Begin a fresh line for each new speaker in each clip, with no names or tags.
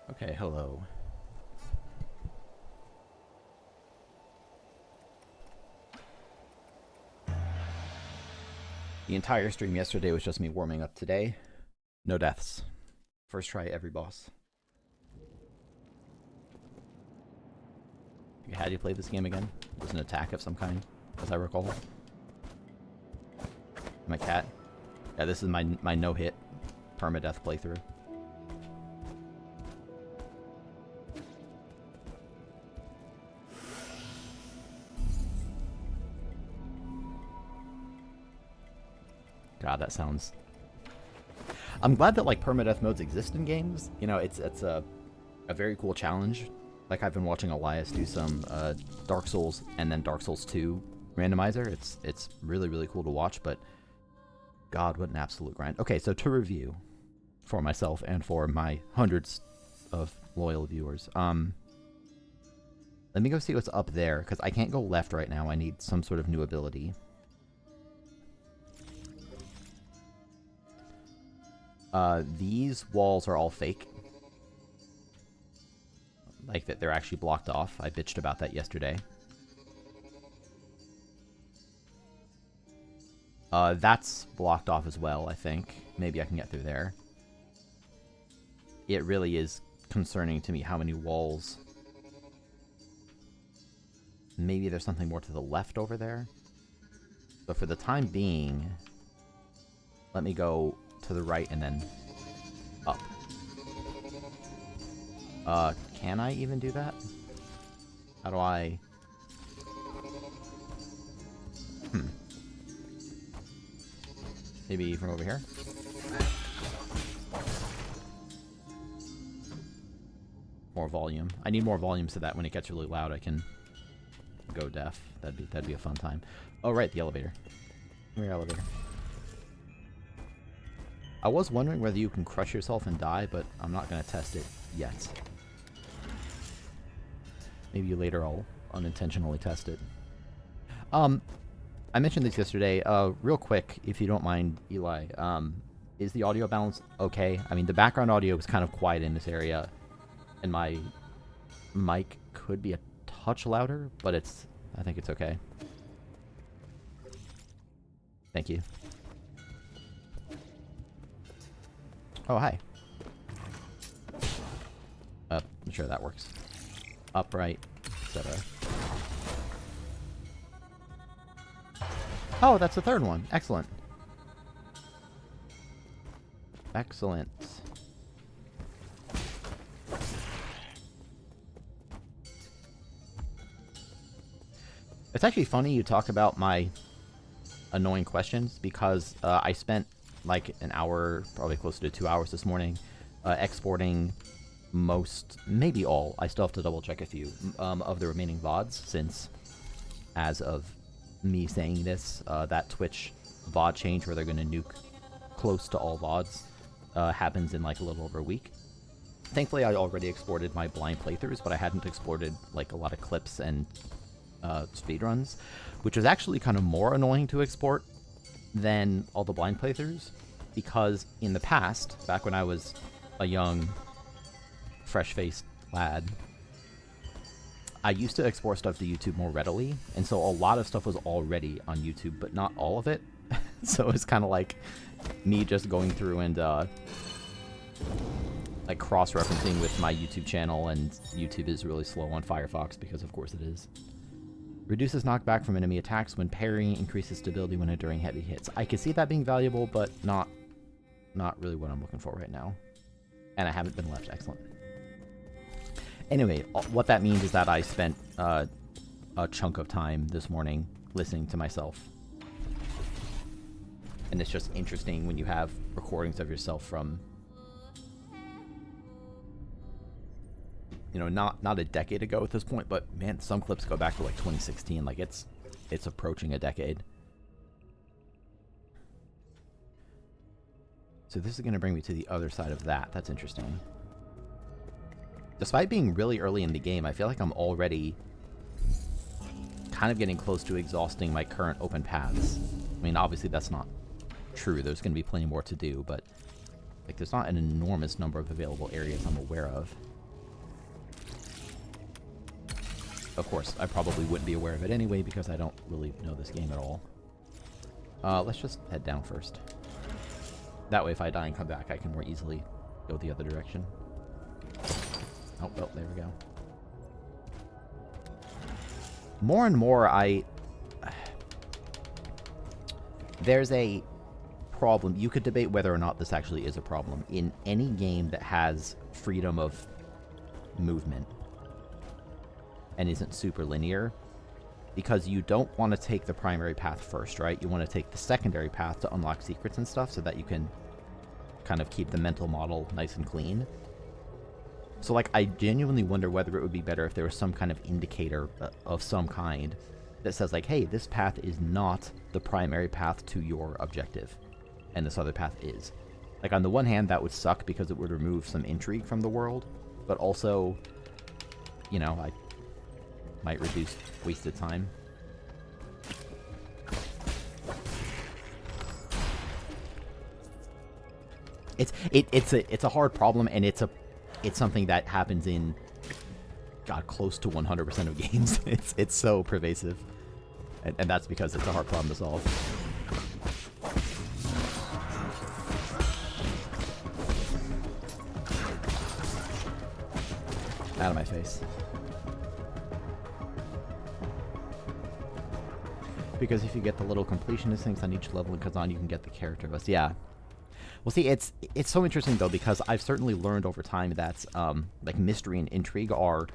Okay, hello. The entire stream yesterday was just me warming up today. No deaths. First try every boss. How do you play this game again? It was an attack of some kind, as I recall. My cat. Yeah, this is my no-hit permadeath playthrough. God, that sounds... I'm glad that like permadeath modes exist in games. You know, it's a very cool challenge. Like I've been watching Elias do some Dark Souls and then Dark Souls 2 randomizer. It's really cool to watch, but God, what an absolute grind. Okay, so to review for myself and for my hundreds of loyal viewers. Let me go see what's up there, because I can't go left right now. I need some sort of new ability. These walls are all fake. Like that they're actually blocked off. I bitched about that yesterday. That's blocked off as well, I think. Maybe I can get through there. It really is concerning to me how many walls. Maybe there's something more to the left over there. But for the time being, let me go to the right and then up. Can I even do that? How do I... Maybe from over here? More volume. I need more volume so that when it gets really loud I can go deaf. That'd be a fun time. Oh right, the elevator. Come here, elevator. I was wondering whether you can crush yourself and die, but I'm not going to test it yet. Maybe later I'll unintentionally test it. I mentioned this yesterday. Real quick, if you don't mind, Eli, is the audio balance okay? I mean, the background audio was kind of quiet in this area, and my mic could be a touch louder, but I think it's okay. Thank you. Oh, hi. I'm sure that works. Upright, etc. Oh, that's the third one. Excellent. Excellent. It's actually funny you talk about my annoying questions because I spent like an hour, probably closer to 2 hours this morning, exporting most, maybe all, I still have to double check a few, of the remaining VODs, since as of me saying this, that Twitch VOD change where they're going to nuke close to all VODs happens in like a little over a week. Thankfully, I already exported my blind playthroughs, but I hadn't exported like a lot of clips and speedruns, which was actually kind of more annoying to export than all the blind playthroughs, because in the past, back when I was a young, fresh-faced lad, I used to export stuff to YouTube more readily, and so a lot of stuff was already on YouTube, but not all of it. So it's kind of like me just going through and like cross-referencing with my YouTube channel, and YouTube is really slow on Firefox because of course it is. Reduces knockback from enemy attacks when parrying, increases stability when enduring heavy hits. I could see that being valuable, but not really what I'm looking for right now. And I haven't been left. Excellent. Anyway, what that means is that I spent a chunk of time this morning listening to myself. And it's just interesting when you have recordings of yourself from, you know, not a decade ago at this point, but man, some clips go back to like 2016. Like it's approaching a decade. So this is going to bring me to the other side of that. That's interesting. Despite being really early in the game, I feel like I'm already kind of getting close to exhausting my current open paths. I mean, obviously that's not true. There's going to be plenty more to do, but like there's not an enormous number of available areas I'm aware of. of course, I probably wouldn't be aware of it anyway because I don't really know this game at all. Let's just head down first. That way, if I die and come back, I can more easily go the other direction. Oh, well, there we go. More and more, there's a problem. You could debate whether or not this actually is a problem. In any game that has freedom of movement and isn't super linear, because you don't want to take the primary path first, right? You want to take the secondary path to unlock secrets and stuff so that you can kind of keep the mental model nice and clean. So, like, I genuinely wonder whether it would be better if there was some kind of indicator of some kind that says, like, hey, this path is not the primary path to your objective, and this other path is. Like, on the one hand, that would suck because it would remove some intrigue from the world, but also, you know, I might reduce wasted time. It's a hard problem, and it's something that happens in, God, close to 100% of games. It's so pervasive, and that's because it's a hard problem to solve. Out of my face. Because if you get the little completionist things on each level in Kazan, you can get the character bus. Yeah. Well, see, it's so interesting, though, because I've certainly learned over time that, like, mystery and intrigue are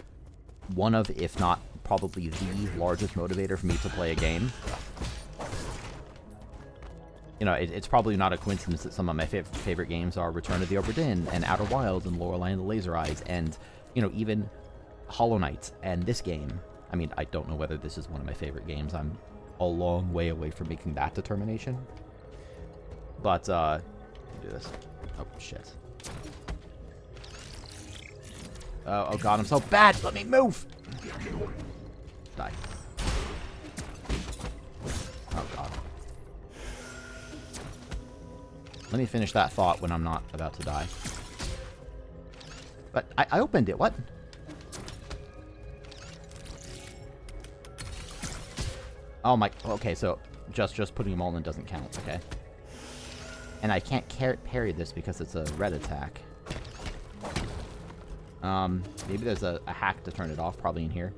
one of, if not probably the largest motivator for me to play a game. You know, it's probably not a coincidence that some of my favorite games are Return of the Obra Dinn and Outer Wilds and Lorelei and the Laser Eyes and, you know, even Hollow Knight and this game. I mean, I don't know whether this is one of my favorite games. I'm a long way away from making that determination. But, do this. Oh, shit. Oh god, I'm so bad! Let me move! Die. Oh god. Let me finish that thought when I'm not about to die. But I opened it, what? Oh my, okay, so just putting them all in doesn't count, okay. And I can't parry this because it's a red attack. Maybe there's a hack to turn it off, probably in here.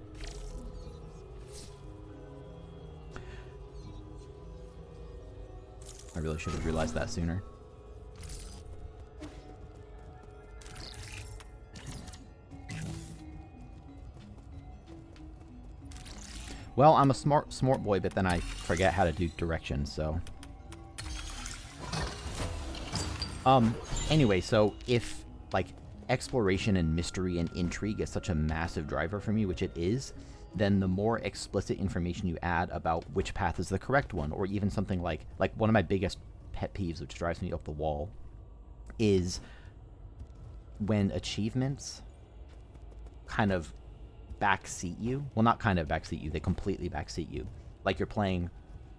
I really should have realized that sooner. Well, I'm a smart boy, but then I forget how to do directions, so... Anyway, so if, like, exploration and mystery and intrigue is such a massive driver for me, which it is, then the more explicit information you add about which path is the correct one, or even something like one of my biggest pet peeves, which drives me up the wall, is when achievements kind of backseat you. Well, not kind of backseat you, they completely backseat you. Like you're playing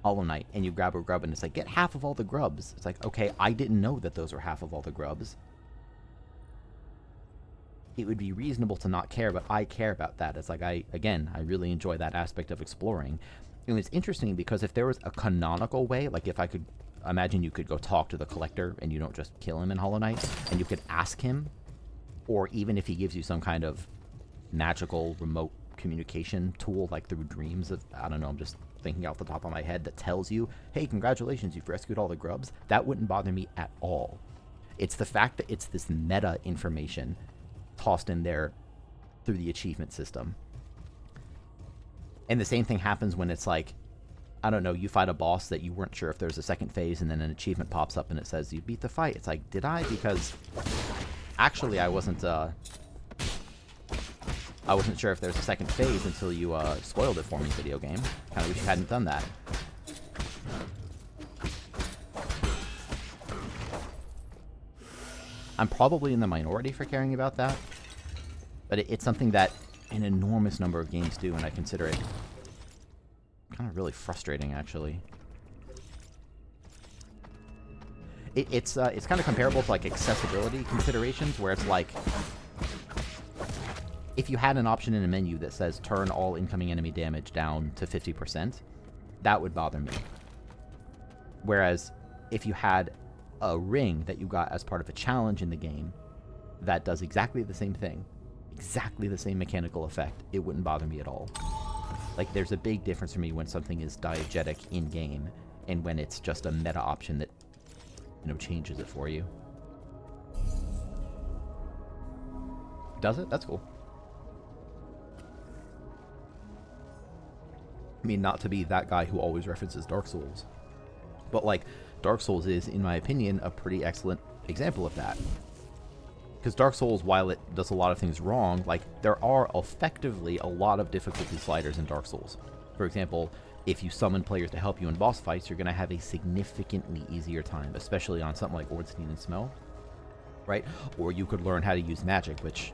Hollow Knight and you grab a grub and it's like, get half of all the grubs. It's like, okay, I didn't know that those were half of all the grubs. It would be reasonable to not care, but I care about that. It's like, I really enjoy that aspect of exploring. And it's interesting because if there was a canonical way, like if I could imagine you could go talk to the collector and you don't just kill him in Hollow Knight, and you could ask him, or even if he gives you some kind of magical remote communication tool, like through dreams of, I don't know, I'm just thinking off the top of my head, that tells you, hey, congratulations, you've rescued all the grubs, that wouldn't bother me at all. It's the fact that it's this meta information tossed in there through the achievement system. And the same thing happens when it's like, I don't know, you fight a boss that you weren't sure if there's a second phase, and then an achievement pops up and it says you beat the fight. It's like, did I? Because actually I wasn't sure if there's a second phase until you spoiled it for me, video game. Kind of wish you hadn't done that. I'm probably in the minority for caring about that, but it's something that an enormous number of games do, and I consider it kind of really frustrating, actually. It's kind of comparable to like accessibility considerations, where it's like, if you had an option in a menu that says turn all incoming enemy damage down to 50%, that would bother me. Whereas if you had a ring that you got as part of a challenge in the game that does exactly the same thing, exactly the same mechanical effect, it wouldn't bother me at all. Like, there's a big difference for me when something is diegetic in-game and when it's just a meta option that, you know, changes it for you. Does it? That's cool. I mean, not to be that guy who always references Dark Souls, but, like, Dark Souls is, in my opinion, a pretty excellent example of that. Because Dark Souls, while it does a lot of things wrong, like, there are effectively a lot of difficulty sliders in Dark Souls. For example, if you summon players to help you in boss fights, you're going to have a significantly easier time, especially on something like Ornstein and Smell, right? Or you could learn how to use magic, which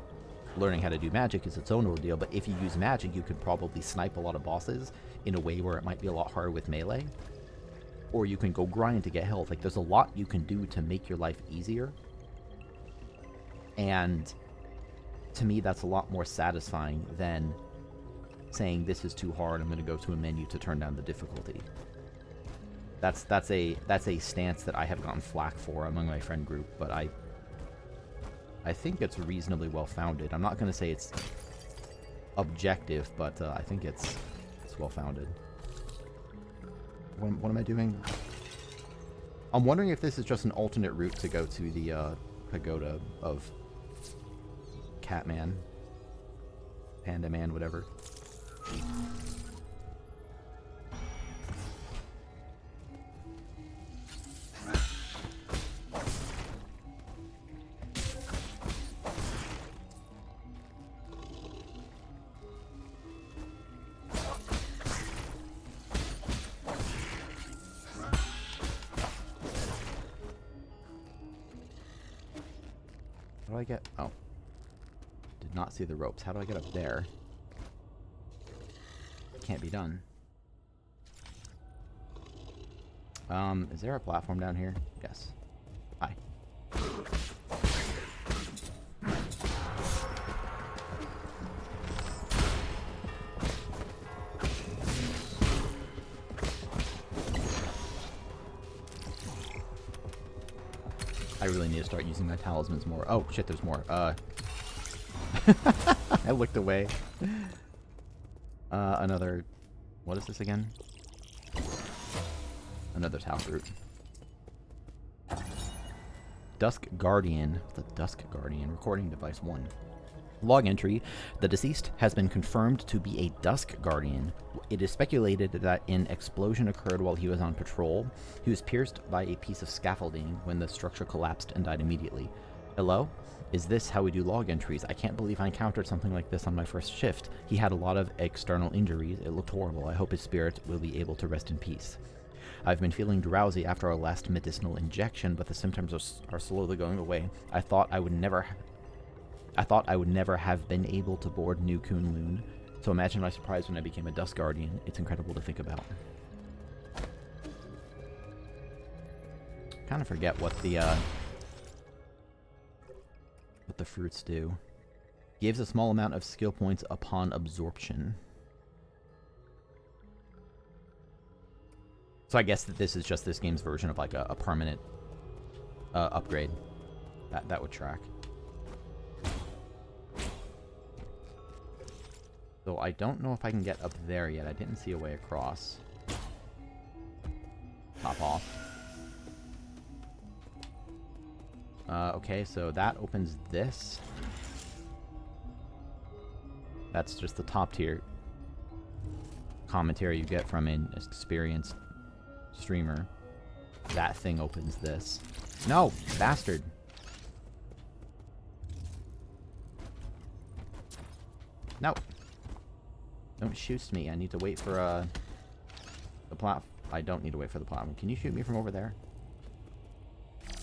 learning how to do magic is its own ordeal, but if you use magic, you could probably snipe a lot of bosses in a way where it might be a lot harder with melee. Or you can go grind to get health. Like, there's a lot you can do to make your life easier. And to me, that's a lot more satisfying than saying this is too hard, I'm going to go to a menu to turn down the difficulty. That's a stance that I have gotten flack for among my friend group, but I think it's reasonably well founded. I'm not going to say it's objective, but I think it's well founded. What am I doing? I'm wondering if this is just an alternate route to go to the pagoda of Catman, Panda Man, whatever. How do I get... Oh. Did not see the ropes. How do I get up there? Can't be done. Is there a platform down here? Yes. Hi. I really need to start using my talismans more. Oh, shit, there's more. I looked away. Another... What is this again? Another taproot. Dusk Guardian. The Dusk Guardian. Recording device 1. Log entry. The deceased has been confirmed to be a Dusk Guardian. It is speculated that an explosion occurred while he was on patrol. He was pierced by a piece of scaffolding when the structure collapsed and died immediately. Hello? Is this how we do log entries? I can't believe I encountered something like this on my first shift. He had a lot of external injuries. It looked horrible. I hope his spirit will be able to rest in peace. I've been feeling drowsy after our last medicinal injection, but the symptoms are slowly going away. I thought I would never have been able to board New Kunlun. So imagine my surprise when I became a Dusk Guardian. It's incredible to think about. Kind of forget what the fruits do. Gives a small amount of skill points upon absorption. So I guess that this is just this game's version of like a permanent upgrade. That would track. So I don't know if I can get up there yet. I didn't see a way across. Top off. Okay, so that opens this. That's just the top tier commentary you get from an experienced streamer. That thing opens this. No, bastard. No. Don't shoot me. I need to wait for the platform. I don't need to wait for the platform. Can you shoot me from over there?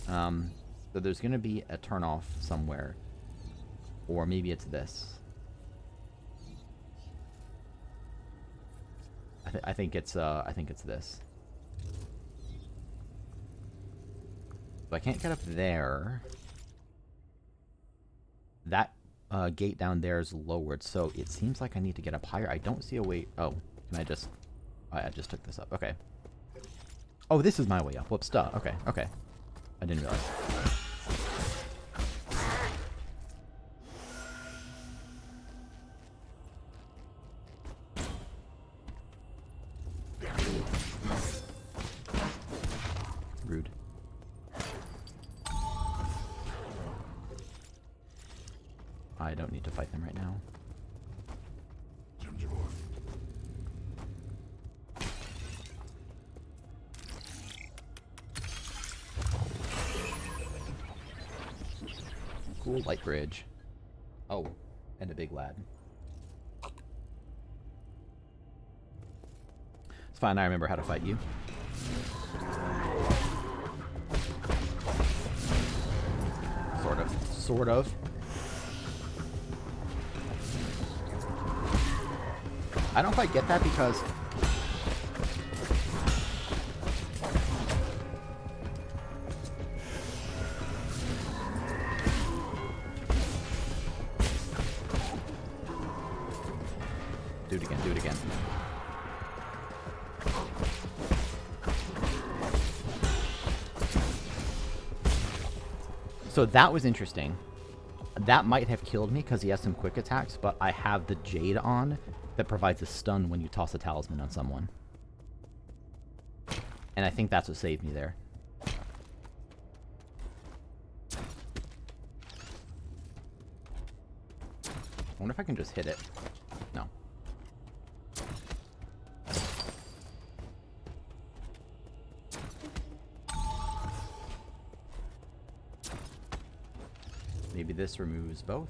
So there's going to be a turnoff somewhere. Or maybe it's this. I think it's this. So I can't get up there. That gate down there is lowered, so it seems like I need to get up higher. I don't see a way... Oh, can I just... I just took this up. Okay. Oh, this is my way up. Whoops, duh. Okay, okay. I didn't realize. Rude. I don't need to fight them right now. Cool light bridge. Oh, and a big lad. It's fine, I remember how to fight you. Sort of. Sort of. I don't quite get that because... Do it again, do it again. So that was interesting. That might have killed me because he has some quick attacks, but I have the Jade on that provides a stun when you toss a talisman on someone. And I think that's what saved me there. I wonder if I can just hit it. No. Maybe this removes both.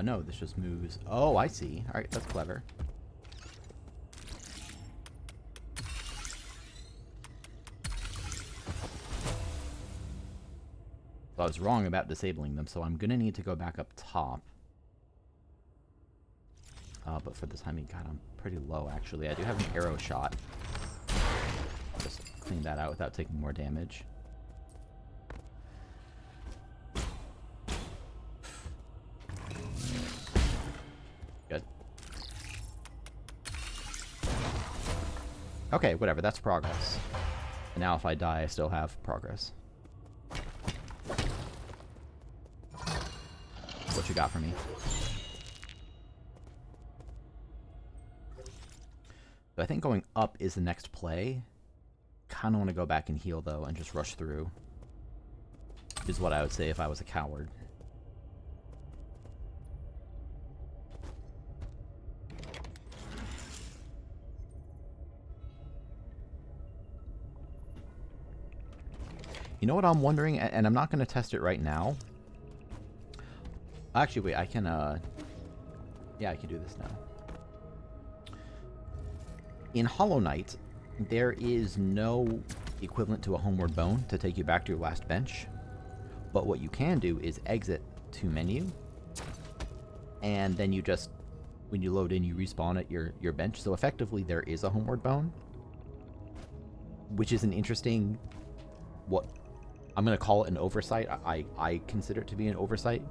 No, this just moves... Oh, I see. Alright, that's clever. So I was wrong about disabling them, so I'm gonna need to go back up top. But for the timing, God, I'm pretty low, actually. I do have an arrow shot. Just clean that out without taking more damage. Good. Okay, whatever, that's progress. And now if I die, I still have progress. What you got for me? So I think going up is the next play. Kind of want to go back and heal, though, and just rush through. Is what I would say if I was a coward. You know what I'm wondering? And I'm not going to test it right now. Actually, wait, I can, yeah, I can do this now. In Hollow Knight, there is no equivalent to a homeward bone to take you back to your last bench. But what you can do is exit to menu, and then you just, when you load in, you respawn at your bench. So effectively, there is a homeward bone, which is an interesting, what, I'm going to call it an oversight. I consider it to be an oversight.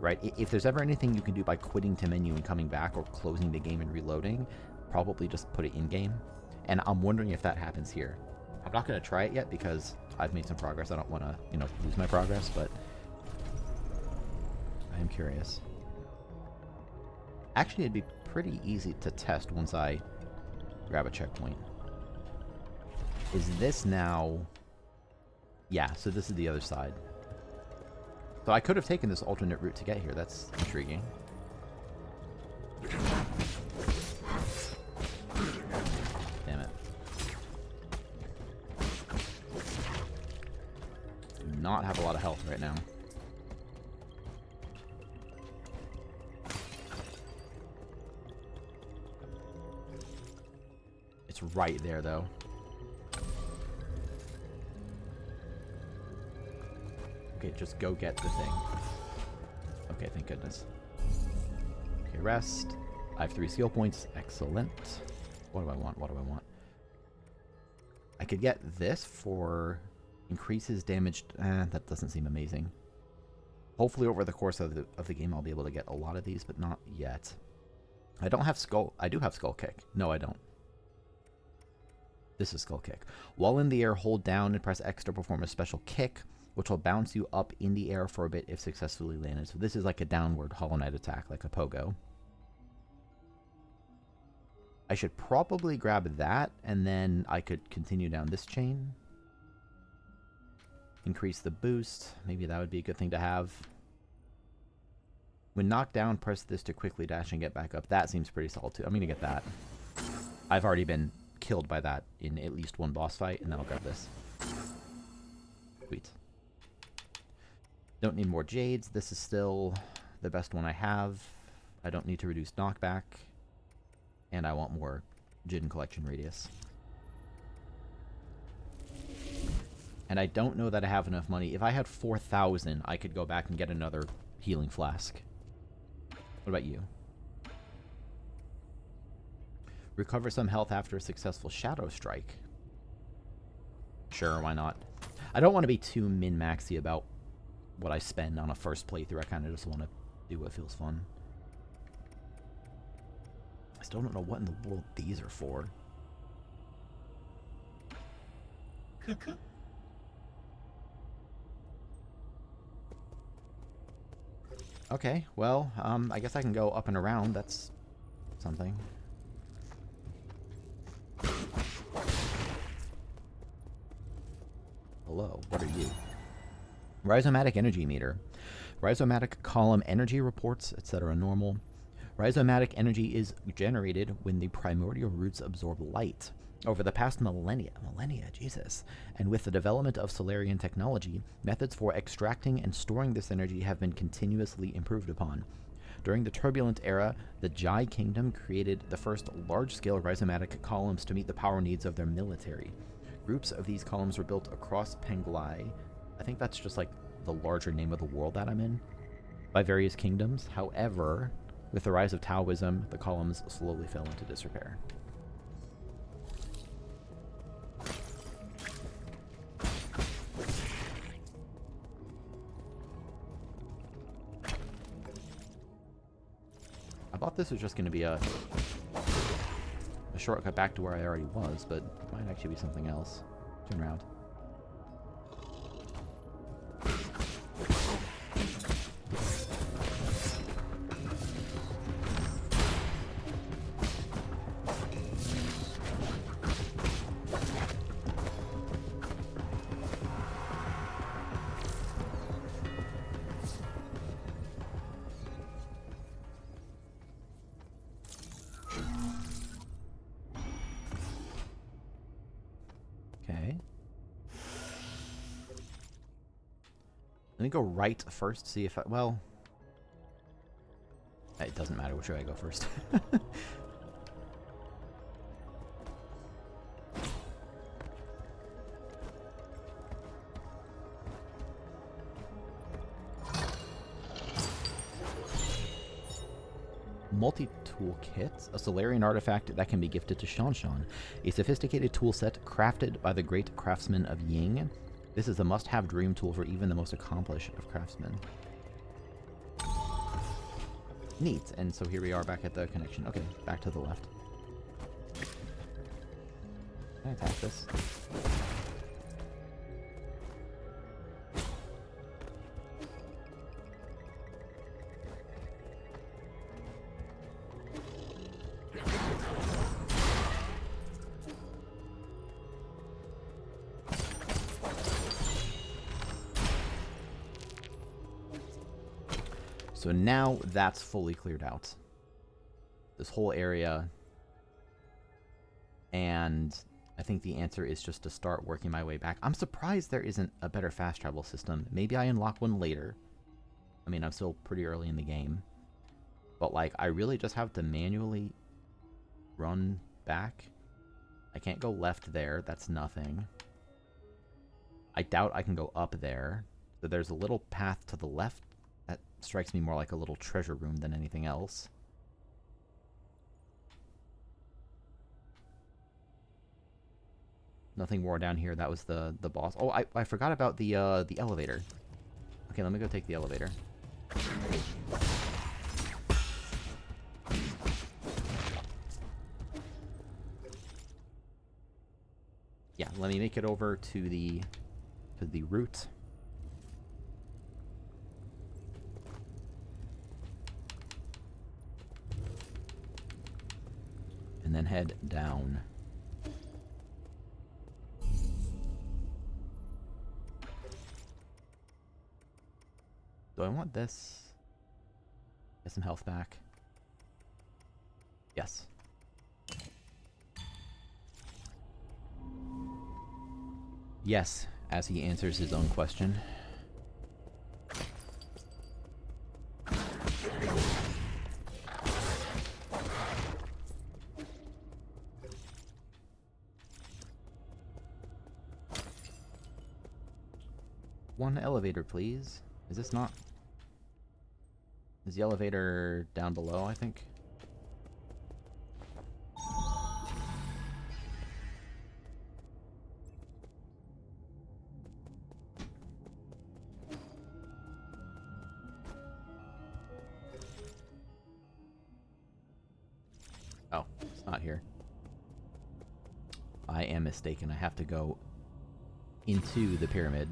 Right? If there's ever anything you can do by quitting to menu and coming back, or closing the game and reloading, probably just put it in-game. And I'm wondering if that happens here. I'm not going to try it yet because I've made some progress. I don't want to, you know, lose my progress, but I am curious. Actually, it'd be pretty easy to test once I grab a checkpoint. Is this now... Yeah, so this is the other side. So I could have taken this alternate route to get here. That's intriguing. Damn it. Do not have a lot of health right now. It's right there, though. Okay, just go get the thing. Okay, thank goodness. Okay, rest. I have 3 skill points. Excellent. What do I want? What do I want? I could get this for Increases damage. That doesn't seem amazing. Hopefully over the course of the game I'll be able to get a lot of these, but not yet. I don't have Skull... I do have Skull Kick. No, I don't. This is Skull Kick. While in the air, hold down and press X to perform a special kick, which will bounce you up in the air for a bit if successfully landed. So this is like a downward Hollow Knight attack, like a pogo. I should probably grab that, and then I could continue down this chain. Increase the boost. Maybe that would be a good thing to have. When knocked down, press this to quickly dash and get back up. That seems pretty solid too. I'm going to get that. I've already been killed by that in at least one boss fight, and then I'll grab this. Sweet. Don't need more Jades. This is still the best one I have. I don't need to reduce knockback. And I want more Jinn Collection Radius. And I don't know that I have enough money. If I had 4,000, I could go back and get another healing flask. What about you? Recover some health after a successful Shadow Strike. Sure, why not? I don't want to be too min-maxy about what I spend on a first playthrough. I kind of just want to do what feels fun. I still don't know what in the world these are for. Okay, well, I guess I can go up and around. That's something. Hello, what are you? Rhizomatic Energy Meter. Rhizomatic column energy reports, etc. normal. Rhizomatic energy is generated when the primordial roots absorb light. Over the past millennia, Jesus, and with the development of Solarian technology, methods for extracting and storing this energy have been continuously improved upon. During the Turbulent Era, the Jai Kingdom created the first large-scale rhizomatic columns to meet the power needs of their military. Groups of these columns were built across Penglai. I think that's just like the larger name of the world that I'm in, by various kingdoms. However, with the rise of Taoism, the columns slowly fell into disrepair. I thought this was just going to be a shortcut back to where I already was, but it might actually be something else. Turn around. Let me go right first, see if I... Well... It doesn't matter which way I go first. Multi-tool kit, a Solarian artifact that can be gifted to Shanshan, a sophisticated tool set crafted by the great craftsman of Ying. This is a must-have dream tool for even the most accomplished of craftsmen. Neat, and so here we are back at the connection. Okay, back to the left. Can I attack this? So now that's fully cleared out. This whole area. And I think the answer is just to start working my way back. I'm surprised there isn't a better fast travel system. Maybe I unlock one later. I mean, I'm still pretty early in the game. But, like, I really just have to manually run back. I can't go left there. That's nothing. I doubt I can go up there. So there's a little path to the left. That strikes me more like a little treasure room than anything else. Nothing more down here. That was the boss. Oh, I forgot about the elevator. Okay, let me go take the elevator. Yeah, let me make it over to the root. And then head down. Do I want this? Get some health back. Yes. Yes, as he answers his own question. One elevator, please. Is this not... Is the elevator down below, I think? Oh, it's not here. I am mistaken. I have to go into the pyramid.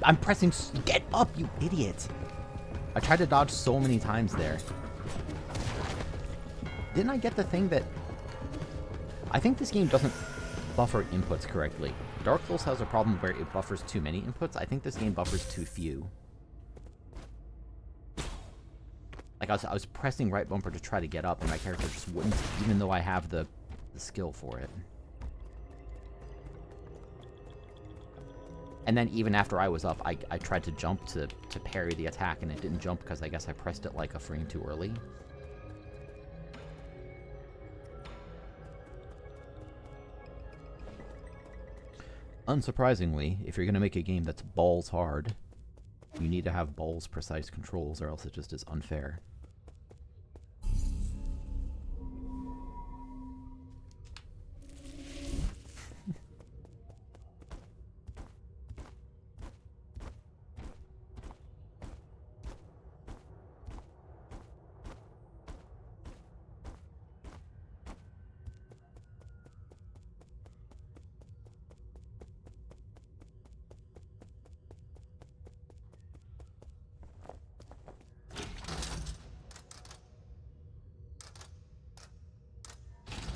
I'm pressing... Get up, you idiot! I tried to dodge so many times there. Didn't I get the thing that... I think this game doesn't buffer inputs correctly. Dark Souls has a problem where it buffers too many inputs. I think this game buffers too few. Like, I was pressing right bumper to try to get up, and my character just wouldn't, even though I have the skill for it. And then even after I was up, I tried to jump to parry the attack, and it didn't jump because I guess I pressed it like a frame too early. Unsurprisingly, if you're going to make a game that's balls hard, you need to have balls precise controls, or else it just is unfair.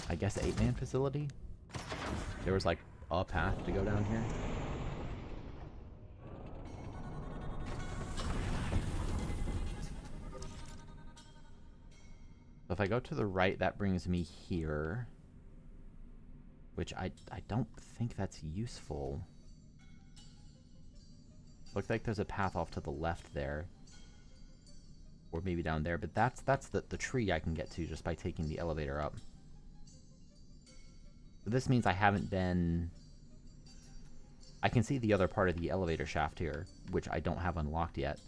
I guess 8-man facility? There was like a path to go down here. So if I go to the right, that brings me here. Which I don't think that's useful. Looks like there's a path off to the left there. Or maybe down there, but that's the tree I can get to just by taking the elevator up. So this means I haven't been... I can see the other part of the elevator shaft here, which I don't have unlocked yet.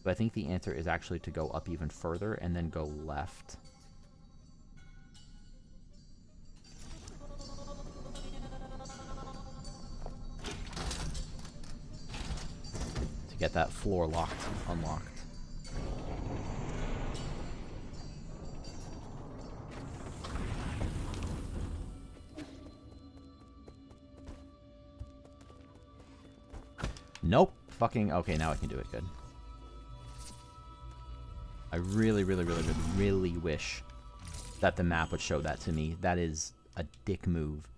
But I think the answer is actually to go up even further and then go left. To get that floor unlocked. Nope. Fucking... Okay, now I can do it. Good. I really, really, really, really, really wish that the map would show that to me. That is a dick move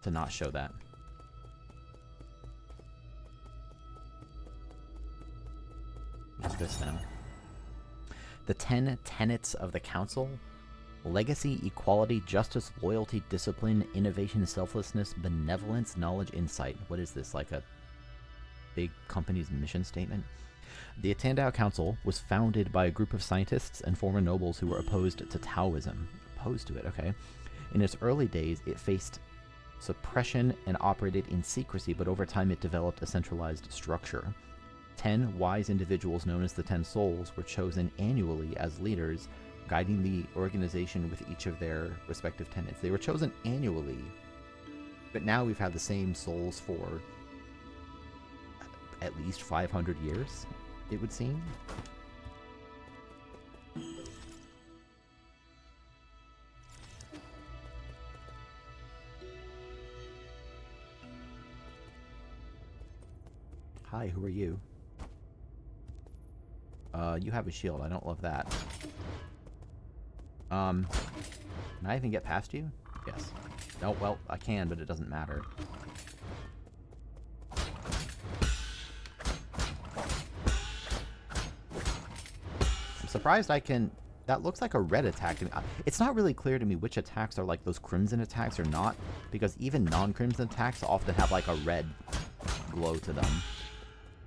to not show that. What's this now? The 10 tenets of the council: legacy, equality, justice, loyalty, discipline, innovation, selflessness, benevolence, knowledge, insight. What is this, like a big company's mission statement? The Atandao Council was founded by a group of scientists and former nobles who were opposed to Taoism. Opposed to it, okay. In its early days, it faced suppression and operated in secrecy, but over time it developed a centralized structure. 10 wise individuals known as the 10 Souls were chosen annually as leaders, guiding the organization with each of their respective tenets. They were chosen annually, but now we've had the same souls for at least 500 years, it would seem. Hi, who are you? You have a shield. I don't love that. Can I even get past you? Yes. No, well, I can, but it doesn't matter. I'm surprised I can... That looks like a red attack to me. It's not really clear to me which attacks are like those crimson attacks or not, because even non-crimson attacks often have like a red glow to them.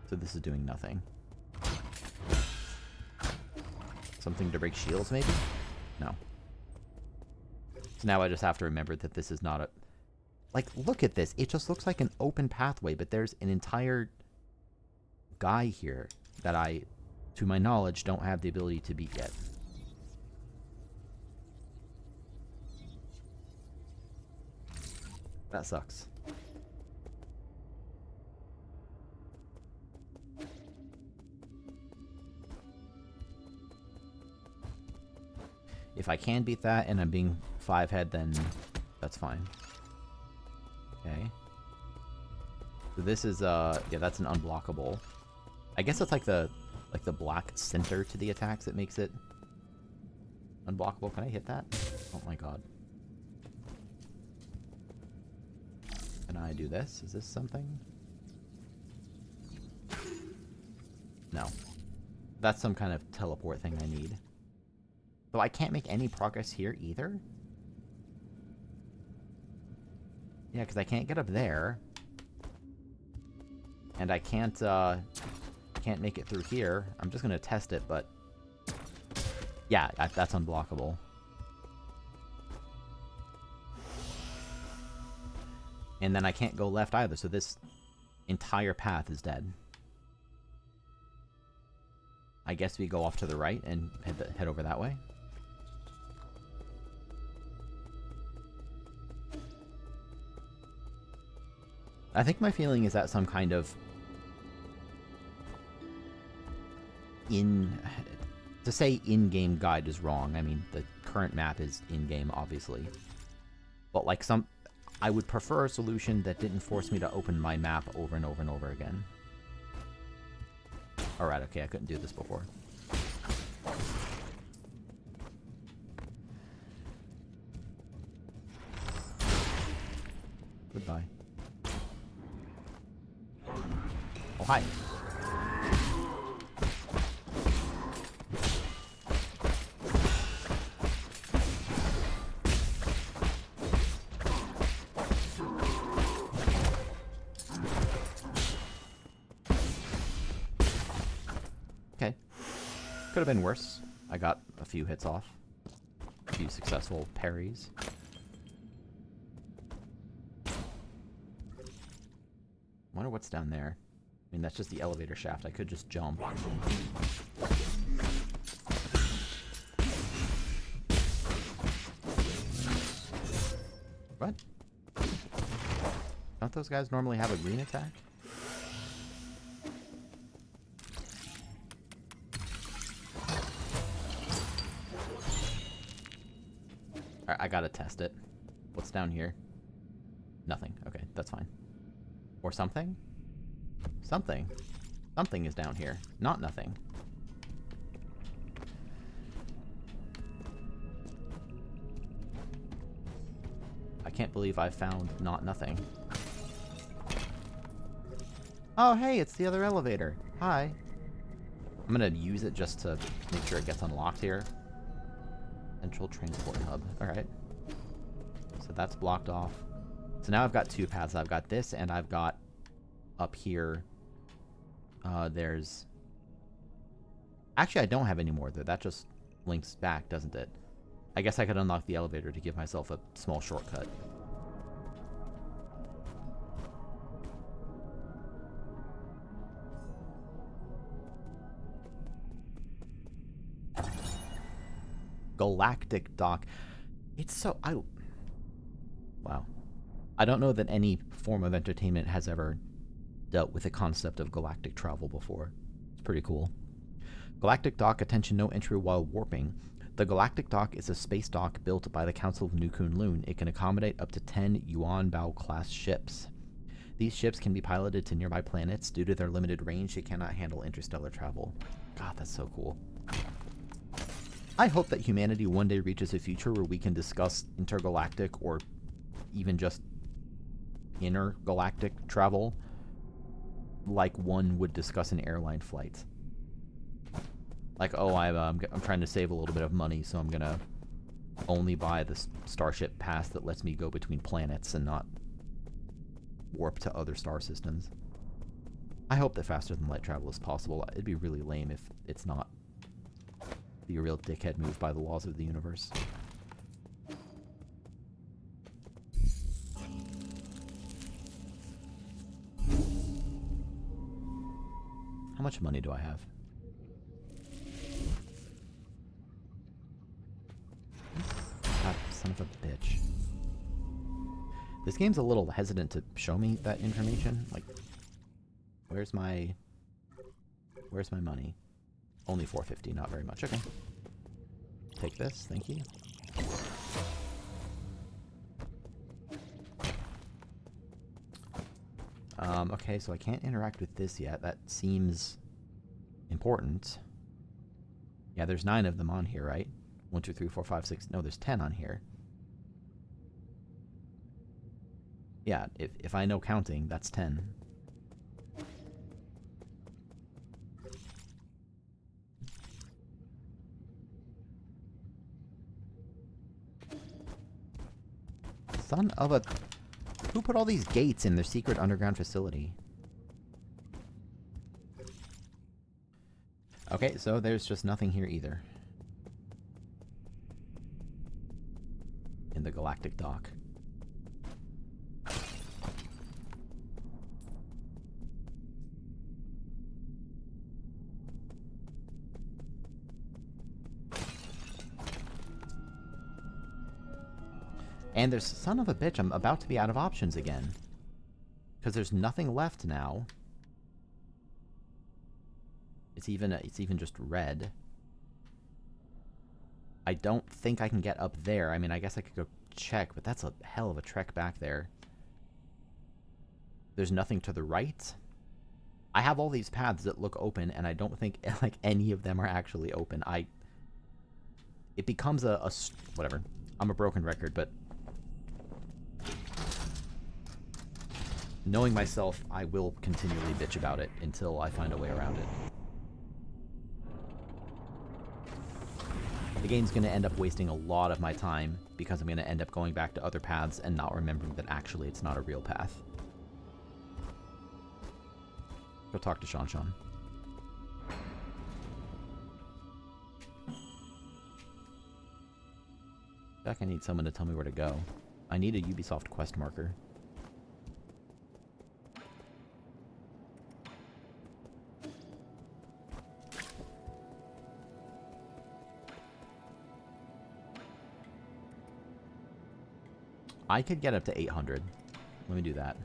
So this is doing nothing. Something to break shields, maybe? No. So now I just have to remember that this is not a... Like, look at this. It just looks like an open pathway, but there's an entire guy here that I, to my knowledge, don't have the ability to beat yet. That sucks. If I can beat that and I'm being 5-head, then that's fine. Okay. So this is, yeah, that's an unblockable. I guess it's like the black center to the attacks that makes it unblockable. Can I hit that? Oh my god. Can I do this? Is this something? No. That's some kind of teleport thing I need. So I can't make any progress here either? Yeah, because I can't get up there. And I can't make it through here. I'm just gonna test it, but... Yeah, that's unblockable. And then I can't go left either, so this entire path is dead. I guess we go off to the right and head over that way. I think my feeling is that some kind of to say in-game guide is wrong. I mean, the current map is in-game, obviously. But like I would prefer a solution that didn't force me to open my map over and over and over again. Alright, okay, I couldn't do this before. Goodbye. Oh, hi. Okay. Could have been worse. I got a few hits off. A few successful parries. Wonder what's down there. I mean, that's just the elevator shaft. I could just jump. What? Don't those guys normally have a green attack? Alright, I gotta test it. What's down here? Nothing. Okay, that's fine. Or something? Something. Something is down here. Not nothing. can't believe I found nothing. Oh, hey, it's the other elevator. Hi. I'm gonna use it just to make sure it gets unlocked here. Central transport hub. Alright. So that's blocked off. So now I've got two paths. I've got this, and I've got up here. There's... Actually, I don't have any more, though. That just links back, doesn't it? I guess I could unlock the elevator to give myself a small shortcut. Galactic Dock. It's so... Wow. I don't know that any form of entertainment has ever dealt with the concept of galactic travel before. It's pretty cool. Galactic Dock, attention, no entry while warping. The Galactic Dock is a space dock built by the Council of New Kunlun. It can accommodate up to 10 Yuanbao class ships. These ships can be piloted to nearby planets. Due to their limited range, they cannot handle interstellar travel. God, that's so cool. I hope that humanity one day reaches a future where we can discuss intergalactic or even just intergalactic travel like one would discuss an airline flight. Like, oh, I'm trying to save a little bit of money, so I'm gonna only buy the Starship Pass that lets me go between planets and not warp to other star systems. I hope that faster than light travel is possible. It'd be really lame if it's not. Be a real dickhead move by the laws of the universe. How much money do I have? God, son of a bitch. This game's a little hesitant to show me that information. Like, where's my money? Only 450, not very much. Okay. Take this, thank you. Okay, so I can't interact with this yet. That seems important. Yeah, there's 9 of them on here, right? 1, 2, 3, 4, 5, 6. No, there's 10 on here. Yeah, if I know counting, that's 10. Son of a... Who put all these gates in their secret underground facility? Okay, so there's just nothing here either. In the Galactic Dock. And there's... Son of a bitch, I'm about to be out of options again. Because there's nothing left now. It's even just red. I don't think I can get up there. I mean, I guess I could go check, but that's a hell of a trek back there. There's nothing to the right. I have all these paths that look open, and I don't think like any of them are actually open. It becomes a whatever. I'm a broken record, but knowing myself, I will continually bitch about it until I find a way around it. The game's going to end up wasting a lot of my time because I'm going to end up going back to other paths and not remembering that actually it's not a real path. Go talk to Sean Sean. I feel like I need someone to tell me where to go. I need a Ubisoft quest marker. I could get up to 800. Let me do that.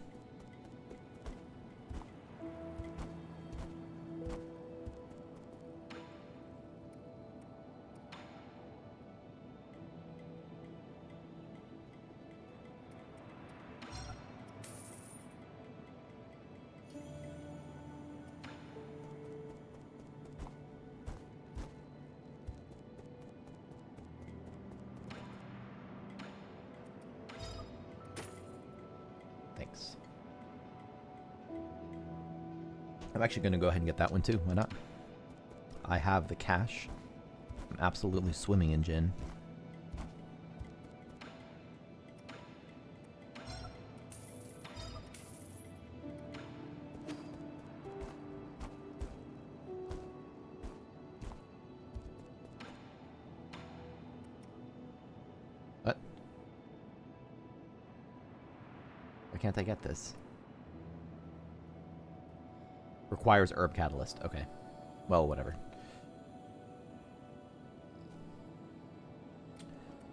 Phoenix. I'm actually going to go ahead and get that one too. Why not? I have the cash. I'm absolutely swimming in gin. What? Why can't I get this? Requires herb catalyst. Okay. Well, whatever.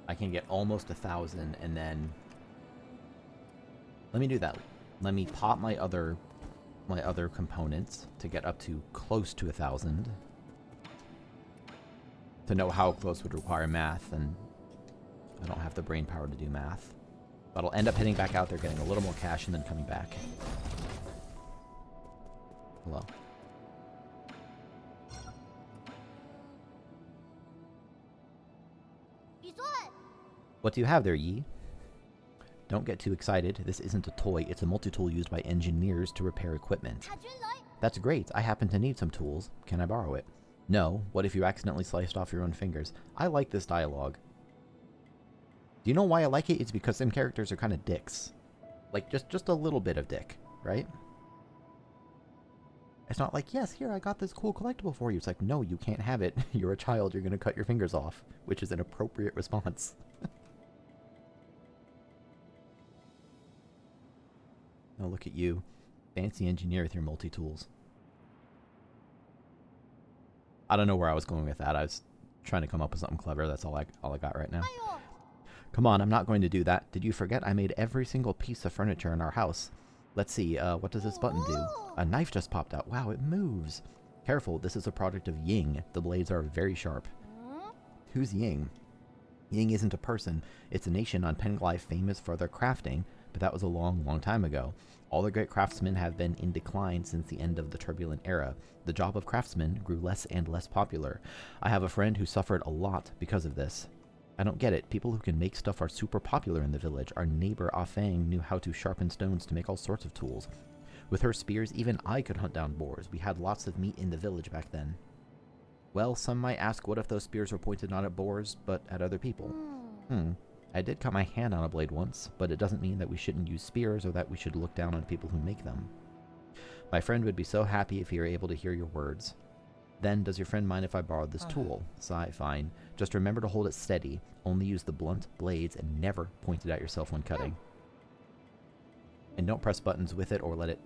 I can get almost 1,000 and then... Let me do that. Let me pop my other components to get up to close to 1,000. To know how close would require math, and I don't have the brain power to do math. But I'll end up heading back out there, getting a little more cash, and then coming back. Hello. What do you have there, Yi? Don't get too excited. This isn't a toy. It's a multi-tool used by engineers to repair equipment. That's great. I happen to need some tools. Can I borrow it? No. What if you accidentally sliced off your own fingers? I like this dialogue. Do you know why I like it? It's because some characters are kind of dicks. Like, just a little bit of dick, right? It's not like, yes, here, I got this cool collectible for you. It's like, no, you can't have it. You're a child. You're going to cut your fingers off, which is an appropriate response. Now look at you. Fancy engineer with your multi-tools. I don't know where I was going with that. I was trying to come up with something clever. That's all I got right now. Come on, I'm not going to do that. Did you forget I made every single piece of furniture in our house? Let's see, what does this button do? A knife just popped out. Wow, it moves. Careful, this is a product of Ying. The blades are very sharp. Who's Ying? Ying isn't a person. It's a nation on Penglyph famous for their crafting, but that was a long, long time ago. All the great craftsmen have been in decline since the end of the turbulent era. The job of craftsman grew less and less popular. I have a friend who suffered a lot because of this. I don't get it. People who can make stuff are super popular in the village. Our neighbor Ah Fang knew how to sharpen stones to make all sorts of tools. With her spears, even I could hunt down boars. We had lots of meat in the village back then. Well, some might ask what if those spears were pointed not at boars, but at other people? I did cut my hand on a blade once, but it doesn't mean that we shouldn't use spears or that we should look down on people who make them. My friend would be so happy if he were able to hear your words. Then, does your friend mind if I borrowed this tool? Sigh, fine. Just remember to hold it steady. Only use the blunt blades and never point it at yourself when cutting. And don't press buttons with it or let it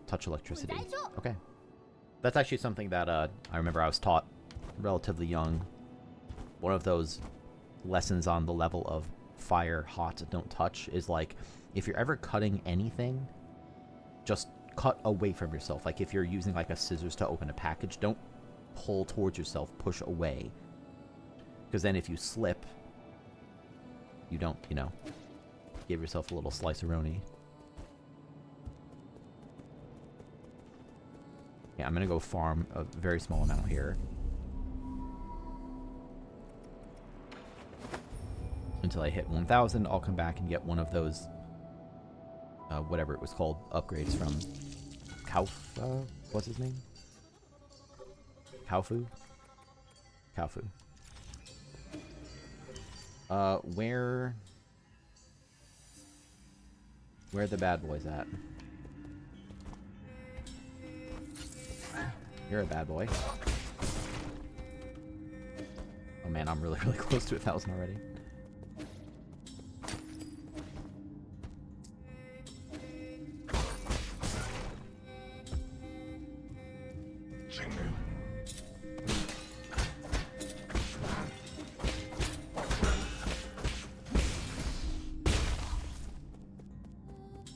touch electricity. Okay. That's actually something that I remember I was taught relatively young. One of those lessons on the level of fire, hot, don't touch is like, if you're ever cutting anything, just cut away from yourself. Like if you're using like a scissors to open a package, don't pull towards yourself, push away. Because then if you slip, you don't, you know, give yourself a little slice-a-roni. Yeah, I'm gonna go farm a very small amount here. Until I hit 1,000, I'll come back and get one of those, whatever it was called, upgrades from Kauf, what's his name? Kaufu? Kaufu. Where are the bad boys at? You're a bad boy. Oh man, I'm really, really close to 1,000 already.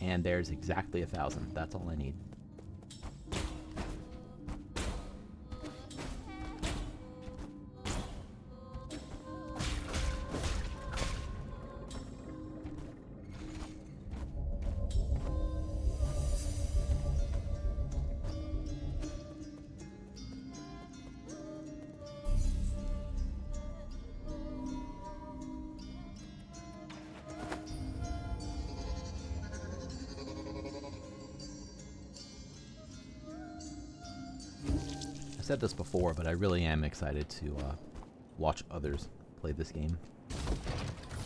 And there's exactly 1,000. That's all I need. I said this before, but I really am excited to watch others play this game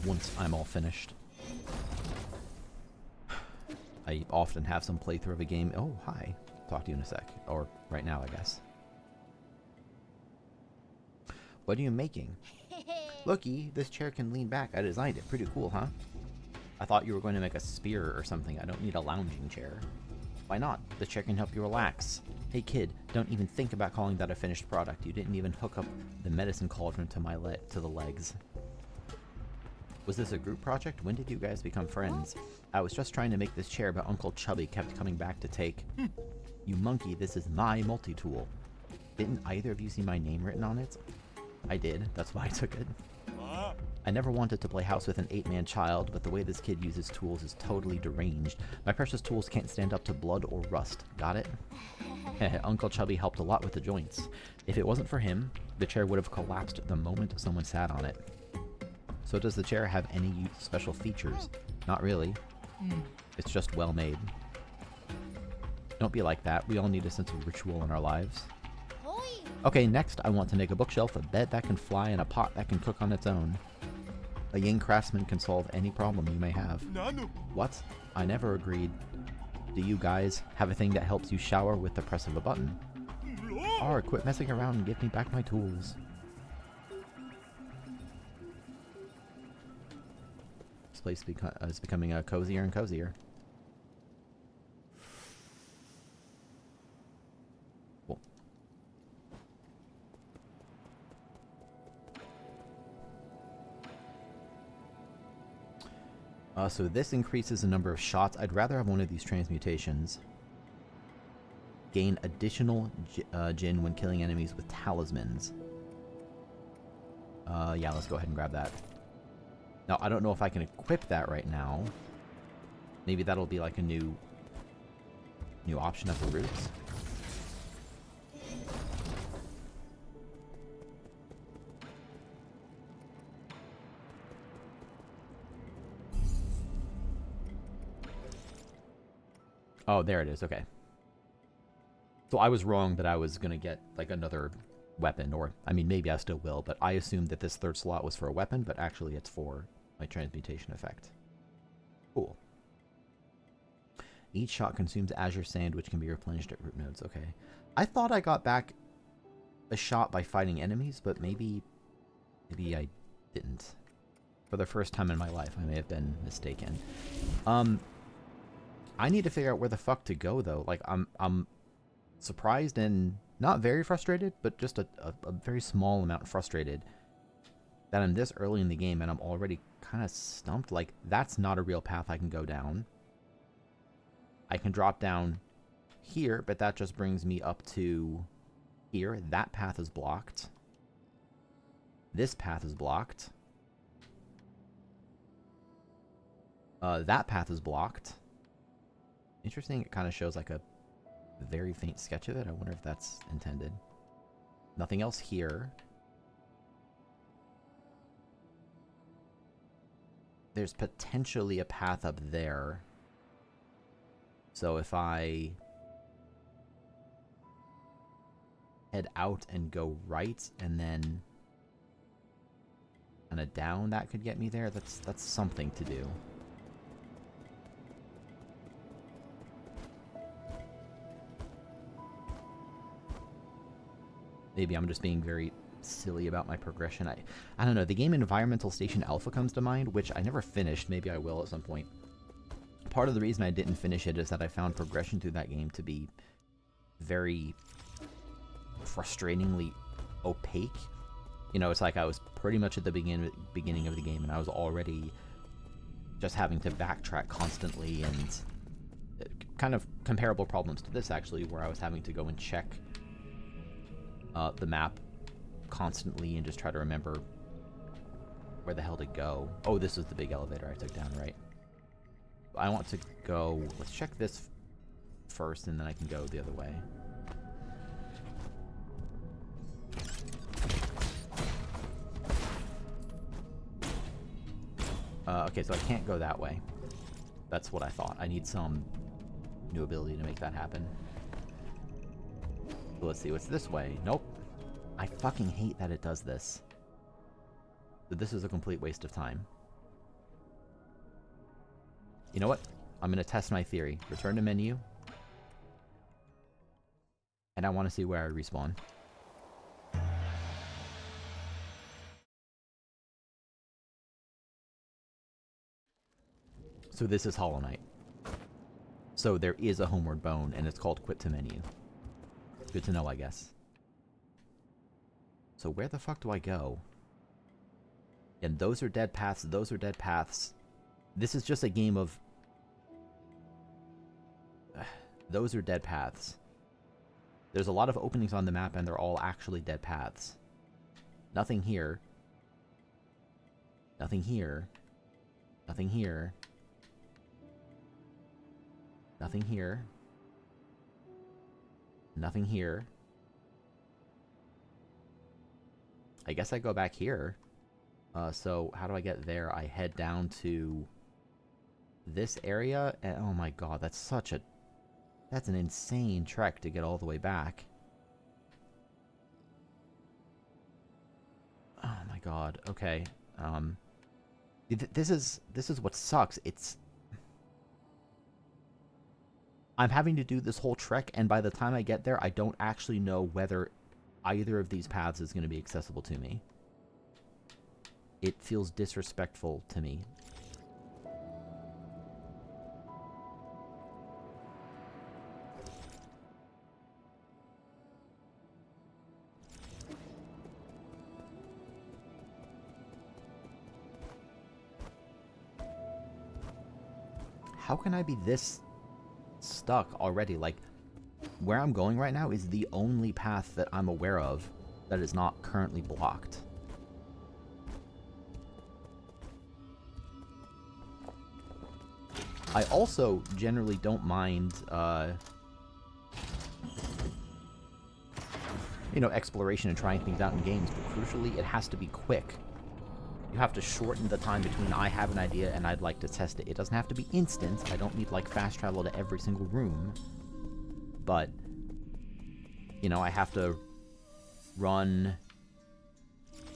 once I'm all finished. I often have some playthrough of a game. Oh, hi. Talk to you in a sec. Or right now, I guess. What are you making? Looky, this chair can lean back. I designed it. Pretty cool, huh? I thought you were going to make a spear or something. I don't need a lounging chair. Why not? The chair can help you relax. Hey kid, don't even think about calling that a finished product. You didn't even hook up the medicine cauldron to the legs. Was this a group project? When did you guys become friends? I was just trying to make this chair, but Uncle Chubby kept coming back to take. You monkey, this is my multi-tool. Didn't either of you see my name written on it? I did. That's why I took it. I never wanted to play house with an 8-man child, but the way this kid uses tools is totally deranged. My precious tools can't stand up to blood or rust. Got it? Uncle Chubby helped a lot with the joints. If it wasn't for him, the chair would have collapsed the moment someone sat on it. So does the chair have any special features? Not really. It's just well made. Don't be like that. We all need a sense of ritual in our lives. Okay, next I want to make a bookshelf, a bed that can fly, and a pot that can cook on its own. A young craftsman can solve any problem you may have. What? I never agreed. Do you guys have a thing that helps you shower with the press of a button? Or quit messing around and give me back my tools. This place is becoming cozier and cozier. Cool. So this increases the number of shots. I'd rather have one of these transmutations. Gain additional Jinn when killing enemies with talismans. Yeah, let's go ahead and grab that. Now, I don't know if I can equip that right now. Maybe that'll be like a new option at the roots. Oh, there it is. Okay. So I was wrong that I was going to get like another weapon, or I mean maybe I still will, but I assumed that this third slot was for a weapon, but actually it's for my transmutation effect. Cool. Each shot consumes azure sand, which can be replenished at root nodes. Okay. I thought I got back a shot by fighting enemies, but maybe I didn't. For the first time in my life, I may have been mistaken. I need to figure out where the fuck to go though. Like I'm surprised and not very frustrated, but just a very small amount frustrated that I'm this early in the game and I'm already kind of stumped. Like, that's not a real path I can go down. I can drop down here, but that just brings me up to here. That path is blocked. This path is blocked. That path is blocked. Interesting, it kind of shows like a very faint sketch of it. I wonder if that's intended. Nothing else here. There's potentially a path up there. So if I head out and go right and then kind of down, that could get me there. That's something to do. Maybe I'm just being very silly about my progression. I don't know. The game Environmental Station Alpha comes to mind, which I never finished. Maybe I will at some point. Part of the reason I didn't finish it is that I found progression through that game to be very frustratingly opaque. You know, it's like I was pretty much at the beginning of the game and I was already just having to backtrack constantly, and kind of comparable problems to this actually, where I was having to go and check the map constantly and just try to remember where the hell to go. Oh, this was the big elevator I took down, right? I want to go... Let's check this first, and then I can go the other way. Okay, so I can't go that way. That's what I thought. I need some new ability to make that happen. Let's see what's this way. Nope. I fucking hate that it does this. So this is a complete waste of time. You know what? I'm going to test my theory. Return to menu. And I want to see where I respawn. So this is Hollow Knight. So there is a homeward bone, and it's called Quit to Menu. Good to know, I guess. So where the fuck do I go? And those are dead paths, those are dead paths. This is just a game of... those are dead paths. There's a lot of openings on the map, and they're all actually dead paths. Nothing here. Nothing here. Nothing here. Nothing here. Nothing here. I guess I go back here. So how do I get there? I head down to this area, and oh my god, that's such a... that's an insane trek to get all the way back. Oh my god, okay. This is what sucks. It's... I'm having to do this whole trek, and by the time I get there, I don't actually know whether either of these paths is going to be accessible to me. It feels disrespectful to me. How can I be this stuck already? Like, where I'm going right now is the only path that I'm aware of that is not currently blocked. I also generally don't mind, you know, exploration and trying things out in games, but crucially, it has to be quick. You have to shorten the time between I have an idea and I'd like to test it. It doesn't have to be instant. I don't need, like, fast travel to every single room. But, you know, I have to run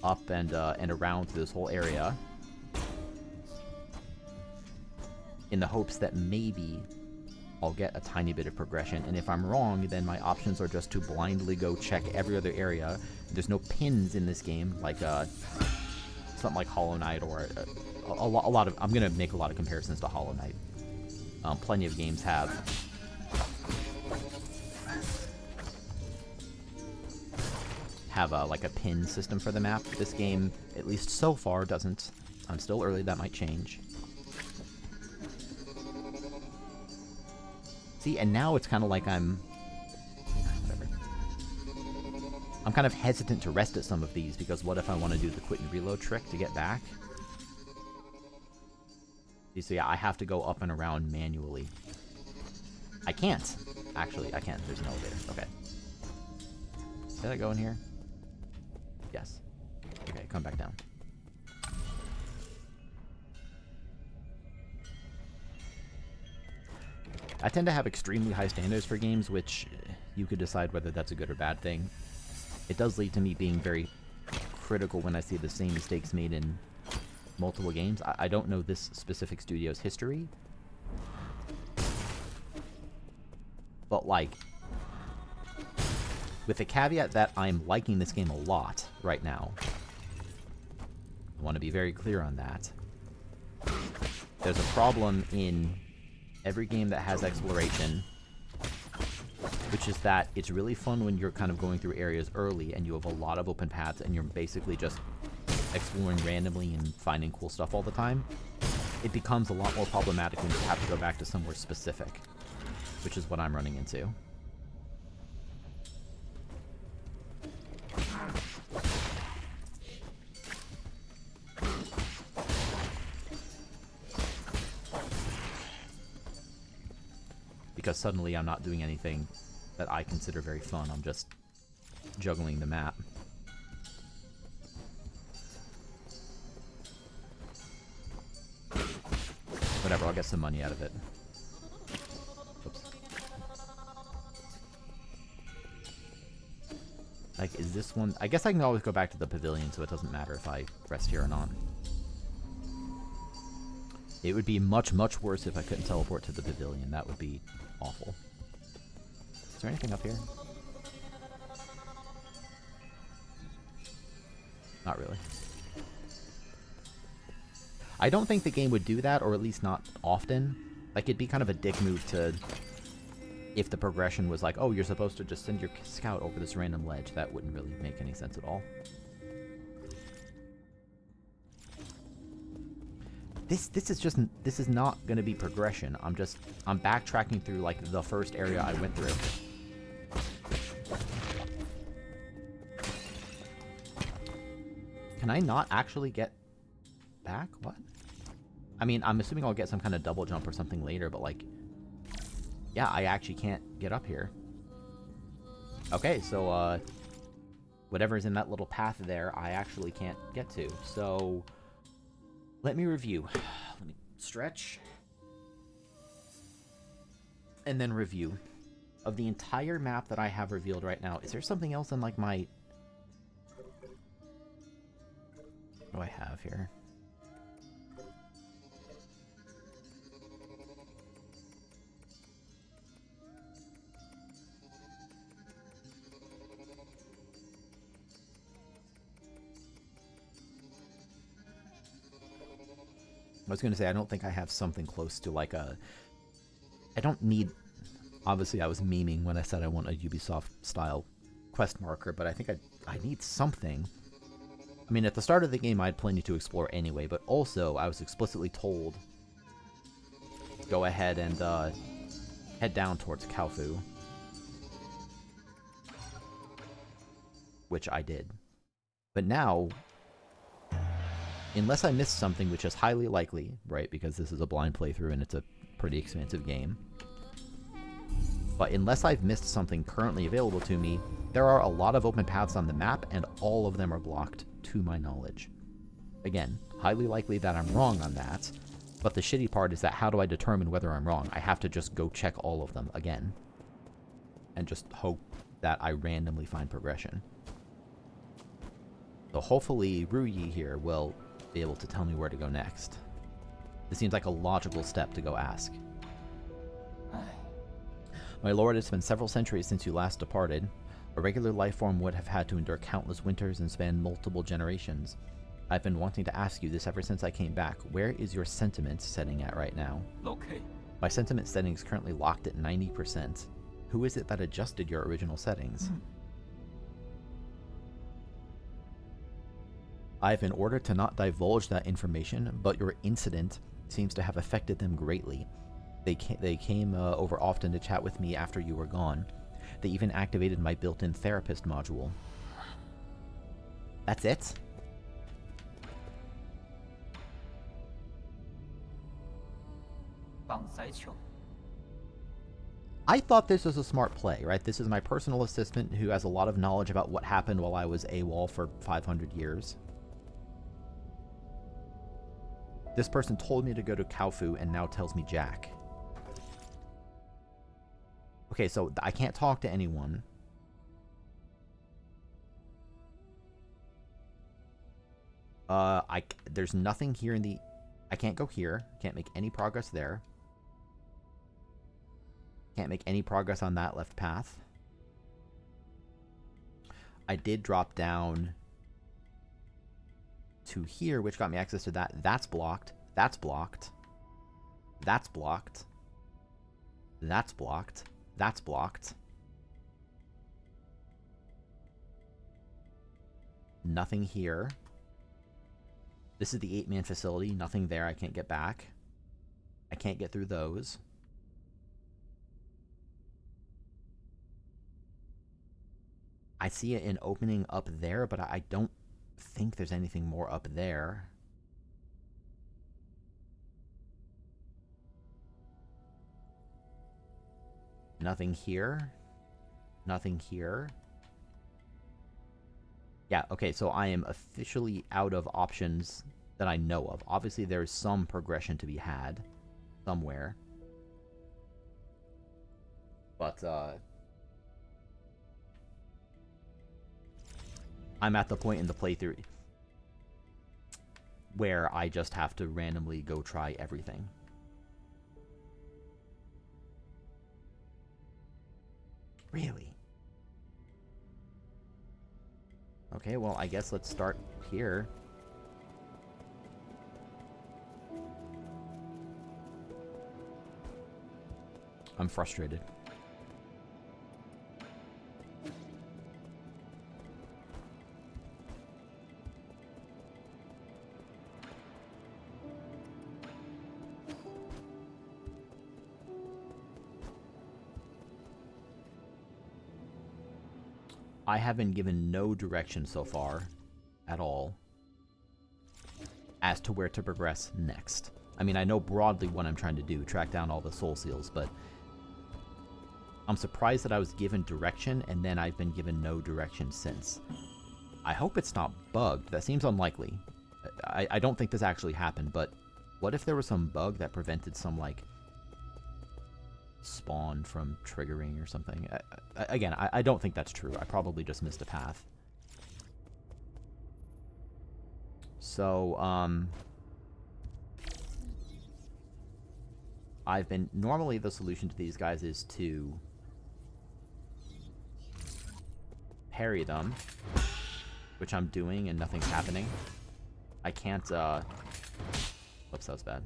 up and around through this whole area in the hopes that maybe I'll get a tiny bit of progression. And if I'm wrong, then my options are just to blindly go check every other area. There's no pins in this game, like something like Hollow Knight or a lot of... I'm going to make a lot of comparisons to Hollow Knight. Plenty of games have like a pin system for the map. This game, at least so far, doesn't. I'm still early, that might change. See, and now it's kind of like whatever. I'm kind of hesitant to rest at some of these, because what if I want to do the quit and reload trick to get back? So yeah, I have to go up and around manually. I can't. Actually, I can't. There's an elevator. Okay. Did I go in here? Yes. Okay, come back down. I tend to have extremely high standards for games, which you could decide whether that's a good or bad thing. It does lead to me being very critical when I see the same mistakes made in multiple games. I don't know this specific studio's history, but, like, with the caveat that I'm liking this game a lot right now, I want to be very clear on that. There's a problem in every game that has exploration, which is that it's really fun when you're kind of going through areas early and you have a lot of open paths and you're basically just exploring randomly and finding cool stuff all the time. It becomes a lot more problematic when you have to go back to somewhere specific, which is what I'm running into. Because suddenly I'm not doing anything that I consider very fun. I'm just juggling the map. Whatever, I'll get some money out of it. Oops. Like, is this one... I guess I can always go back to the pavilion, so it doesn't matter if I rest here or not. It would be much, much worse if I couldn't teleport to the pavilion. That would be awful. Is there anything up here? Not really. I don't think the game would do that, or at least not often. Like, it'd be kind of a dick move to... If the progression was like, oh, you're supposed to just send your scout over this random ledge. That wouldn't really make any sense at all. This is not going to be progression. I'm backtracking through, like, the first area I went through. Can I not actually get back? What? I mean, I'm assuming I'll get some kind of double jump or something later, but, like... Yeah, I actually can't get up here. Okay, so, whatever's in that little path there, I actually can't get to. So, let me review. Let me stretch. And then review. Of the entire map that I have revealed right now, is there something else in, like, my... What do I have here? I was going to say, I don't think I have something close to, like, a... I don't need... Obviously, I was memeing when I said I want a Ubisoft-style quest marker, but I think I need something. I mean, at the start of the game, I had plenty to explore anyway, but also, I was explicitly told... Go ahead and, head down towards Kalfu. Which I did. But now... Unless I missed something, which is highly likely, right, because this is a blind playthrough and it's a pretty expansive game. But unless I've missed something currently available to me, there are a lot of open paths on the map, and all of them are blocked, to my knowledge. Again, highly likely that I'm wrong on that, but the shitty part is that how do I determine whether I'm wrong? I have to just go check all of them again. And just hope that I randomly find progression. So hopefully Ruyi here will be able to tell me where to go next. This seems like a logical step to go ask. My lord, it's been several centuries since you last departed. A regular life form would have had to endure countless winters and span multiple generations. I've been wanting to ask you this ever since I came back. Where is your sentiment setting at right now?
Okay.
My sentiment setting is currently locked at 90%. Who is it that adjusted your original settings? I've been ordered to not divulge that information, but your incident seems to have affected them greatly. They came over often to chat with me after you were gone. They even activated my built-in therapist module. That's it? I thought this was a smart play, right? This is my personal assistant who has a lot of knowledge about what happened while I was AWOL for 500 years. This person told me to go to Kalfu and now tells me Jack. Okay, so I can't talk to anyone. There's nothing here in the... I can't go here. Can't make any progress there. Can't make any progress on that left path. I did drop down to here, which got me access to that. That's blocked. That's blocked. That's blocked. That's blocked. That's blocked. Nothing here. This is the 8-man facility. Nothing there. I can't get back. I can't get through those. I see an opening up there, but I don't think there's anything more up there. Nothing here. Nothing here. Yeah, okay, so I am officially out of options that I know of. Obviously, there's some progression to be had somewhere. But, I'm at the point in the playthrough where I just have to randomly go try everything. Really? Okay, well, I guess let's start here. I'm frustrated. I have been given no direction so far at all as to where to progress next. I mean, I know broadly what I'm trying to do, track down all the soul seals, but I'm surprised that I was given direction and then I've been given no direction since. I hope it's not bugged. That seems unlikely. I don't think this actually happened, but what if there was some bug that prevented some, like, spawn from triggering or something? Again, I don't think that's true. I probably just missed a path. So, normally the solution to these guys is to parry them, which I'm doing and nothing's happening. I can't, whoops, that was bad.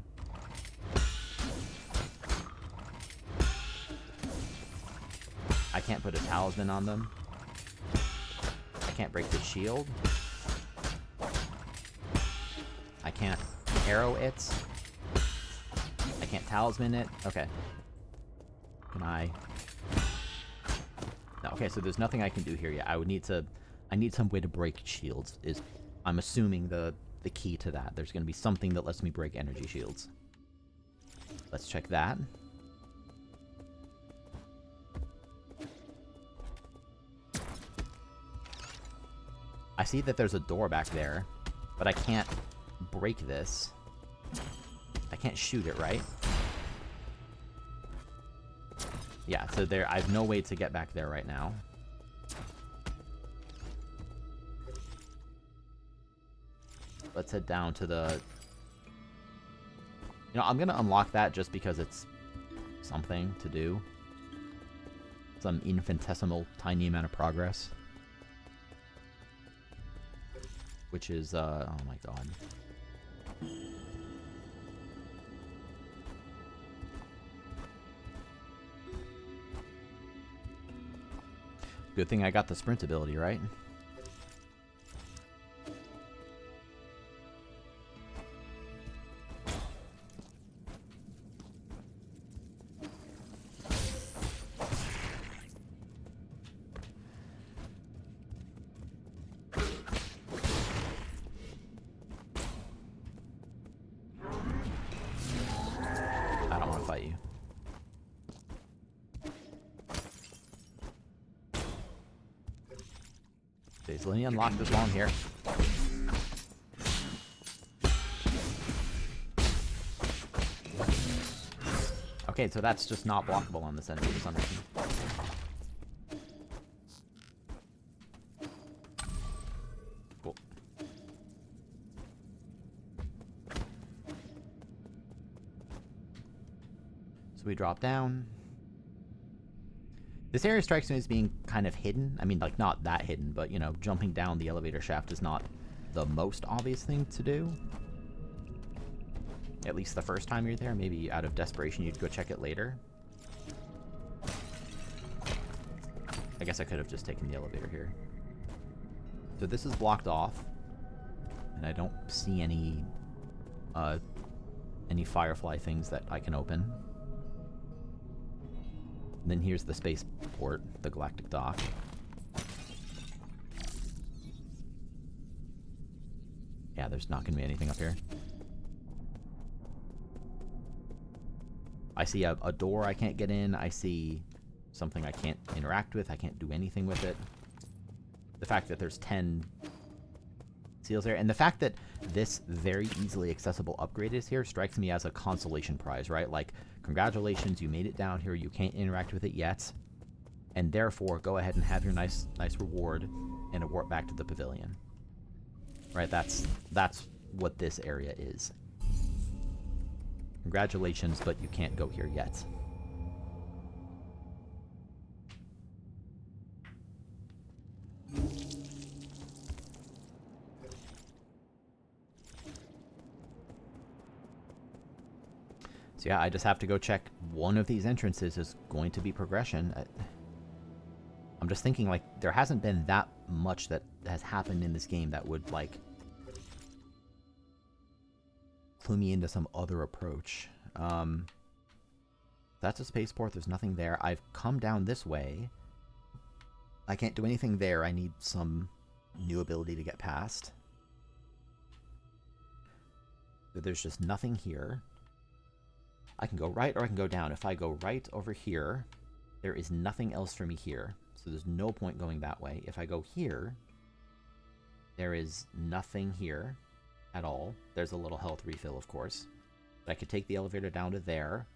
I can't put a talisman on them. I can't break the shield. I can't arrow it. I can't talisman it. Okay. Can I? No, okay, so there's nothing I can do here yet. I need some way to break shields, I'm assuming the key to that. There's gonna be something that lets me break energy shields. Let's check that. I see that there's a door back there, but I can't break this. I can't shoot it, right? Yeah, so I have no way to get back there right now. Let's head down to the... You know, I'm gonna unlock that just because it's something to do. Some infinitesimal, tiny amount of progress. Which is, oh my god. Good thing I got the sprint ability, right? I don't want to fight you. Okay, so let me unlock this while I'm here. Okay, so that's just not blockable on this enemy for some reason. Cool. So we drop down. This area strikes me as being kind of hidden. I mean, like, not that hidden, but, you know, jumping down the elevator shaft is not the most obvious thing to do. At least the first time you're there. Maybe out of desperation you'd go check it later. I guess I could have just taken the elevator here. So this is blocked off. And I don't see any Firefly things that I can open. And then here's the spaceport, the galactic dock. Yeah, there's not going to be anything up here. I see a door I can't get in. I see something I can't interact with. I can't do anything with it. The fact that there's 10 seals there, and the fact that this very easily accessible upgrade is here strikes me as a consolation prize, right? Like, congratulations, you made it down here. You can't interact with it yet, and therefore go ahead and have your nice reward and a warp back to the pavilion. Right, that's what this area is. Congratulations, but you can't go here yet. So yeah, I just have to go check one of these entrances is going to be progression. I'm just thinking, like, there hasn't been that much that has happened in this game that would, like, clue me into some other approach. That's a spaceport. There's nothing there. I've come down this way. I can't do anything there. I need some new ability to get past. So there's just nothing here. I can go right or I can go down. If I go right over here, there is nothing else for me here. So there's no point going that way. If I go here, there is nothing here at all. There's a little health refill, of course. But I could take the elevator down to there.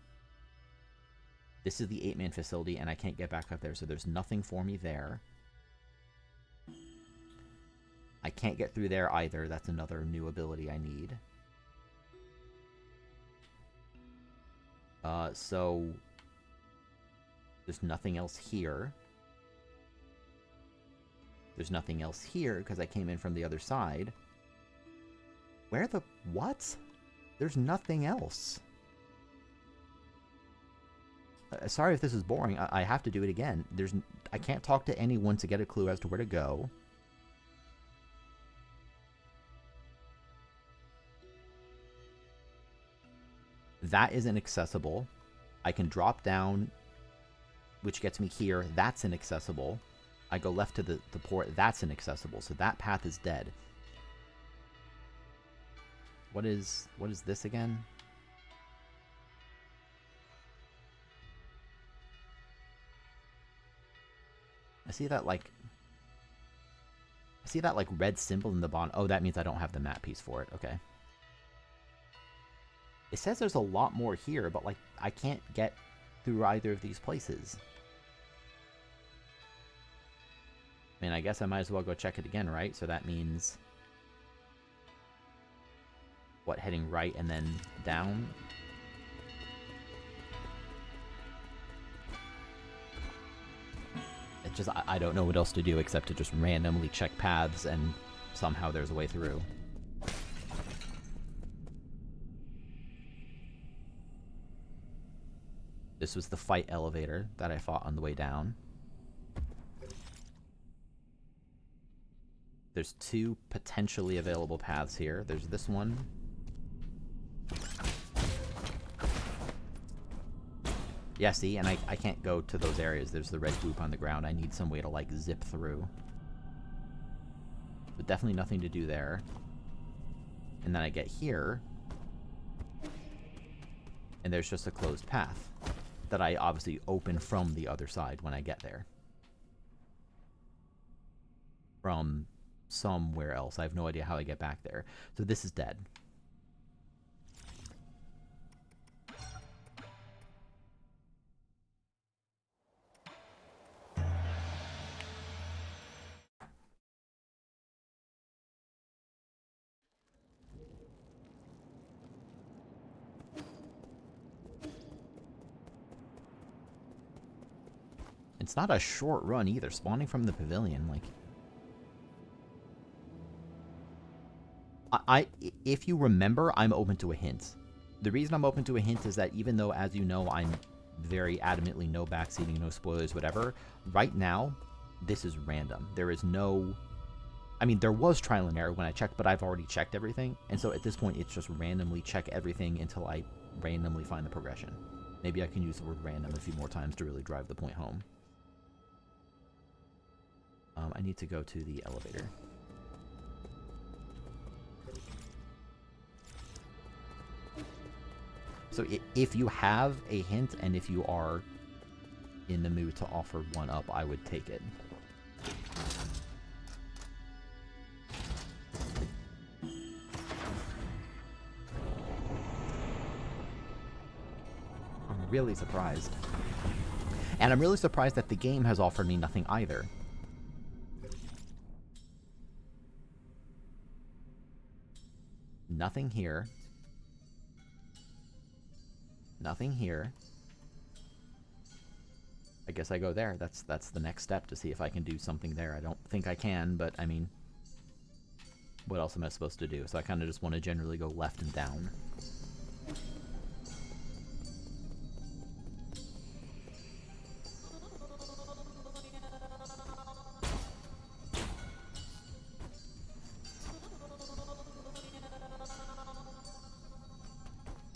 This is the 8-man facility, and I can't get back up there, so there's nothing for me there. I can't get through there either. That's another new ability I need. So there's nothing else here. There's nothing else here because I came in from the other side. Where the... what? There's nothing else. Sorry if this is boring. I have to do it again. I can't talk to anyone to get a clue as to where to go. That is inaccessible. I can drop down, which gets me here. That's inaccessible. I go left to the port. That's inaccessible. So that path is dead. What is this again? I see that like red symbol in the bottom. Oh, that means I don't have the map piece for it. Okay. It says there's a lot more here, but like I can't get through either of these places. I mean, I guess I might as well go check it again, right? So that means what, heading right and then down? It just, I don't know what else to do except to just randomly check paths and somehow there's a way through. This was the fight elevator that I fought on the way down. There's two potentially available paths here. There's this one. Yeah, see, and I can't go to those areas. There's the red goop on the ground. I need some way to, like, zip through. But definitely nothing to do there. And then I get here. And there's just a closed path that I obviously open from the other side when I get there. From somewhere else. I have no idea how I get back there. So this is dead. It's not a short run either. Spawning from the pavilion, like... if you remember, I'm open to a hint. The reason I'm open to a hint is that even though, as you know, I'm very adamantly no backseating, no spoilers, whatever, right now, this is random. There is no... I mean, there was trial and error when I checked, but I've already checked everything. And so at this point, it's just randomly check everything until I randomly find the progression. Maybe I can use the word random a few more times to really drive the point home. I need to go to the elevator. So if you have a hint and if you are in the mood to offer one up, I would take it. I'm really surprised. And I'm really surprised that the game has offered me nothing either. Nothing here. Nothing here. I guess I go there. That's the next step to see if I can do something there. I don't think I can, but I mean, what else am I supposed to do? So I kind of just want to generally go left and down.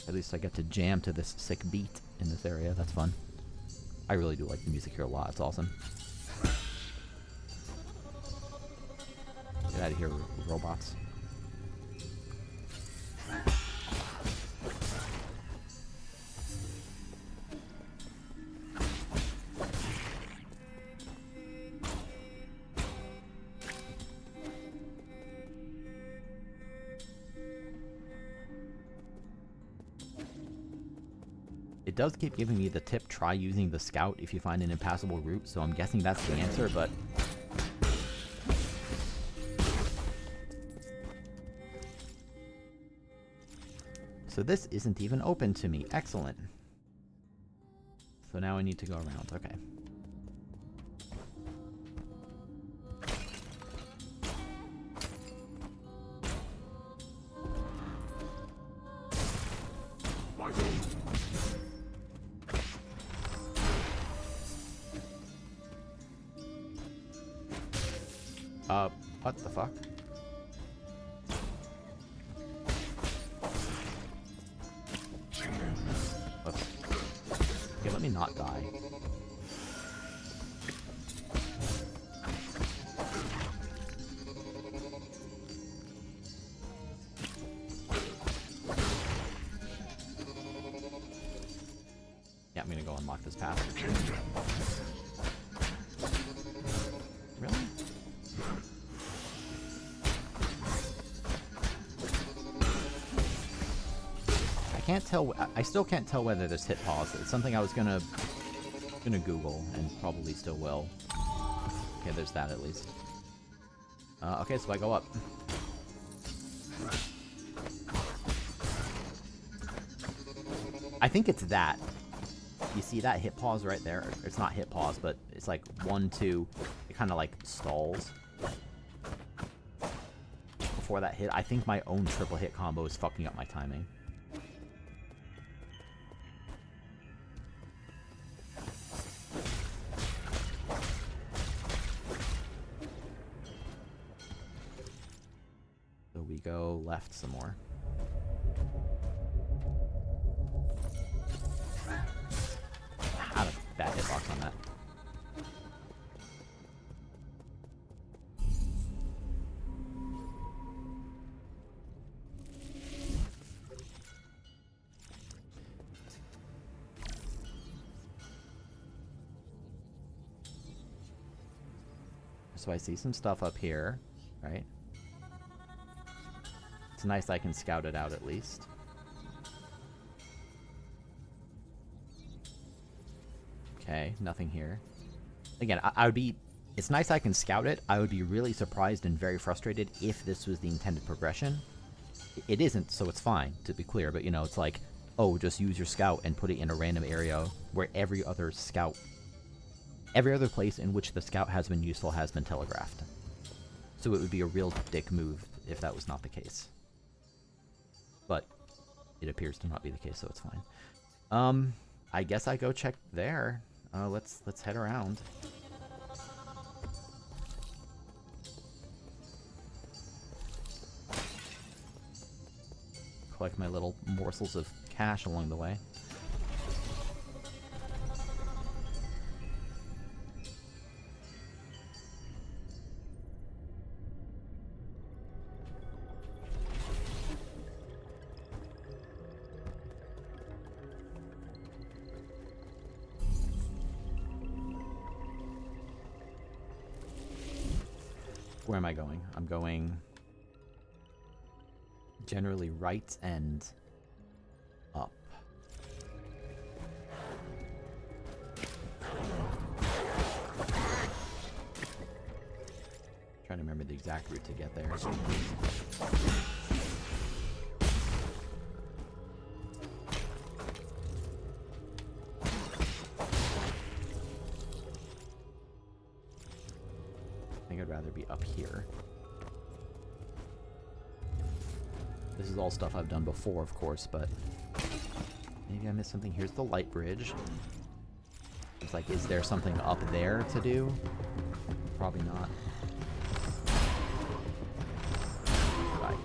At least I get to jam to this sick beat in this area. That's fun. I really do like the music here a lot. It's awesome. Get out of here, robots. It does keep giving me the tip, try using the scout if you find an impassable route, so I'm guessing that's the answer, but... So this isn't even open to me. Excellent. So now I need to go around. Okay. What the fuck? Okay, let me not die. Yeah, I'm gonna go unlock this path. Really? Can't tell. I still can't tell whether there's hit pause. It's something I was gonna Google and probably still will. Okay, there's that at least. Okay, so I go up. I think it's that. You see that hit pause right there? It's not hit pause, but it's like 1, 2. It kind of like stalls before that hit. I think my own triple hit combo is fucking up my timing. Go left some more. Had a bad hitbox on that. So I see some stuff up here, right? It's nice I can scout it out at least. Okay, nothing here. Again, I would be... It's nice I can scout it. I would be really surprised and very frustrated if this was the intended progression. It isn't, so it's fine, to be clear. But, you know, it's like, oh, just use your scout and put it in a random area where every other place in which the scout has been useful has been telegraphed. So it would be a real dick move if that was not the case. But it appears to not be the case, so it's fine. I guess I go check there. Let's head around. Collect my little morsels of cash along the way. Where am I going? I'm going generally right and up. Trying to remember the exact route to get there. think I'd rather be up here. This is all stuff I've done before, of course, but maybe I missed something. Here's the light bridge. It's like, is there something up there to do? Probably not. Bye.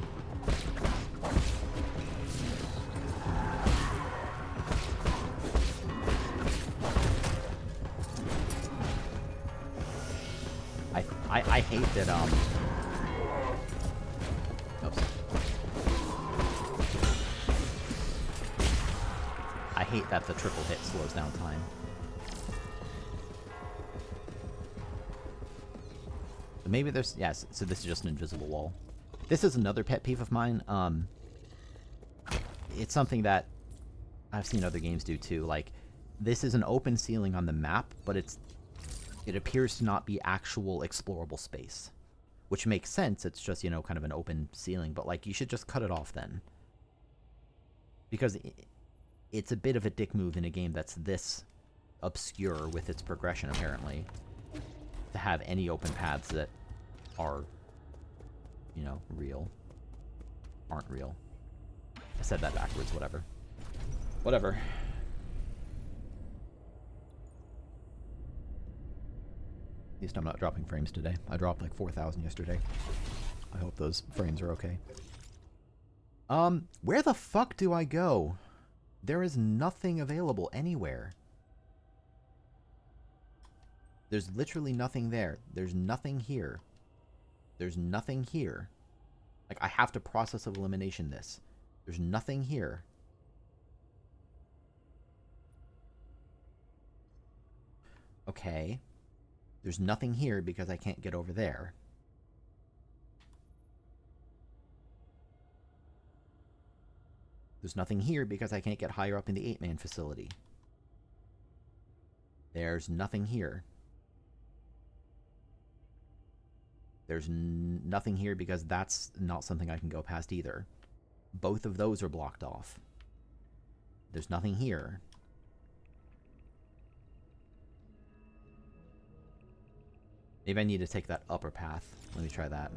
I hate that, oops. I hate that the triple hit slows down time. But maybe there's, yes, so this is just an invisible wall. This is another pet peeve of mine. It's something that I've seen other games do too. Like, this is an open ceiling on the map, but it appears to not be actual explorable space. Which makes sense, it's just, you know, kind of an open ceiling, but like, you should just cut it off then. Because it's a bit of a dick move in a game that's this obscure with its progression, apparently, to have any open paths that are, you know, real. Aren't real. I said that backwards, whatever. Whatever. At least I'm not dropping frames today. I dropped like 4,000 yesterday. I hope those frames are okay. Where the fuck do I go? There is nothing available anywhere. There's literally nothing there. There's nothing here. There's nothing here. Like, I have to process of elimination this. There's nothing here. Okay. There's nothing here because I can't get over there. There's nothing here because I can't get higher up in the 8-man facility. There's nothing here. There's nothing here because that's not something I can go past either. Both of those are blocked off. There's nothing here. Maybe I need to take that upper path. Let me try that.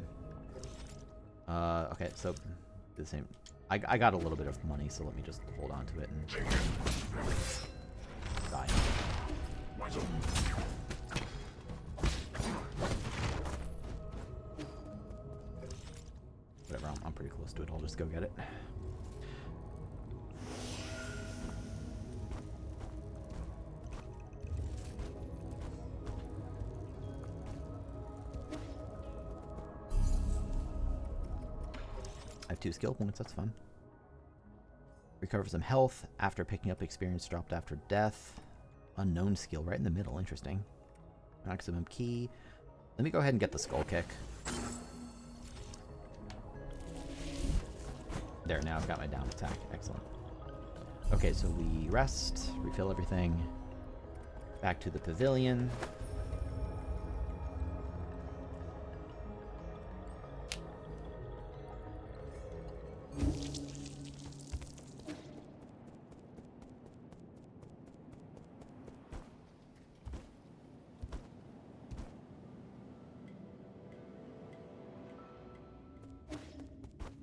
Okay, so the same. I got a little bit of money, so let me just hold on to it and die. Whatever, I'm pretty close to it. I'll just go get it. I have 2 skill points, that's fun. Recover some health after picking up experience dropped after death. Unknown skill right in the middle, interesting. Maximum key. Let me go ahead and get the skull kick. There, now I've got my down attack. Excellent. Okay, so we rest, refill everything. Back to the pavilion.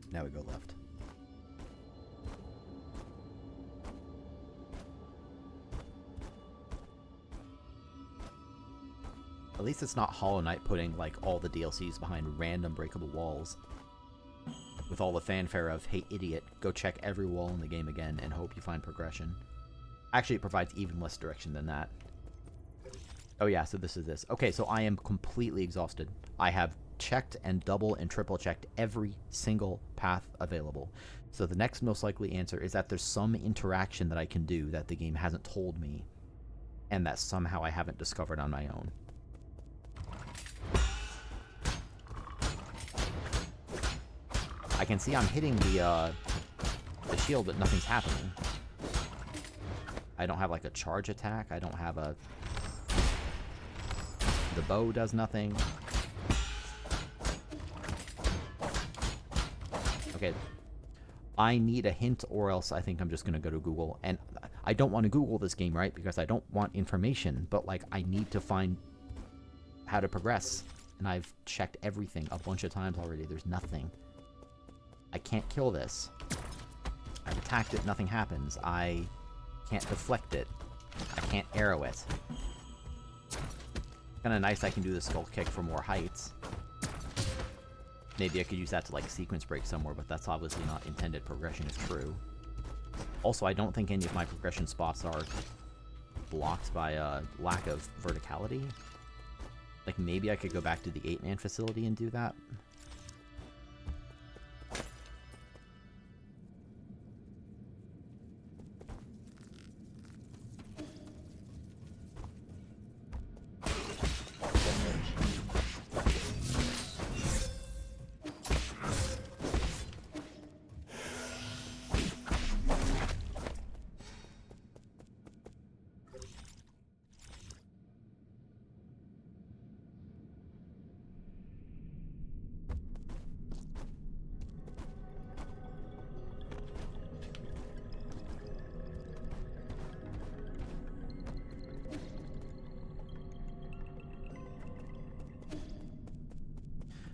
Now we go left. At least it's not Hollow Knight putting, like, all the DLCs behind random breakable walls. With all the fanfare of, hey, idiot, go check every wall in the game again and hope you find progression. Actually, it provides even less direction than that. Oh yeah, so this is this. Okay, so I am completely exhausted. I have checked and double and triple checked every single path available. So the next most likely answer is that there's some interaction that I can do that the game hasn't told me, and that somehow I haven't discovered on my own. I can see I'm hitting the shield, but nothing's happening. I don't have like a charge attack. I don't have a... The bow does nothing. Okay. I need a hint, or else I think I'm just going to go to Google. And I don't want to Google this game, right? Because I don't want information, but like I need to find how to progress. And I've checked everything a bunch of times already. There's nothing. I can't kill this. I've attacked it, nothing happens. I can't deflect it. I can't arrow it. Kinda nice I can do the skull kick for more heights. Maybe I could use that to, like, sequence break somewhere, but that's obviously not intended progression is true. Also, I don't think any of my progression spots are blocked by lack of verticality. Like, maybe I could go back to the 8-man facility and do that.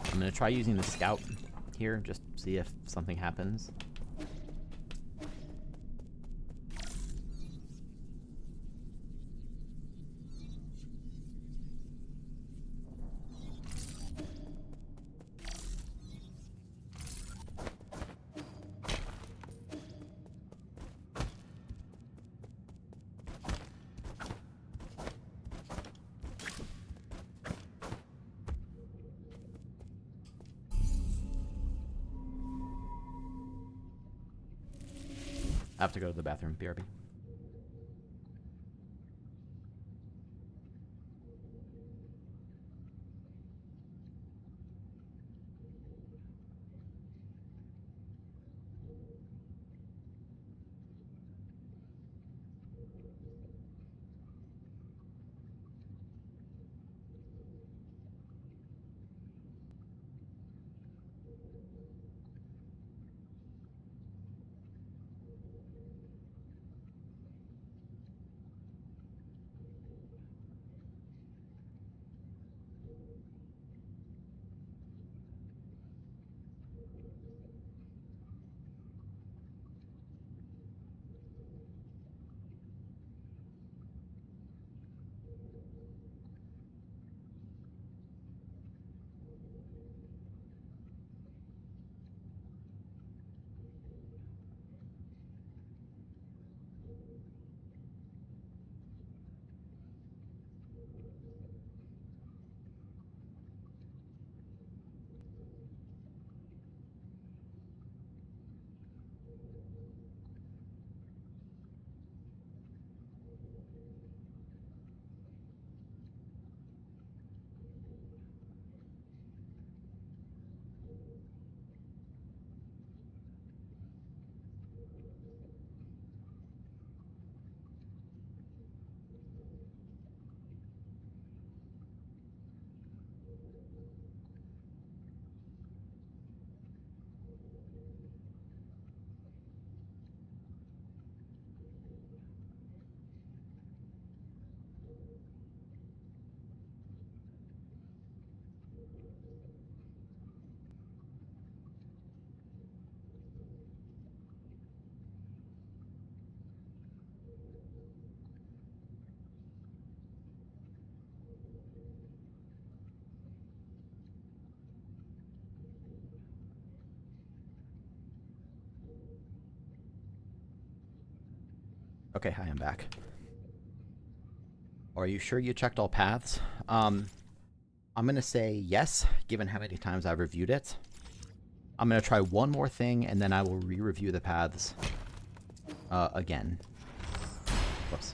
I'm gonna try using the scout here, just see if something happens. I have to go to the bathroom, BRB. Okay, hi, I'm back. Are you sure you checked all paths? I'm gonna say yes, given how many times I've reviewed it. I'm gonna try one more thing, and then I will re-review the paths again. Whoops.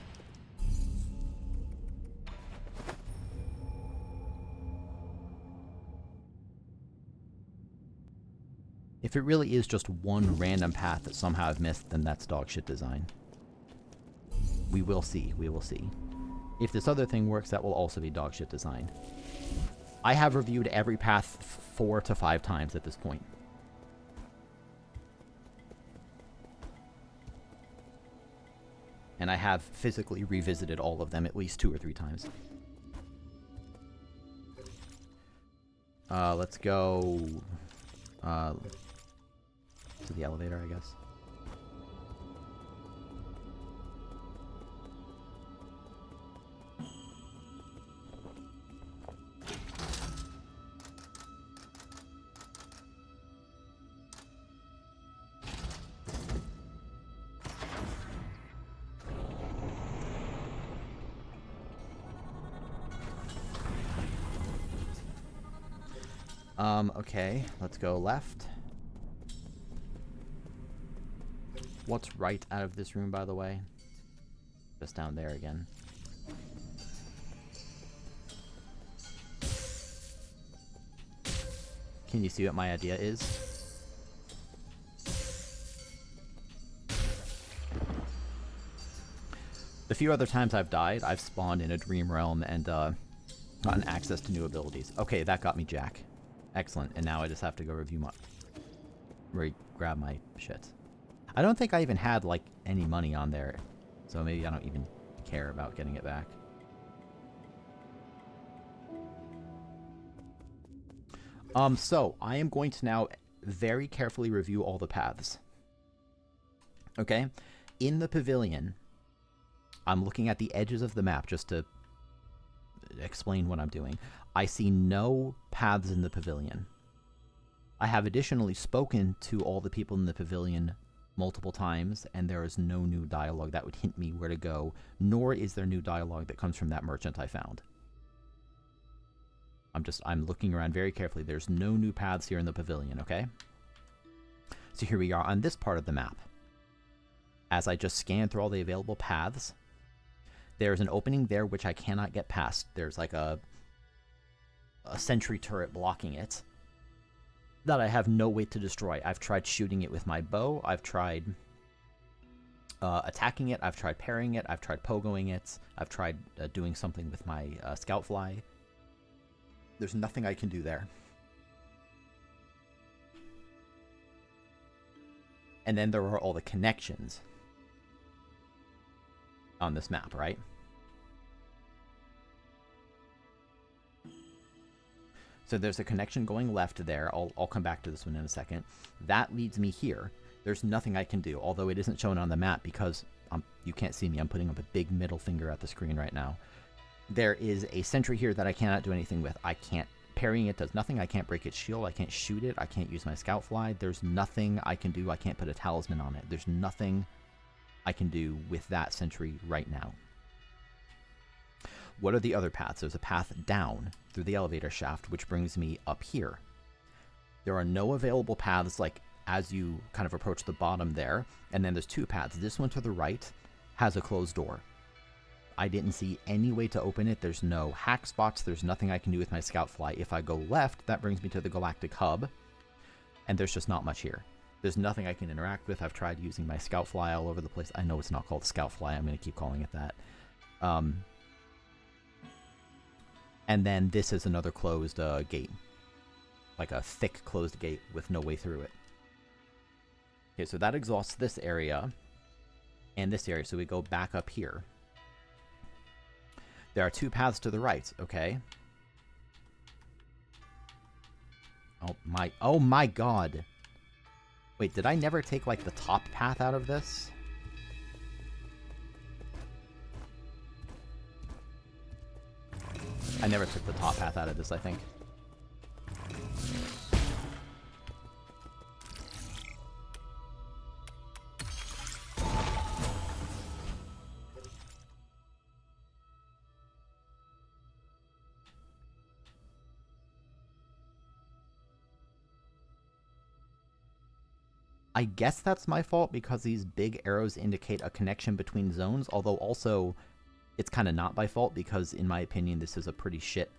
If it really is just one random path that somehow I've missed, then that's dog shit design. We will see. We will see. If this other thing works, that will also be dog shit design. I have reviewed every path 4 to 5 times at this point. And I have physically revisited all of them at least 2 or 3 times. Let's go to the elevator, I guess. Okay, let's go left. What's right out of this room, by the way? Just down there again. Can you see what my idea is? The few other times I've died, I've spawned in a dream realm and gotten access to new abilities. Okay, that got me Jack. Excellent, and now I just have to go grab my shit. I don't think I even had, like, any money on there, so maybe I don't even care about getting it back. So, I am going to now very carefully review all the paths. Okay? In the pavilion, I'm looking at the edges of the map just to explain what I'm doing. I see no paths in the pavilion. I have additionally spoken to all the people in the pavilion multiple times, and there is no new dialogue that would hint me where to go, nor is there new dialogue that comes from that merchant I found. I'm looking around very carefully. There's no new paths here in the pavilion, okay? So here we are on this part of the map. As I just scan through all the available paths, there's an opening there which I cannot get past. There's like a sentry turret blocking it that I have no way to destroy. I've tried shooting it with my bow. I've tried attacking it. I've tried parrying it. I've tried pogoing it. I've tried doing something with my scout fly. There's nothing I can do there. And then there are all the connections on this map, right? So there's a connection going left there. I'll come back to this one in a second. That leads me here. There's nothing I can do, although it isn't shown on the map because you can't see me. I'm putting up a big middle finger at the screen right now. There is a sentry here that I cannot do anything with. I can't. Parrying it does nothing. I can't break its shield. I can't shoot it. I can't use my scout fly. There's nothing I can do. I can't put a talisman on it. There's nothing I can do with that sentry right now. What are the other paths? There's a path down through the elevator shaft, which brings me up here. There are no available paths, like, as you kind of approach the bottom there. And then there's two paths. This one to the right has a closed door. I didn't see any way to open it. There's no hack spots. There's nothing I can do with my scout fly. If I go left, that brings me to the Galactic Hub. And there's just not much here. There's nothing I can interact with. I've tried using my scout fly all over the place. I know it's not called scout fly. I'm going to keep calling it that. And then this is another closed gate. Like a thick closed gate with no way through it. Okay, so that exhausts this area. And this area. So we go back up here. There are two paths to the right, okay? Oh my god. Wait, did I never take, like, the top path out of this? I never took the top path out of this, I think. I guess that's my fault because these big arrows indicate a connection between zones, although also it's kind of not my fault because, in my opinion, this is a pretty shit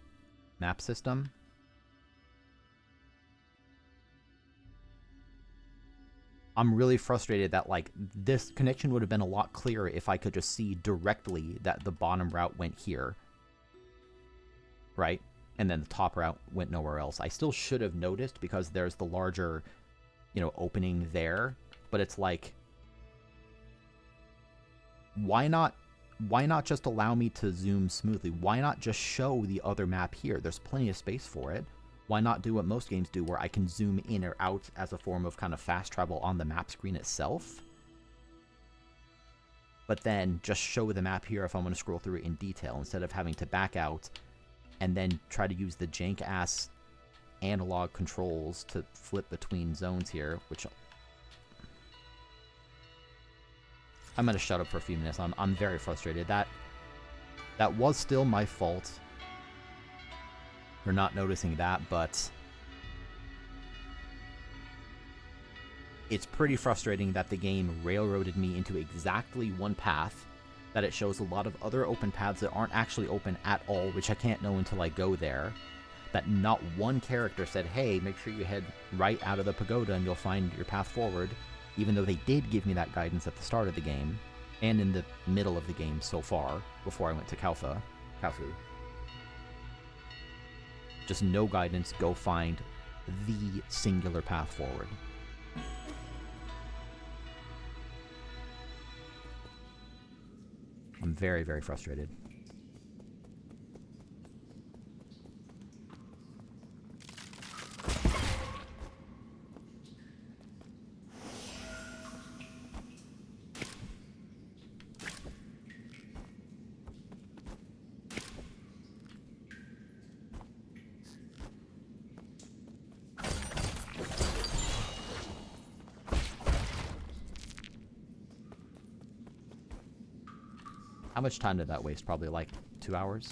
map system. I'm really frustrated that, like, this connection would have been a lot clearer if I could just see directly that the bottom route went here. Right? And then the top route went nowhere else. I still should have noticed because there's the larger, you know, opening there, but it's like, why not just allow me to zoom smoothly? Why not just show the other map here? There's plenty of space for it. why not do what most games do, where I can zoom in or out as a form of kind of fast travel on the map screen itself? But then just show the map here if I'm going to scroll through it in detail, instead of having to back out and then try to use the jank-ass analog controls to flip between zones here, which... I'm going to shut up for a few minutes. I'm very frustrated. That was still my fault for not noticing that, but it's pretty frustrating that the game railroaded me into exactly one path, that it shows a lot of other open paths that aren't actually open at all, which I can't know until I go there, that not one character said, hey, make sure you head right out of the pagoda and you'll find your path forward, even though they did give me that guidance at the start of the game, and in the middle of the game so far, before I went to Khalfu. Just no guidance, go find the singular path forward. I'm very, very frustrated. How much time did that waste? Probably like 2 hours?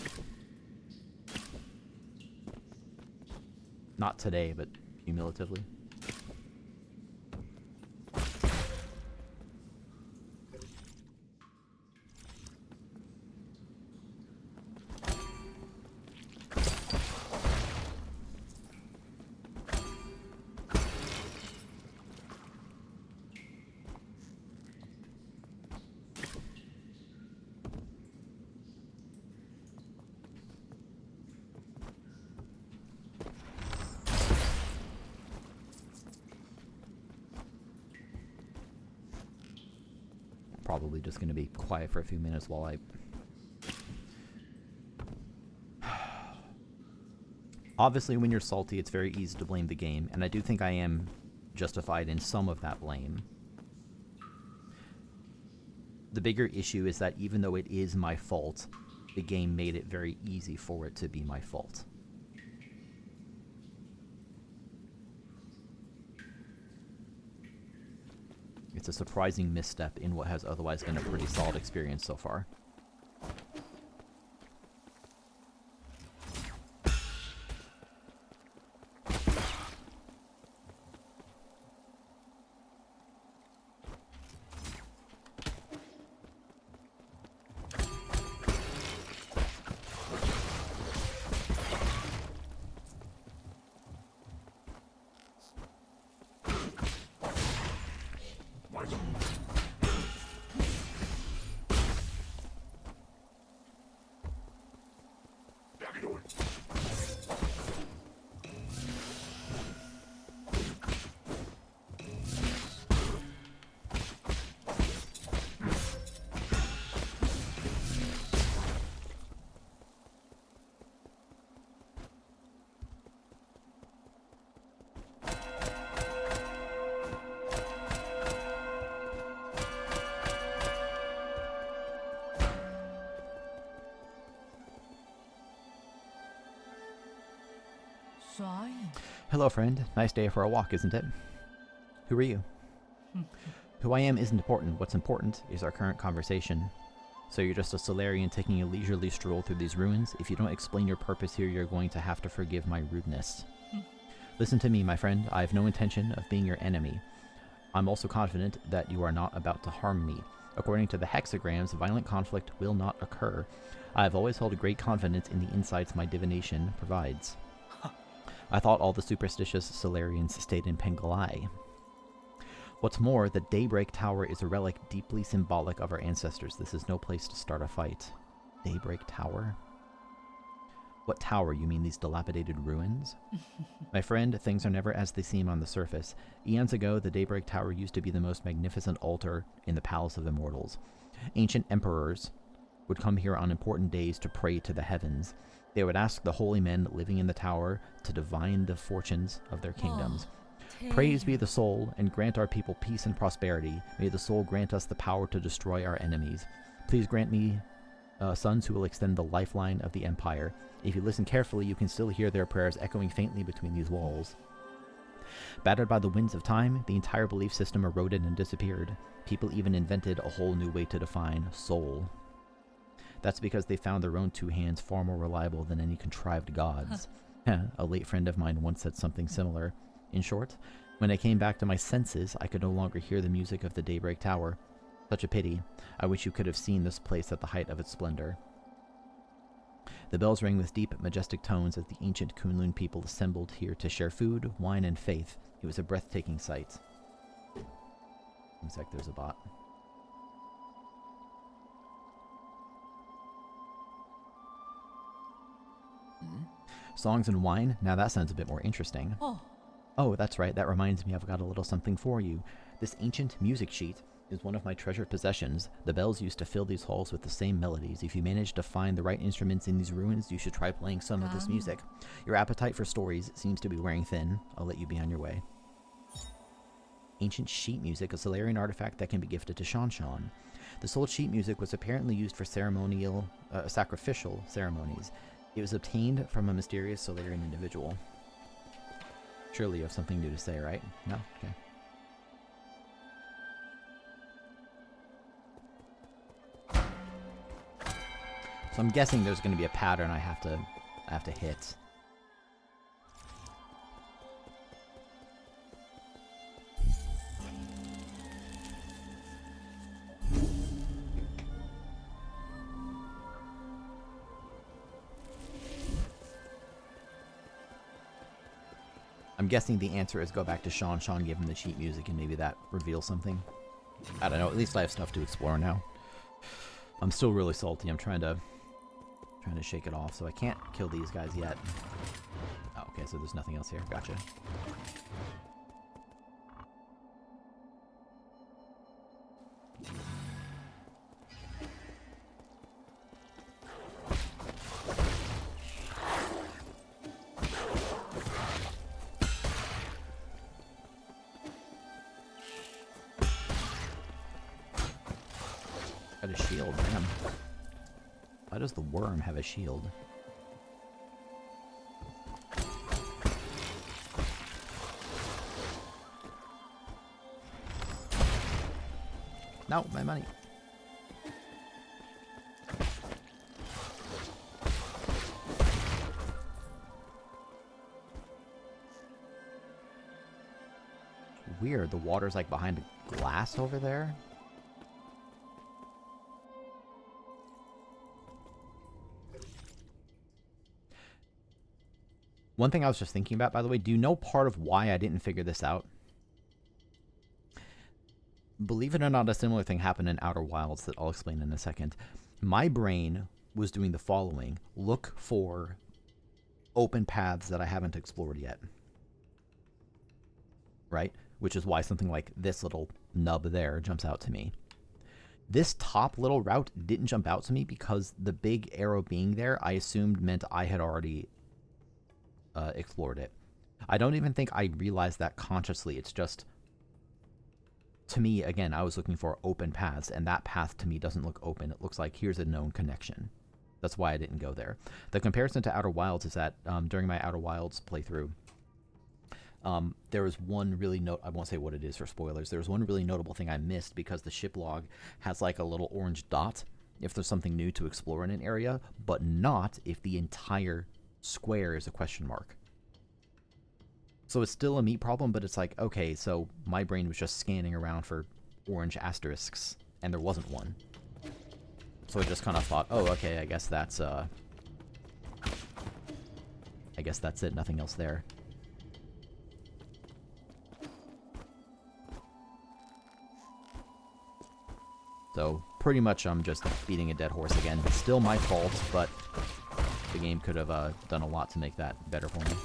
Not today, but cumulatively. Probably just going to be quiet for a few minutes while I... Obviously, when you're salty, it's very easy to blame the game, and I do think I am justified in some of that blame. The bigger issue is that even though it is my fault, the game made it very easy for it to be my fault. It's a surprising misstep in what has otherwise been a pretty solid experience so far. Hello, friend. Nice day for a walk, isn't it? Who are you? Who I am isn't important. What's important is our current conversation. So you're just a Solarian taking a leisurely stroll through these ruins? If you don't explain your purpose here, you're going to have to forgive my rudeness. Listen to me, my friend. I have no intention of being your enemy. I'm also confident that you are not about to harm me. According to the hexagrams, violent conflict will not occur. I have always held great confidence in the insights my divination provides. I thought all the superstitious Solarians stayed in Pengalai. What's more, the Daybreak Tower is a relic deeply symbolic of our ancestors. This is no place to start a fight. Daybreak Tower? What tower? You mean these dilapidated ruins? My friend, things are never as they seem on the surface. Eons ago, the Daybreak Tower used to be the most magnificent altar in the Palace of Immortals. Ancient emperors would come here on important days to pray to the heavens. They would ask the holy men living in the tower to divine the fortunes of their kingdoms. Praise be the soul, and grant our people peace and prosperity. May the soul grant us the power to destroy our enemies. Please grant me sons who will extend the lifeline of the empire. If you listen carefully, you can still hear their prayers echoing faintly between these walls. Battered by the winds of time, the entire belief system eroded and disappeared. People even invented a whole new way to define soul. That's because they found their own two hands far more reliable than any contrived gods. A late friend of mine once said something similar. In short, when I came back to my senses, I could no longer hear the music of the Daybreak Tower. Such a pity. I wish you could have seen this place at the height of its splendor. The bells rang with deep, majestic tones as the ancient Kunlun people assembled here to share food, wine, and faith. It was a breathtaking sight. Looks like there's a bot. Songs and wine? Now that sounds a bit more interesting. Oh, that's right. That reminds me, I've got a little something for you. This ancient music sheet is one of my treasured possessions. The bells used to fill these halls with the same melodies. If you manage to find the right instruments in these ruins, you should try playing some of this music. Your appetite for stories seems to be wearing thin. I'll let you be on your way. Ancient sheet music, a Solarian artifact that can be gifted to Shan Shan. This old sheet music was apparently used for sacrificial ceremonies. It was obtained from a mysterious Solarian individual. Surely you have something new to say, right? No? Okay. So I'm guessing there's going to be a pattern I have to hit. I'm guessing the answer is go back to Shan. Shan gave him the sheet music and maybe that reveals something. I don't know. At least I have stuff to explore now. I'm still really salty. I'm trying to shake it off, so I can't kill these guys yet. Oh, okay, so there's nothing else here. Gotcha. Got a shield, damn. Why does the worm have a shield? No, my money. Weird, the water's like behind a glass over there. One thing I was just thinking about, by the way, do you know part of why I didn't figure this out? Believe it or not, a similar thing happened in Outer Wilds that I'll explain in a second. My brain was doing the following. Look for open paths that I haven't explored yet. Right? Which is why something like this little nub there jumps out to me. This top little route didn't jump out to me because the big arrow being there, I assumed meant I had already explored it. I don't even think I realized that consciously. It's just, to me, again, I was looking for open paths, and that path to me doesn't look open. It looks like here's a known connection. That's why I didn't go there. The comparison to Outer Wilds is that during my Outer Wilds playthrough, there was one really I won't say what it is for spoilers. There was one really notable thing I missed because the ship log has like a little orange dot if there's something new to explore in an area, but not if the entire square is a question mark. So it's still a meat problem, but it's like, okay, so my brain was just scanning around for orange asterisks, and there wasn't one. So I just kind of thought, oh, okay, I guess that's it, nothing else there. So pretty much I'm just beating a dead horse again. Still my fault, but the game could have done a lot to make that better for me.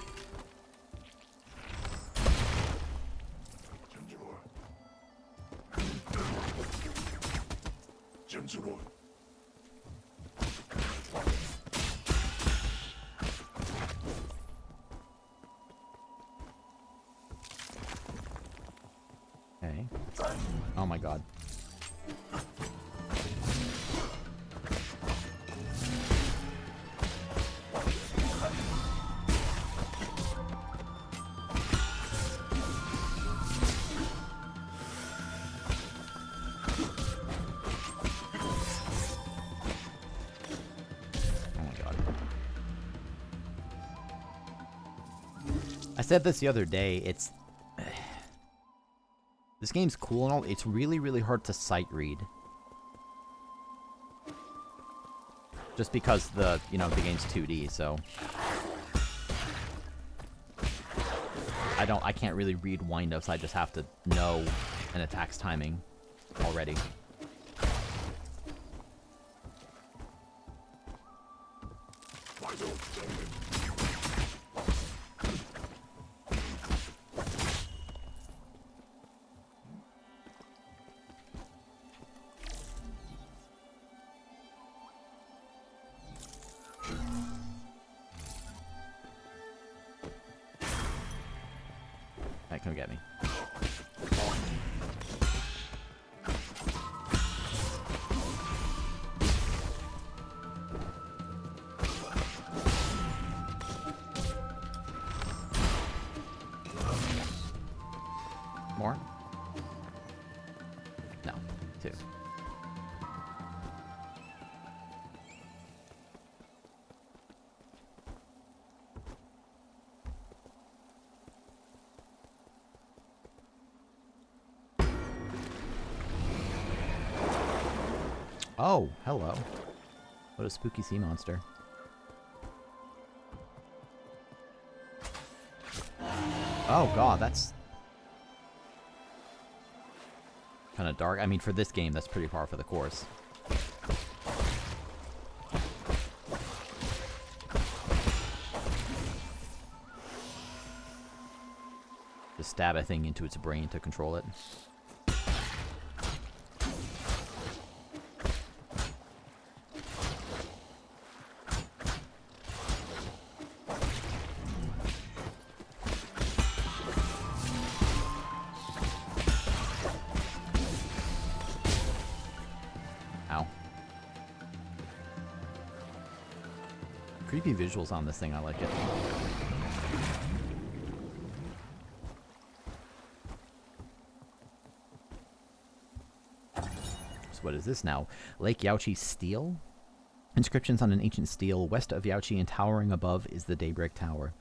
Oh my god. I said this the other day, it's... This game's cool and all, it's really, really hard to sight read. Just because the game's 2D, so... I can't really read windups, I just have to know an attack's timing already. Come get me. More? No. 2. Oh, hello. What a spooky sea monster. Oh god, that's kind of dark. I mean, for this game, that's pretty par for the course. Just stab a thing into its brain to control it. Creepy visuals on this thing, I like it. So what is this now? Lake Yaochi Steel? Inscriptions on an ancient stele. West of Yaochi and towering above is the Daybreak Tower.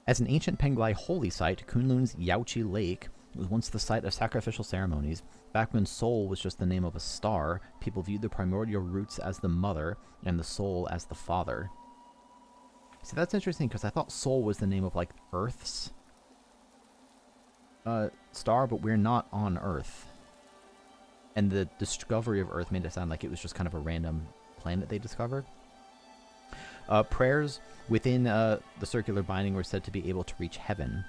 As an ancient Penglai holy site, Kunlun's Yaochi Lake was once the site of sacrificial ceremonies. Back when Sol was just the name of a star, people viewed the primordial roots as the mother and the Sol as the father. See, that's interesting because I thought Sol was the name of, like, Earth's star, but we're not on Earth. And the discovery of Earth made it sound like it was just kind of a random planet they discovered. Prayers within the circular binding were said to be able to reach heaven.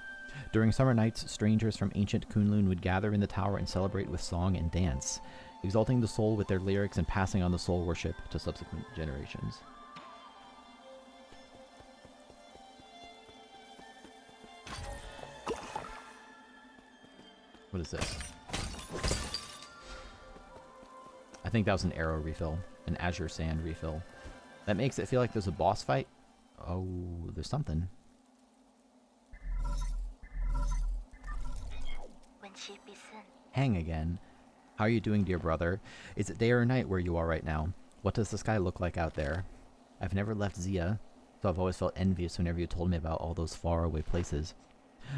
During summer nights, strangers from ancient Kunlun would gather in the tower and celebrate with song and dance, exalting the Sol with their lyrics and passing on the Sol worship to subsequent generations. What is this? I think that was an arrow refill. An azure sand refill. That makes it feel like there's a boss fight. Oh, there's something. Hang again. How are you doing, dear brother? Is it day or night where you are right now? What does the sky look like out there? I've never left Zia, so I've always felt envious whenever you told me about all those faraway places.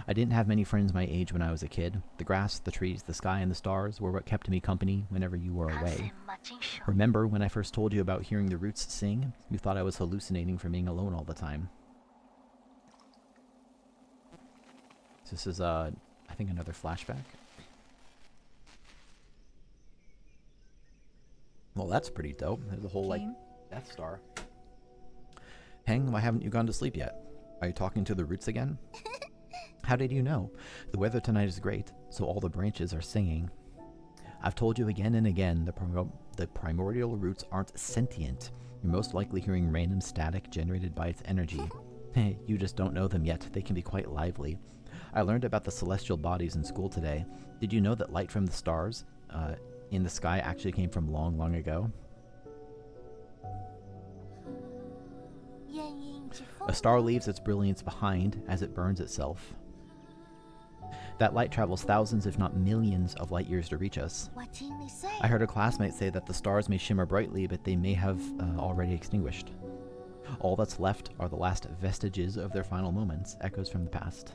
I didn't have many friends my age when I was a kid. The grass, the trees, the sky, and the stars were what kept me company whenever you were away. Remember when I first told you about hearing the roots sing? You thought I was hallucinating from being alone all the time. So this is, I think another flashback. Well, that's pretty dope. There's a whole, like, Death Star. Heng, why haven't you gone to sleep yet? Are you talking to the roots again? How did you know? The weather tonight is great, so all the branches are singing. I've told you again and again, the primordial roots aren't sentient. You're most likely hearing random static generated by its energy. You just don't know them yet. They can be quite lively. I learned about the celestial bodies in school today. Did you know that light from the stars, in the sky actually came from long, long ago. A star leaves its brilliance behind as it burns itself. That light travels thousands, if not millions, of light years to reach us. I heard a classmate say that the stars may shimmer brightly, but they may have already extinguished. All that's left are the last vestiges of their final moments, echoes from the past.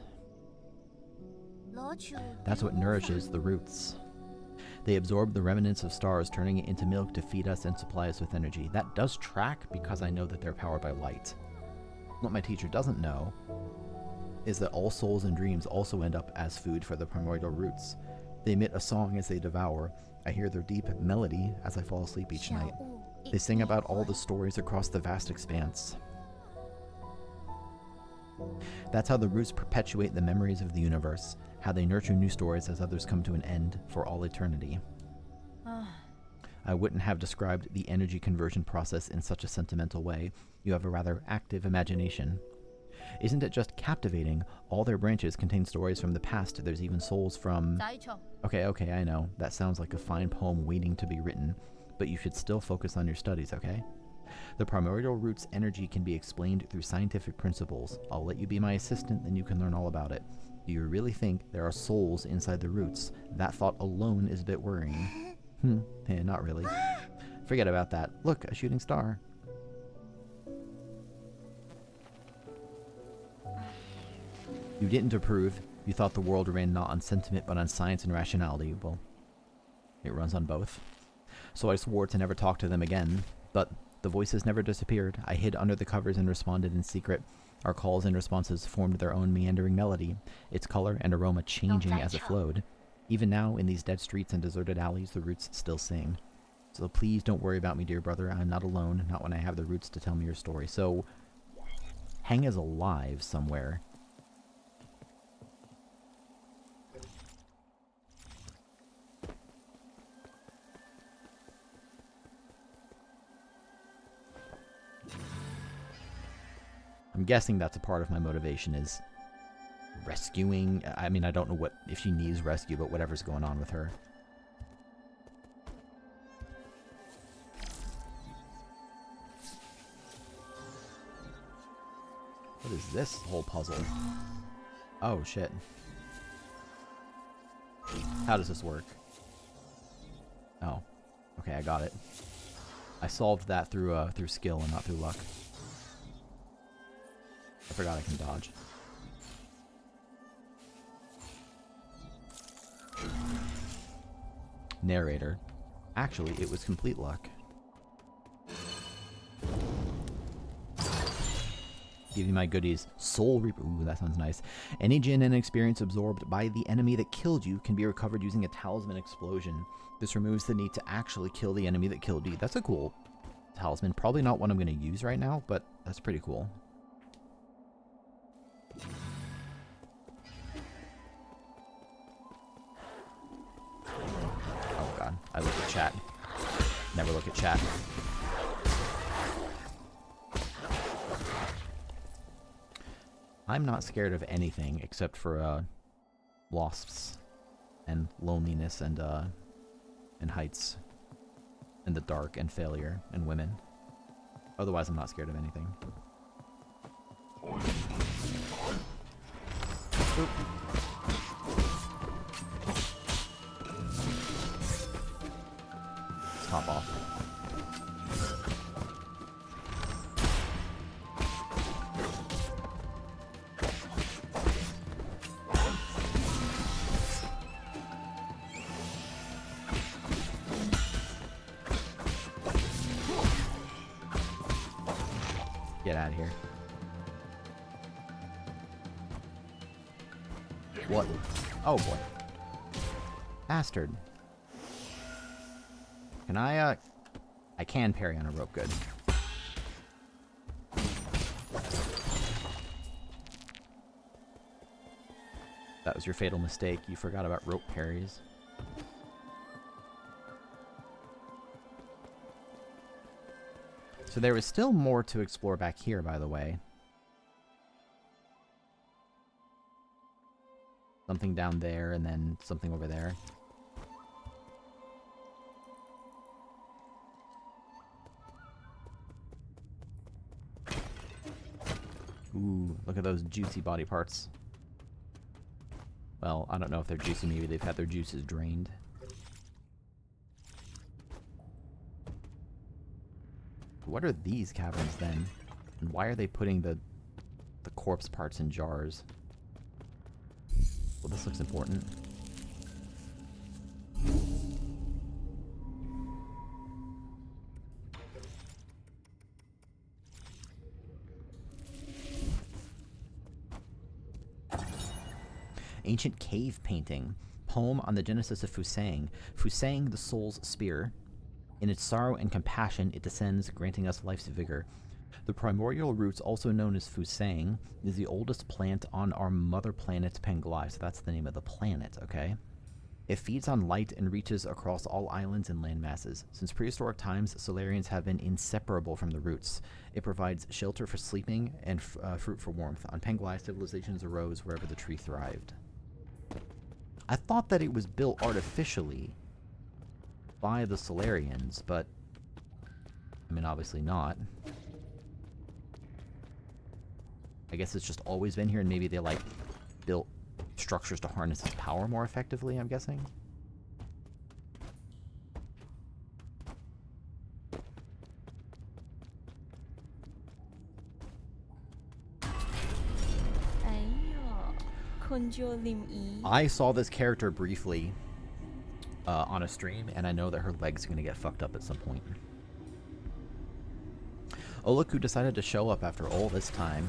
That's what nourishes the roots. They absorb the remnants of stars, turning it into milk to feed us and supply us with energy. That does track because I know that they're powered by light. What my teacher doesn't know is that all souls and dreams also end up as food for the primordial roots. They emit a song as they devour. I hear their deep melody as I fall asleep each night. They sing about all the stories across the vast expanse. That's how the roots perpetuate the memories of the universe, how they nurture new stories as others come to an end for all eternity. I wouldn't have described the energy conversion process in such a sentimental way. You have a rather active imagination. Isn't it just captivating? All their branches contain stories from the past. There's even souls from... Okay, I know. That sounds like a fine poem waiting to be written, but you should still focus on your studies, okay? The primordial root's energy can be explained through scientific principles. I'll let you be my assistant, then you can learn all about it. Do you really think there are souls inside the roots? That thought alone is a bit worrying. Not really. Forget about that. Look, a shooting star. You didn't approve. You thought the world ran not on sentiment but on science and rationality. Well, it runs on both. So I swore to never talk to them again, but the voices never disappeared. I hid under the covers and responded in secret. Our calls and responses formed their own meandering melody, its color and aroma changing as it flowed. Even now, in these dead streets and deserted alleys, the roots still sing. So please don't worry about me, dear brother. I'm not alone, not when I have the roots to tell me your story. So, Heng is alive somewhere. I'm guessing that's a part of my motivation is rescuing. I mean, I don't know what if she needs rescue, but whatever's going on with her. What is this whole puzzle? Oh shit. How does this work? Oh. Okay, I got it. I solved that through skill and not through luck. I forgot I can dodge. Narrator. Actually, it was complete luck. Give you my goodies. Soul Reaper. Ooh, that sounds nice. Any Jinn and experience absorbed by the enemy that killed you can be recovered using a talisman explosion. This removes the need to actually kill the enemy that killed you. That's a cool talisman. Probably not one I'm going to use right now, but that's pretty cool. Oh god, I look at chat. Never look at chat. I'm not scared of anything except for wasps and loneliness and heights and the dark and failure and women. Otherwise, I'm not scared of anything. Oop. Let's hop off. Get out of here. What? Oh boy. Bastard. Can I can parry on a rope, good. That was your fatal mistake. You forgot about rope parries. So there is still more to explore back here, by the way. Something down there, and then something over there. Ooh, look at those juicy body parts. Well, I don't know if they're juicy. Maybe they've had their juices drained. What are these caverns then? And why are they putting the corpse parts in jars? Well, this looks important. Ancient cave painting. Poem on the genesis of Fusang. Fusang, the soul's spear. In its sorrow and compassion, it descends, granting us life's vigor. The primordial roots, also known as Fusang, is the oldest plant on our mother planet Penglai. So that's the name of the planet, okay? It feeds on light and reaches across all islands and land masses. Since prehistoric times, Solarians have been inseparable from the roots. It provides shelter for sleeping and fruit for warmth. On Penglai, civilizations arose wherever the tree thrived. I thought that it was built artificially by the Solarians, but I mean, obviously not. I guess it's just always been here, and maybe they, like, built structures to harness its power more effectively, I'm guessing. I saw this character briefly on a stream, and I know that her leg's are going to get fucked up at some point. Oh, look who decided to show up after all this time.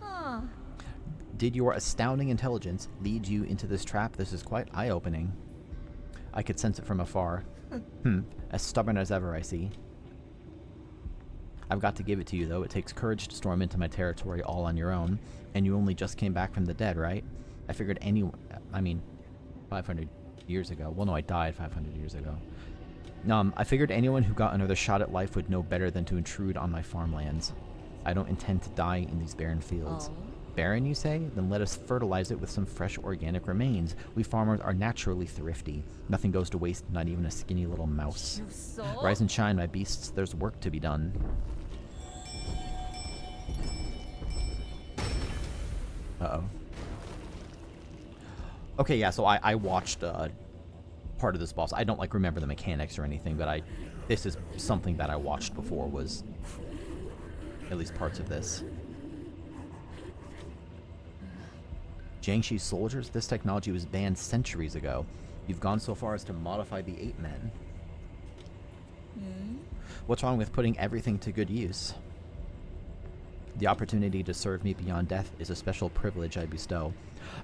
Huh. Did your astounding intelligence lead you into this trap? This is quite eye-opening. I could sense it from afar. As stubborn as ever, I see. I've got to give it to you, though. It takes courage to storm into my territory all on your own, and you only just came back from the dead, right? I figured anyone... I mean, 500 years ago. Well, no, I died 500 years ago. I figured anyone who got another shot at life would know better than to intrude on my farmlands. I don't intend to die in these barren fields. Oh. Barren, you say? Then let us fertilize it with some fresh organic remains. We farmers are naturally thrifty. Nothing goes to waste, not even a skinny little mouse. Rise and shine, my beasts. There's work to be done. Uh-oh. Okay, yeah, so I watched part of this boss. I don't, like, remember the mechanics or anything, but this is something that I watched before, was at least parts of this. Jiangshi soldiers? This technology was banned centuries ago. You've gone so far as to modify the ape men. What's wrong with putting everything to good use? The opportunity to serve me beyond death is a special privilege I bestow.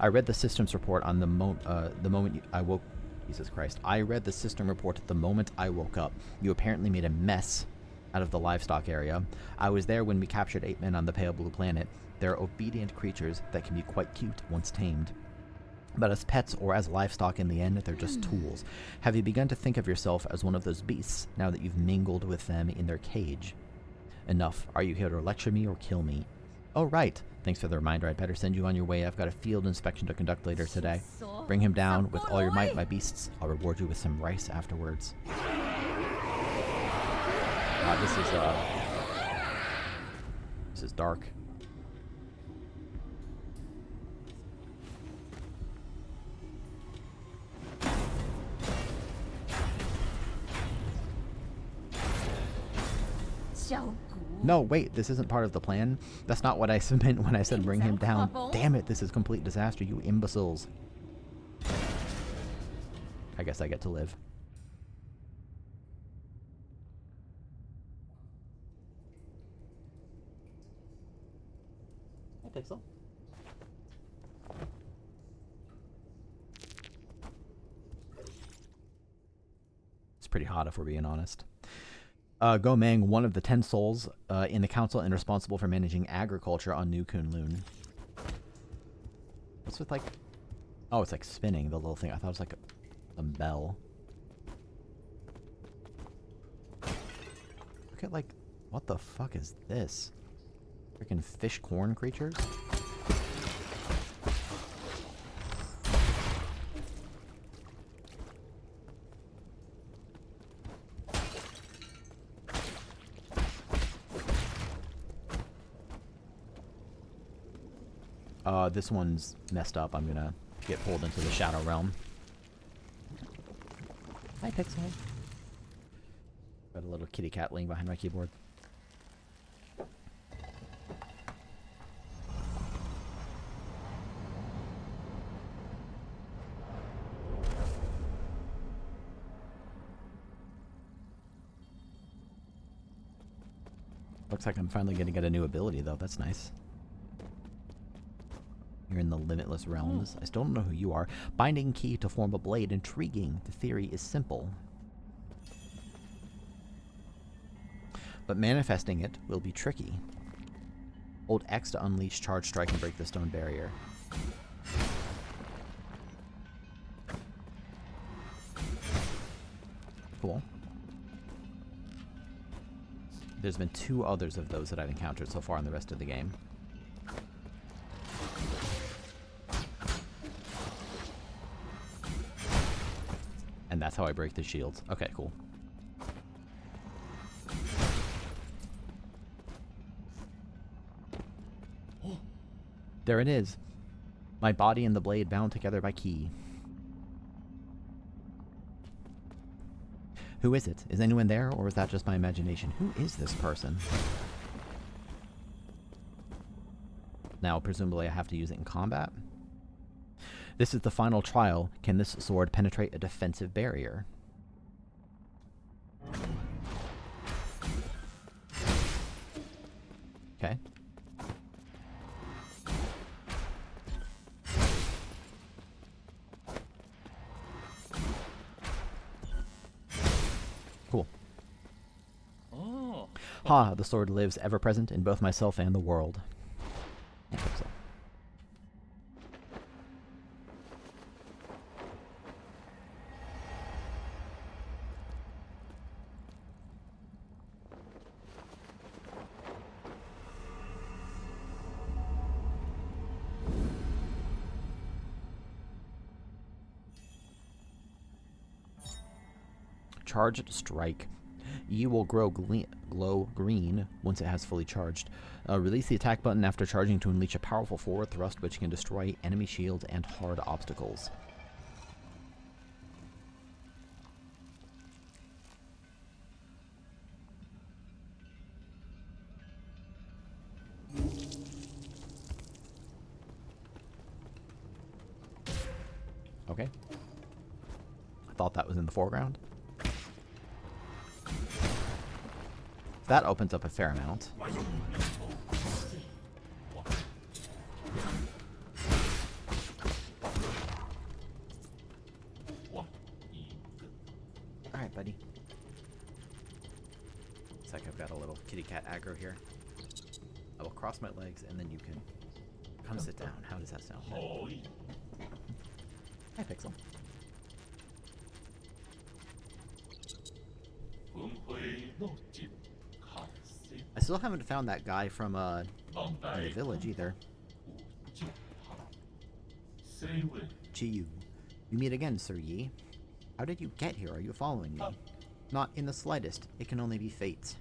I read the systems report on the moment I woke... Jesus Christ. I read the system report the moment I woke up. You apparently made a mess out of the livestock area. I was there when we captured 8 men on the Pale Blue Planet. They're obedient creatures that can be quite cute once tamed. But as pets or as livestock in the end, they're just tools. Have you begun to think of yourself as one of those beasts now that you've mingled with them in their cage? Enough. Are you here to lecture me or kill me? Oh, right. Thanks for the reminder. I'd better send you on your way. I've got a field inspection to conduct later today. Bring him down with all your might, my beasts. I'll reward you with some rice afterwards. This is dark. No, wait, this isn't part of the plan. That's not what I meant when I said bring him down. Damn it, this is complete disaster, you imbeciles. I guess I get to live. Hey, Pixel. It's pretty hot if we're being honest. Gomang, one of the 10 souls in the council and responsible for managing agriculture on New Kunlun. What's with, like... Oh, it's like spinning, the little thing. I thought it was like a bell. Look at, like... What the fuck is this? Freaking fish corn creatures? This one's messed up. I'm gonna get pulled into the Shadow Realm. Hi, Pixel. Got a little kitty cat laying behind my keyboard. Looks like I'm finally going to get a new ability, though. That's nice. You're in the Limitless Realms. I still don't know who you are. Binding key to form a blade. Intriguing. The theory is simple. But manifesting it will be tricky. Hold X to unleash Charge Strike and break the stone barrier. Cool. There's been 2 others of those that I've encountered so far in the rest of the game. And that's how I break the shields. Okay, cool. There it is. My body and the blade bound together by key. Who is it? Is anyone there, or is that just my imagination? Who is this person? Now, presumably I have to use it in combat. This is the final trial. Can this sword penetrate a defensive barrier? Okay. Cool. Ha, the sword lives ever present in both myself and the world. I hope so. Charged Strike. E will glow green once it has fully charged. Release the attack button after charging to unleash a powerful forward thrust which can destroy enemy shields and hard obstacles. Okay. I thought that was in the foreground. That opens up a fair amount. Alright, buddy. Looks like I've got a little kitty cat aggro here. I will cross my legs and then you can come sit down. How does that sound? Hi, Pixel. I still haven't found that guy from the village either. Chiyu. You meet again, Sir Yi. How did you get here? Are you following me? Not in the slightest. It can only be fate.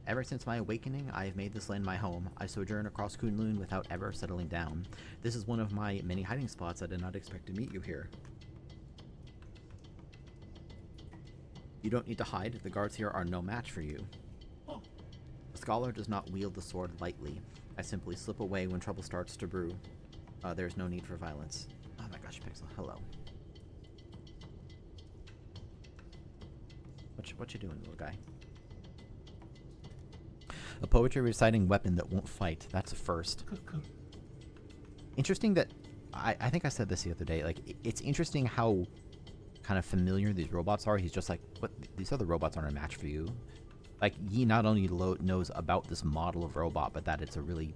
Ever since my awakening, I have made this land my home. I sojourn across Kunlun without ever settling down. This is one of my many hiding spots. I did not expect to meet you here. You don't need to hide. The guards here are no match for you. A scholar does not wield the sword lightly. I simply slip away when trouble starts to brew. There's no need for violence. Oh my gosh, Pixel, hello. What you doing, little guy? A poetry reciting weapon that won't fight. That's a first. Interesting that... I think I said this the other day. Like, it's interesting how kind of familiar these robots are. He's just like, what? These other robots aren't a match for you. Like, Yi not only knows about this model of robot, but that it's a really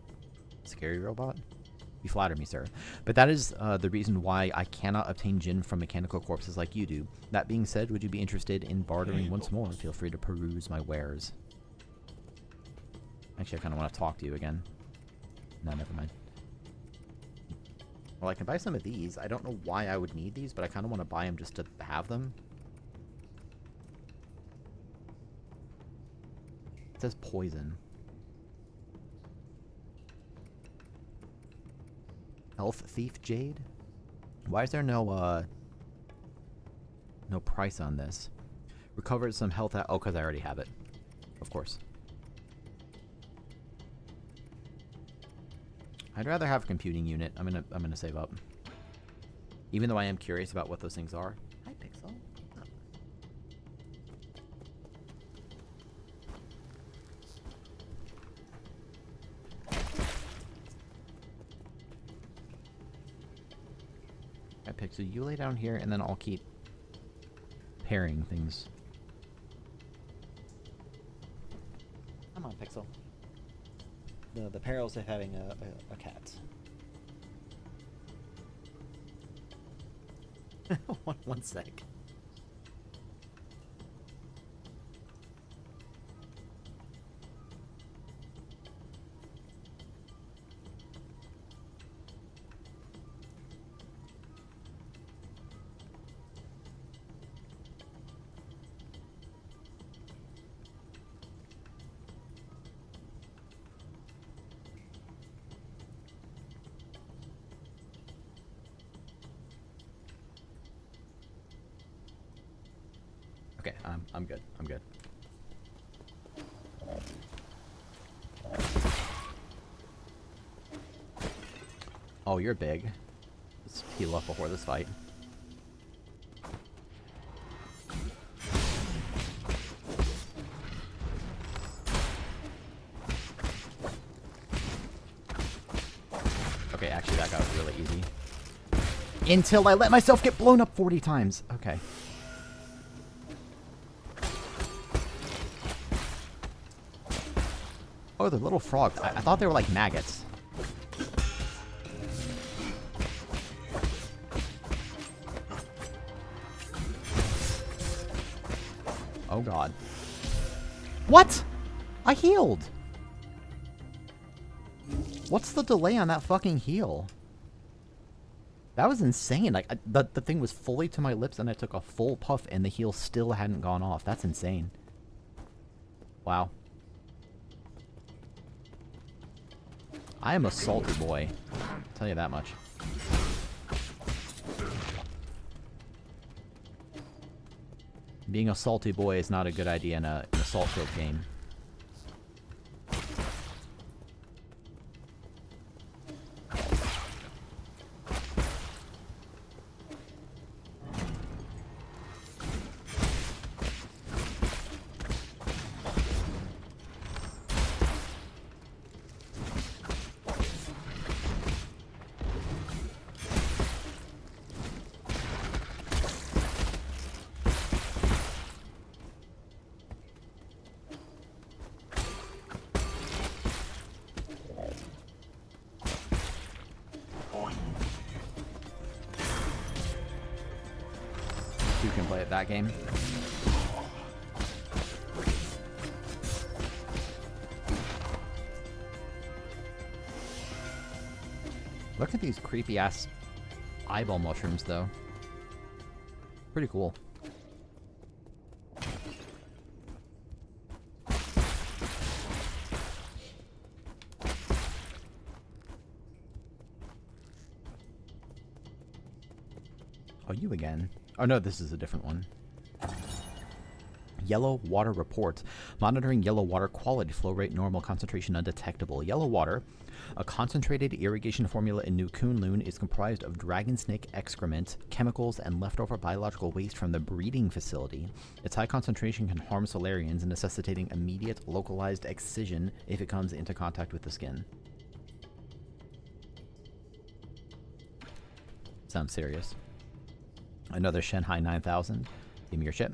scary robot. You flatter me, sir. But that is the reason why I cannot obtain Jin from mechanical corpses like you do. That being said, would you be interested in bartering once more? Feel free to peruse my wares. Actually, I kind of want to talk to you again. No, never mind. Well, I can buy some of these. I don't know why I would need these, but I kind of want to buy them just to have them. It says poison. Elf Thief Jade? Why is there no price on this? Recovered some health oh, because I already have it. Of course. I'd rather have a computing unit. I'm gonna save up. Even though I am curious about what those things are. Hi, Pixel. Hi, Pixel. You lay down here, and then I'll keep pairing things.
Come on, Pixel. The perils of having a cat.
one sec. Okay, I'm good. I'm good. Oh, you're big. Let's heal up before this fight. Okay, actually that got really easy. Until I let myself get blown up 40 times. Okay. Oh, they're little frogs. I thought they were like maggots. Oh god. What? I healed! What's the delay on that fucking heal? That was insane. Like, the thing was fully to my lips and I took a full puff and the heal still hadn't gone off. That's insane. Wow. I am a salty boy. I'll tell you that much. Being a salty boy is not a good idea in a salt soak game. You can play at that game. Look at these creepy ass eyeball mushrooms though. Pretty cool. Oh, you again. Oh no, this is a different one. Yellow water report. Monitoring yellow water quality, flow rate, normal, concentration undetectable. Yellow water, a concentrated irrigation formula in New Kunlun, is comprised of dragon snake excrement, chemicals, and leftover biological waste from the breeding facility. Its high concentration can harm Solarians, necessitating immediate localized excision if it comes into contact with the skin. Sounds serious. Another Shanghai 9000. Give me your ship.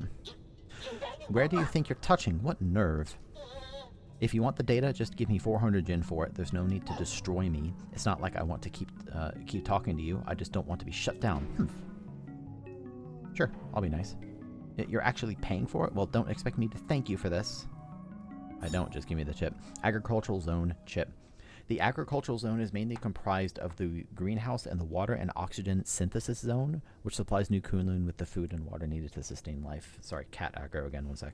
Where do you think you're touching? What nerve? If you want the data, just give me 400 Jin for it. There's no need to destroy me. It's not like I want to keep talking to you. I just don't want to be shut down. Sure, I'll be nice. You're actually paying for it? Well, don't expect me to thank you for this. I don't. Just give me the chip. Agricultural zone chip. The agricultural zone is mainly comprised of the greenhouse and the water and oxygen synthesis zone, which supplies New Kunlun with the food and water needed to sustain life. Sorry, cat aggro again, one sec.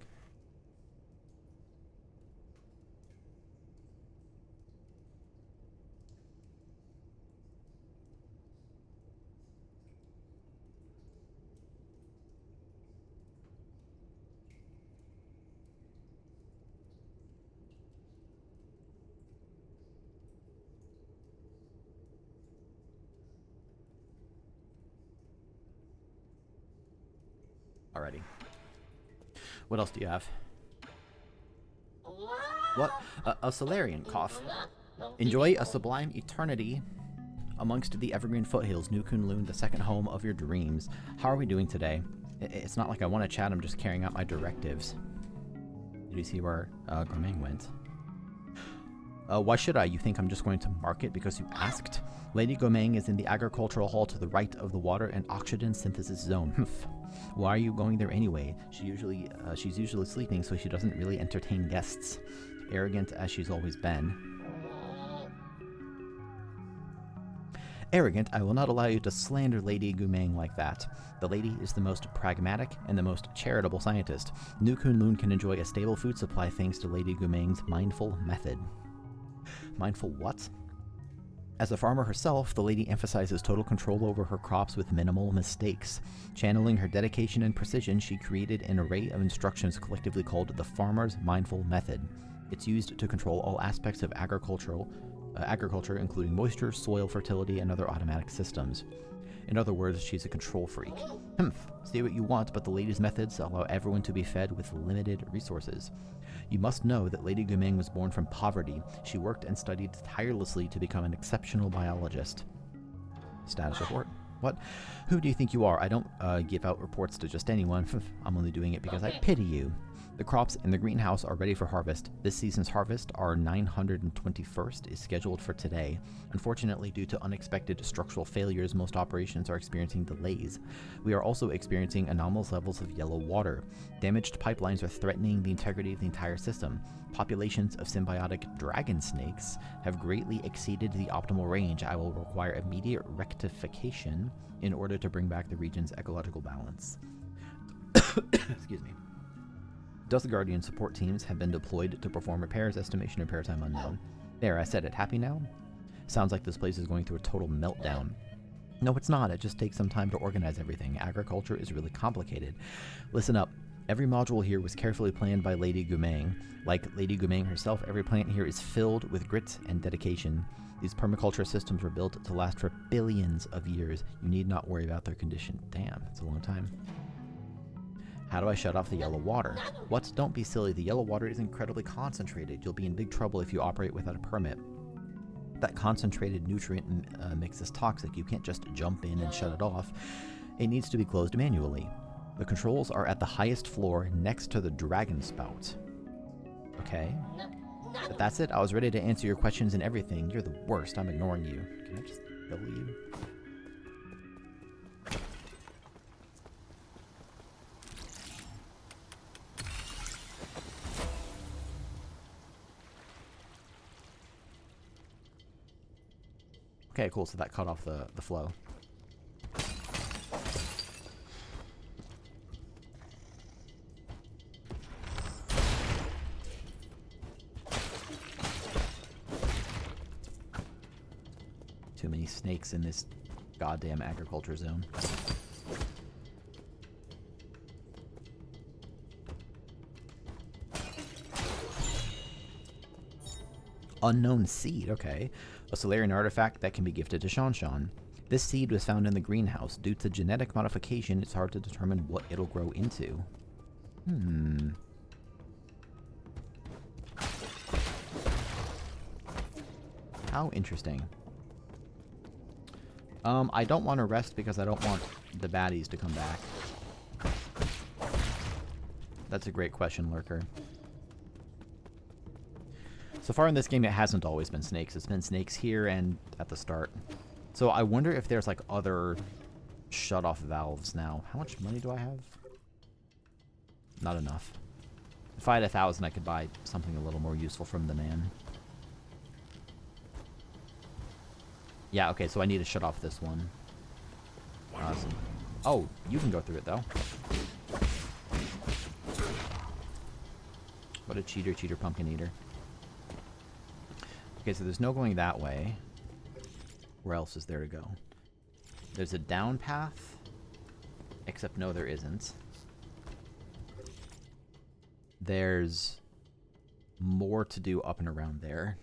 Alrighty. What else do you have? What? A Solarian cough. Enjoy a sublime eternity amongst the evergreen foothills, New Kunlun, the second home of your dreams. How are we doing today? It's not like I want to chat, I'm just carrying out my directives. Did you see where Grameng went? Why should I? You think I'm just going to mark it because you asked? Lady Gomeng is in the agricultural hall to the right of the water and oxygen synthesis zone. Why are you going there anyway? She's usually sleeping, so she doesn't really entertain guests. Arrogant as she's always been. Arrogant, I will not allow you to slander Lady Gumeng like that. The lady is the most pragmatic and the most charitable scientist. New Kunlun can enjoy a stable food supply thanks to Lady Gumeng's mindful method. Mindful what? As a farmer herself, the lady emphasizes total control over her crops with minimal mistakes. Channeling her dedication and precision, she created an array of instructions collectively called the Farmer's Mindful Method. It's used to control all aspects of agriculture, including moisture, soil fertility, and other automatic systems. In other words, she's a control freak. Say what you want, but the lady's methods allow everyone to be fed with limited resources. You must know that Lady Gumeng was born from poverty. She worked and studied tirelessly to become an exceptional biologist. Status report. What? Who do you think you are? I don't give out reports to just anyone. I'm only doing it because I pity you. The crops in the greenhouse are ready for harvest. This season's harvest, our 921st, is scheduled for today. Unfortunately, due to unexpected structural failures, most operations are experiencing delays. We are also experiencing anomalous levels of yellow water. Damaged pipelines are threatening the integrity of the entire system. Populations of symbiotic dragon snakes have greatly exceeded the optimal range. I will require immediate rectification in order to bring back the region's ecological balance. Excuse me. Dust Guardian support teams have been deployed to perform repairs, estimation, and repair time unknown. There, I said it. Happy now? Sounds like this place is going through a total meltdown. No, it's not. It just takes some time to organize everything. Agriculture is really complicated. Listen up. Every module here was carefully planned by Lady Gumeng. Like Lady Gumeng herself, every plant here is filled with grit and dedication. These permaculture systems were built to last for billions of years. You need not worry about their condition. Damn, it's a long time. How do I shut off the yellow water? What? Don't be silly. The yellow water is incredibly concentrated. You'll be in big trouble if you operate without a permit. That concentrated nutrient mix is toxic. You can't just jump in and shut it off. It needs to be closed manually. The controls are at the highest floor next to the dragon spout. Okay. But that's it. I was ready to answer your questions and everything. You're the worst. I'm ignoring you. Can I just kill you? Okay, cool. So that cut off the flow. Too many snakes in this goddamn agriculture zone. Unknown seed, okay. A Solarian artifact that can be gifted to Shanshan. This seed was found in the greenhouse. Due to genetic modification, it's hard to determine what it'll grow into. How interesting. I don't want to rest because I don't want the baddies to come back. That's a great question, Lurker. So far in this game, it hasn't always been snakes. It's been snakes here and at the start. So I wonder if there's like other shut-off valves now. How much money do I have? Not enough. If I had 1,000, I could buy something a little more useful from the man. Yeah, okay, so I need to shut off this one. Awesome. Oh, you can go through it, though. What a cheater, pumpkin eater. Okay, so there's no going that way. Where else is there to go? There's a down path. Except no, there isn't. There's more to do up and around there.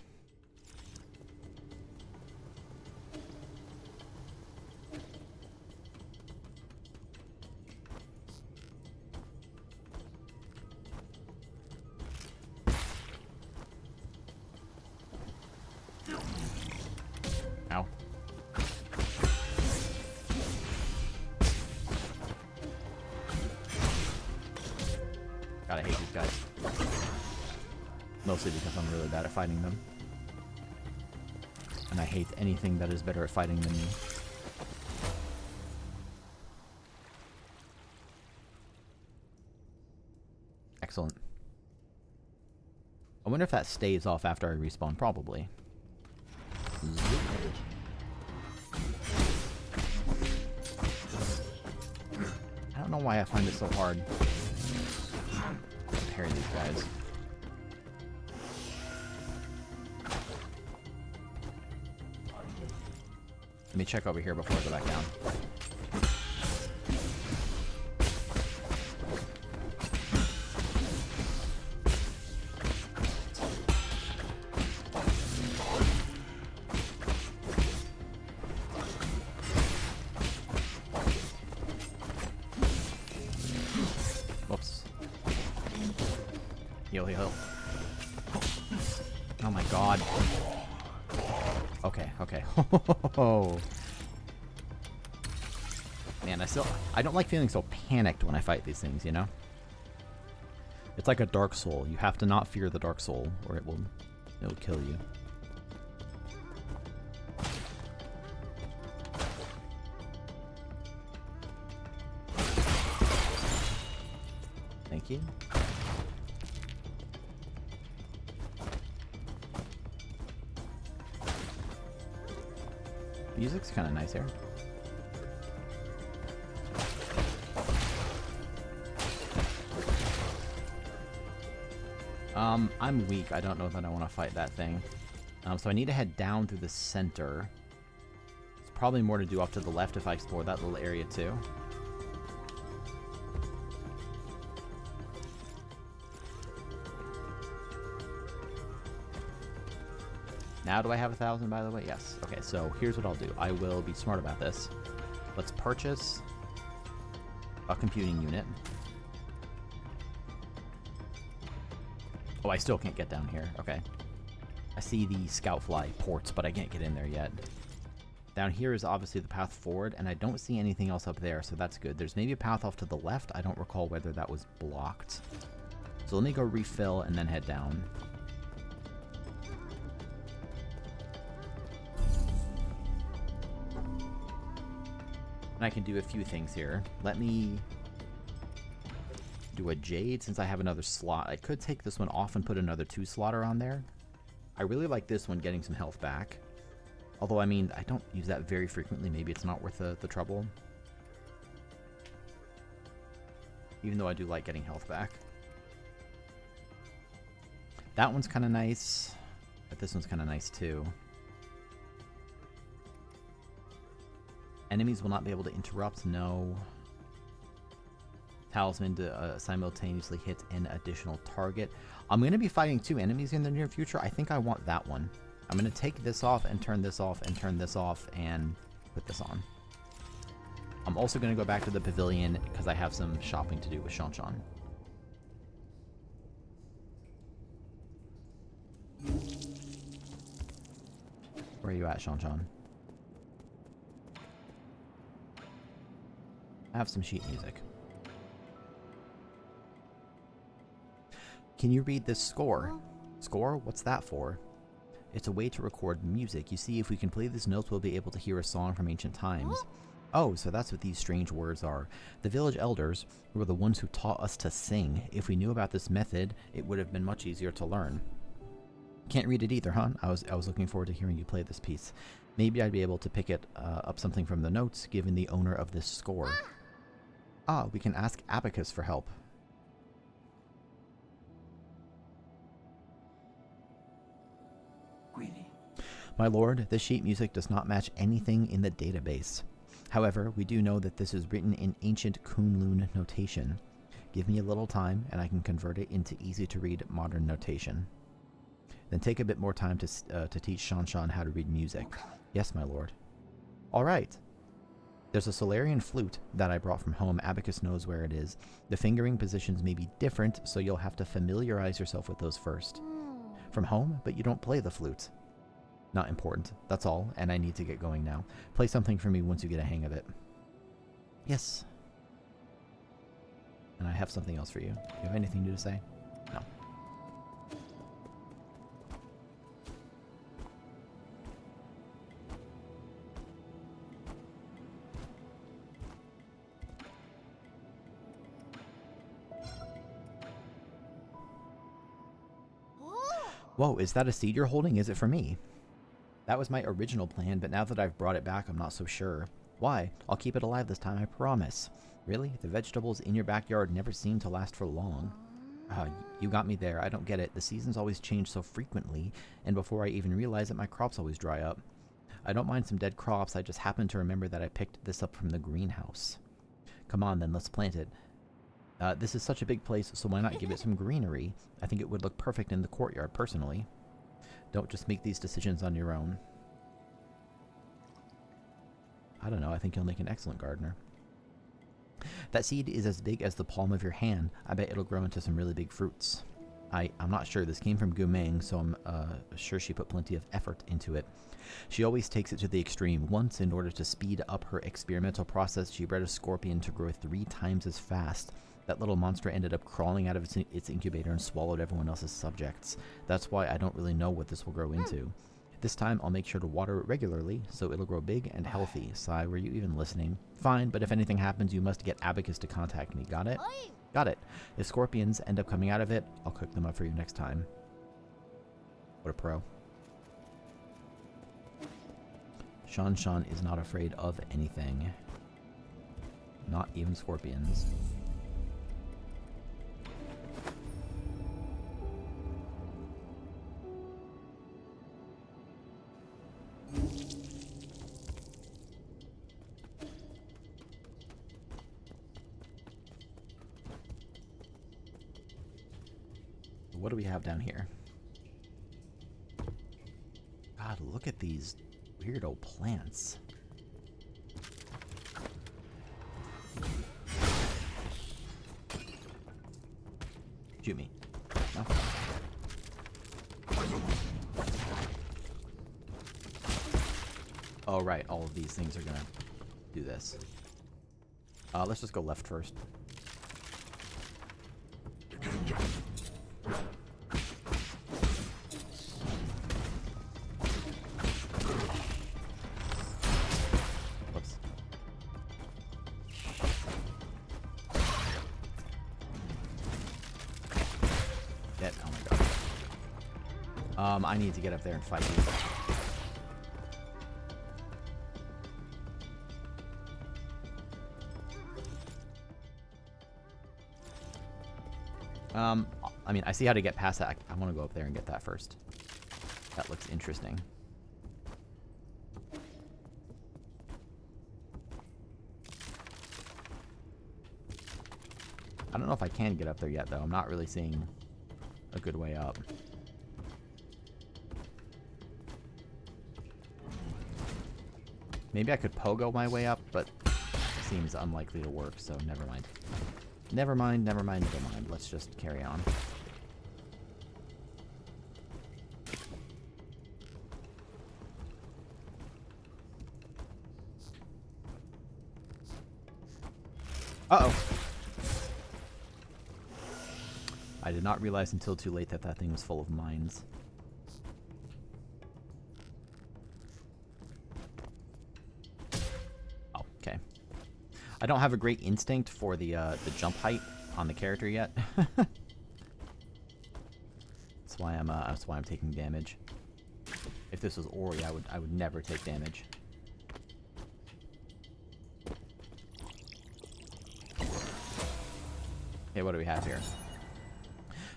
Mostly because I'm really bad at fighting them. And I hate anything that is better at fighting than me. Excellent. I wonder if that stays off after I respawn. Probably. I don't know why I find it so hard to parry these guys. Let me check over here before I go back down. Whoops. Heal, heal, heal. Oh my god. Okay, okay. Man, I don't like feeling so panicked when I fight these things, you know? It's like a Dark Soul. You have to not fear the Dark Soul, or it'll kill you. Thank you. Music's kind of nice here. I'm weak. I don't know that I want to fight that thing. So I need to head down through the center. There's probably more to do off to the left if I explore that little area too. Now do I have 1,000, by the way? Yes. Okay, so here's what I'll do. I will be smart about this. Let's purchase a computing unit. Oh, I still can't get down here. Okay. I see the Scoutfly ports, but I can't get in there yet. Down here is obviously the path forward, and I don't see anything else up there, so that's good. There's maybe a path off to the left. I don't recall whether that was blocked. So let me go refill and then head down. And I can do a few things here. Let me do a Jade since I have another slot. I could take this one off and put another 2-slotter on there. I really like this one getting some health back. Although, I mean, I don't use that very frequently. Maybe it's not worth the trouble. Even though I do like getting health back. That one's kind of nice. But this one's kind of nice too. Enemies will not be able to interrupt. No. Talisman to simultaneously hit an additional target. I'm going to be fighting 2 enemies in the near future. I think I want that one. I'm going to take this off and turn this off and turn this off and put this on. I'm also going to go back to the pavilion because I have some shopping to do with Shanshan. Where are you at, Shanshan? I have some sheet music. Can you read this score? Score? What's that for? It's a way to record music. You see, if we can play these notes, we'll be able to hear a song from ancient times. Oh, so that's what these strange words are. The village elders were the ones who taught us to sing. If we knew about this method, it would have been much easier to learn. Can't read it either, huh? I was looking forward to hearing you play this piece. Maybe I'd be able to pick it up something from the notes, given the owner of this score. Ah, we can ask Abacus for help. My lord, this sheet music does not match anything in the database. However, we do know that this is written in ancient Kunlun notation. Give me a little time, and I can convert it into easy-to-read modern notation. Then take a bit more time to teach Shanshan how to read music. Yes, my lord. All right. There's a Solarian flute that I brought from home. Abacus knows where it is. The fingering positions may be different, so you'll have to familiarize yourself with those first. From home, but you don't play the flute. Not important. That's all, and I need to get going now. Play something for me once you get a hang of it. Yes. And I have something else for you. Do you have anything new to say? No. Whoa, is that a seed you're holding? Is it for me? That was my original plan, but now that I've brought it back, I'm not so sure. Why? I'll keep it alive this time, I promise. Really? The vegetables in your backyard never seem to last for long. You got me there. I don't get it. The seasons always change so frequently, and before I even realize it, my crops always dry up. I don't mind some dead crops, I just happen to remember that I picked this up from the greenhouse. Come on then, let's plant it. This is such a big place, so why not give it some greenery? I think it would look perfect in the courtyard, personally. Don't just make these decisions on your own. I don't know, I think you'll make an excellent gardener. That seed is as big as the palm of your hand. I bet it'll grow into some really big fruits. I'm not sure. This came from Gumeng, so I'm sure she put plenty of effort into it. She always takes it to the extreme. Once, in order to speed up her experimental process, she bred a scorpion to grow 3 times as fast. That little monster ended up crawling out of its incubator and swallowed everyone else's subjects. That's why I don't really know what this will grow into. This time, I'll make sure to water it regularly, so it'll grow big and healthy. Sai, were you even listening? Fine, but if anything happens, you must get Abacus to contact me. Got it? Got it. If scorpions end up coming out of it, I'll cook them up for you next time. What a pro. Shan Shan is not afraid of anything. Not even scorpions. What do we have down here? God, look at these weirdo plants. Shoot me. No? Oh, right. All of these things are gonna do this. Let's just go left first. Whoops. Dead. Oh my god. I need to get up there and fight these. I mean, I see how to get past that. I want to go up there and get that first. That looks interesting. I don't know if I can get up there yet, though. I'm not really seeing a good way up. Maybe I could pogo my way up, but it seems unlikely to work, so never mind. Never mind, never mind, never mind. Let's just carry on. Uh-oh. I did not realize until too late that that thing was full of mines. Oh, okay. I don't have a great instinct for the jump height on the character yet. That's why I'm taking damage. If this was Ori, I would never take damage. Okay, what do we have here?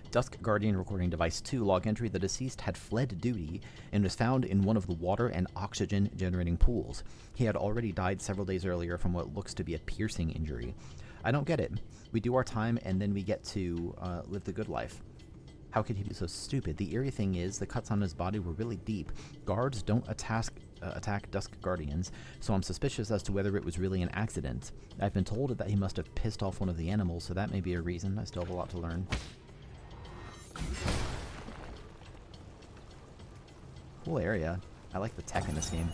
Dusk Guardian Recording Device 2 log entry. The deceased had fled duty and was found in one of the water and oxygen generating pools. He had already died several days earlier from what looks to be a piercing injury. I don't get it. We do our time and then we get to live the good life. How could he be so stupid? The eerie thing is, the cuts on his body were really deep. Guards don't attack Dusk Guardians, so I'm suspicious as to whether it was really an accident. I've been told that he must have pissed off one of the animals, so that may be a reason. I still have a lot to learn. Cool area. I like the tech in this game.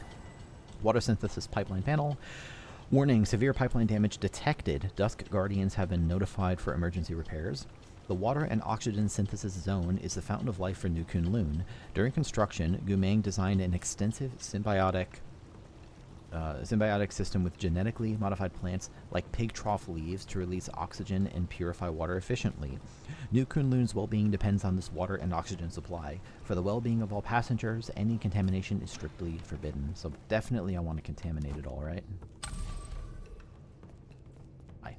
Water synthesis pipeline panel. Warning, severe pipeline damage detected. Dusk Guardians have been notified for emergency repairs. The water and oxygen synthesis zone is the fountain of life for New Kunlun. During construction, Gumeng designed an extensive symbiotic symbiotic system with genetically modified plants like pig trough leaves to release oxygen and purify water efficiently. New Kunlun's well-being depends on this water and oxygen supply. For the well-being of all passengers, any contamination is strictly forbidden. So definitely I want to contaminate it all, right? Bye.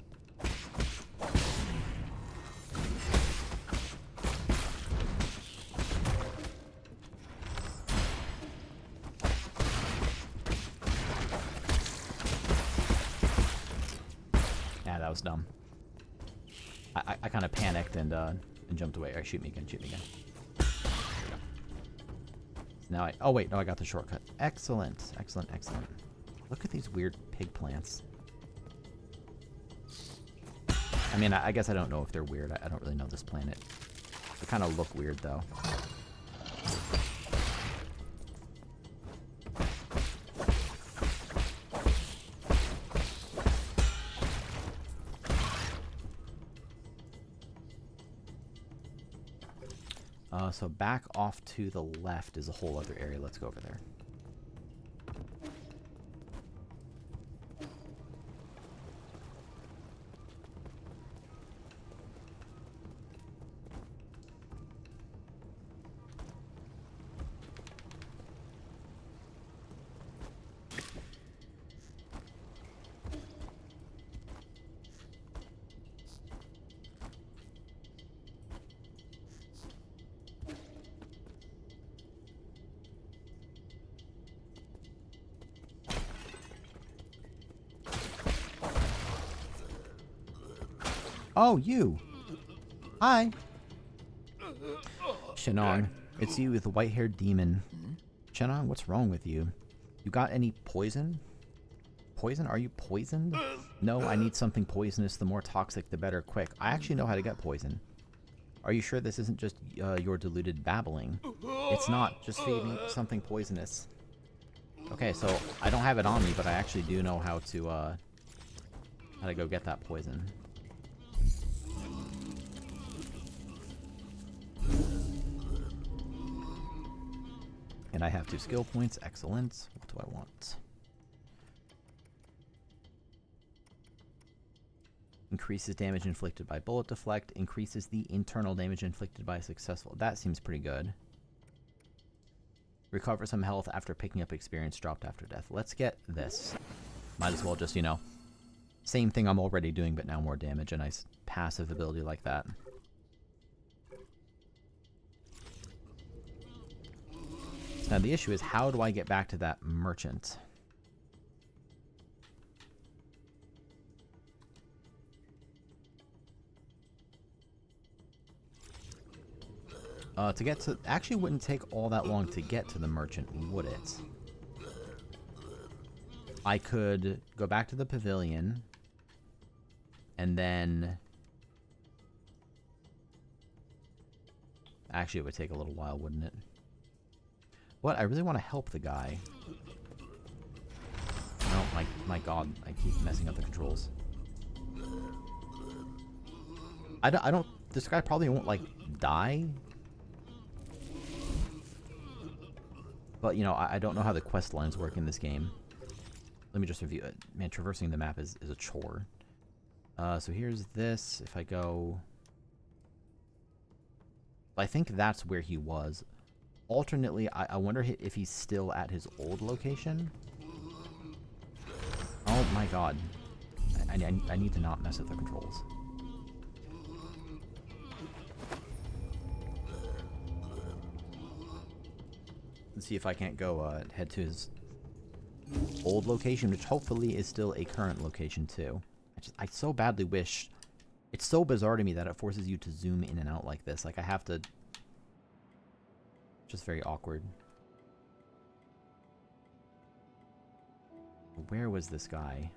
Yeah, that was dumb. I kind of panicked and jumped away. Alright, shoot me again, shoot me again. There we go. So now oh wait, no, I got the shortcut. Excellent, excellent, excellent. Look at these weird pig plants. I mean, I guess I don't know if they're weird. I don't really know this planet. They kind of look weird, though. So back off to the left is a whole other area. Let's go over there. Oh, you! Hi! Shenong, it's you with the white-haired demon. Shenong, what's wrong with you? You got any poison? Poison? Are you poisoned? No, I need something poisonous. The more toxic, the better. Quick. I actually know how to get poison. Are you sure this isn't just your deluded babbling? It's not. Just feed me something poisonous. Okay, so I don't have it on me, but I actually do know how to go get that poison. And I have 2 skill points. Excellent. What do I want? Increases damage inflicted by bullet deflect. Increases the internal damage inflicted by successful. That seems pretty good. Recover some health after picking up experience dropped after death. Let's get this. Might as well just, you know, same thing I'm already doing, but now more damage. A nice passive ability like that. Now the issue is, how do I get back to that merchant? To get to... Actually, it wouldn't take all that long to get to the merchant, would it? I could go back to the pavilion, and then... Actually, it would take a little while, wouldn't it? What? I really want to help the guy. Oh my god, I keep messing up the controls. I don't... This guy probably won't, like, die. But, you know, I don't know how the quest lines work in this game. Let me just review it. Man, traversing the map is a chore. So here's this. If I go... I think that's where he was. Alternately, I wonder if he's still at his old location. Oh my god. I need to not mess with the controls. Let's see if I can't go head to his old location, which hopefully is still a current location too. I so badly wish... It's so bizarre to me that it forces you to zoom in and out like this. Like, I have to... Just very awkward. Where was this guy?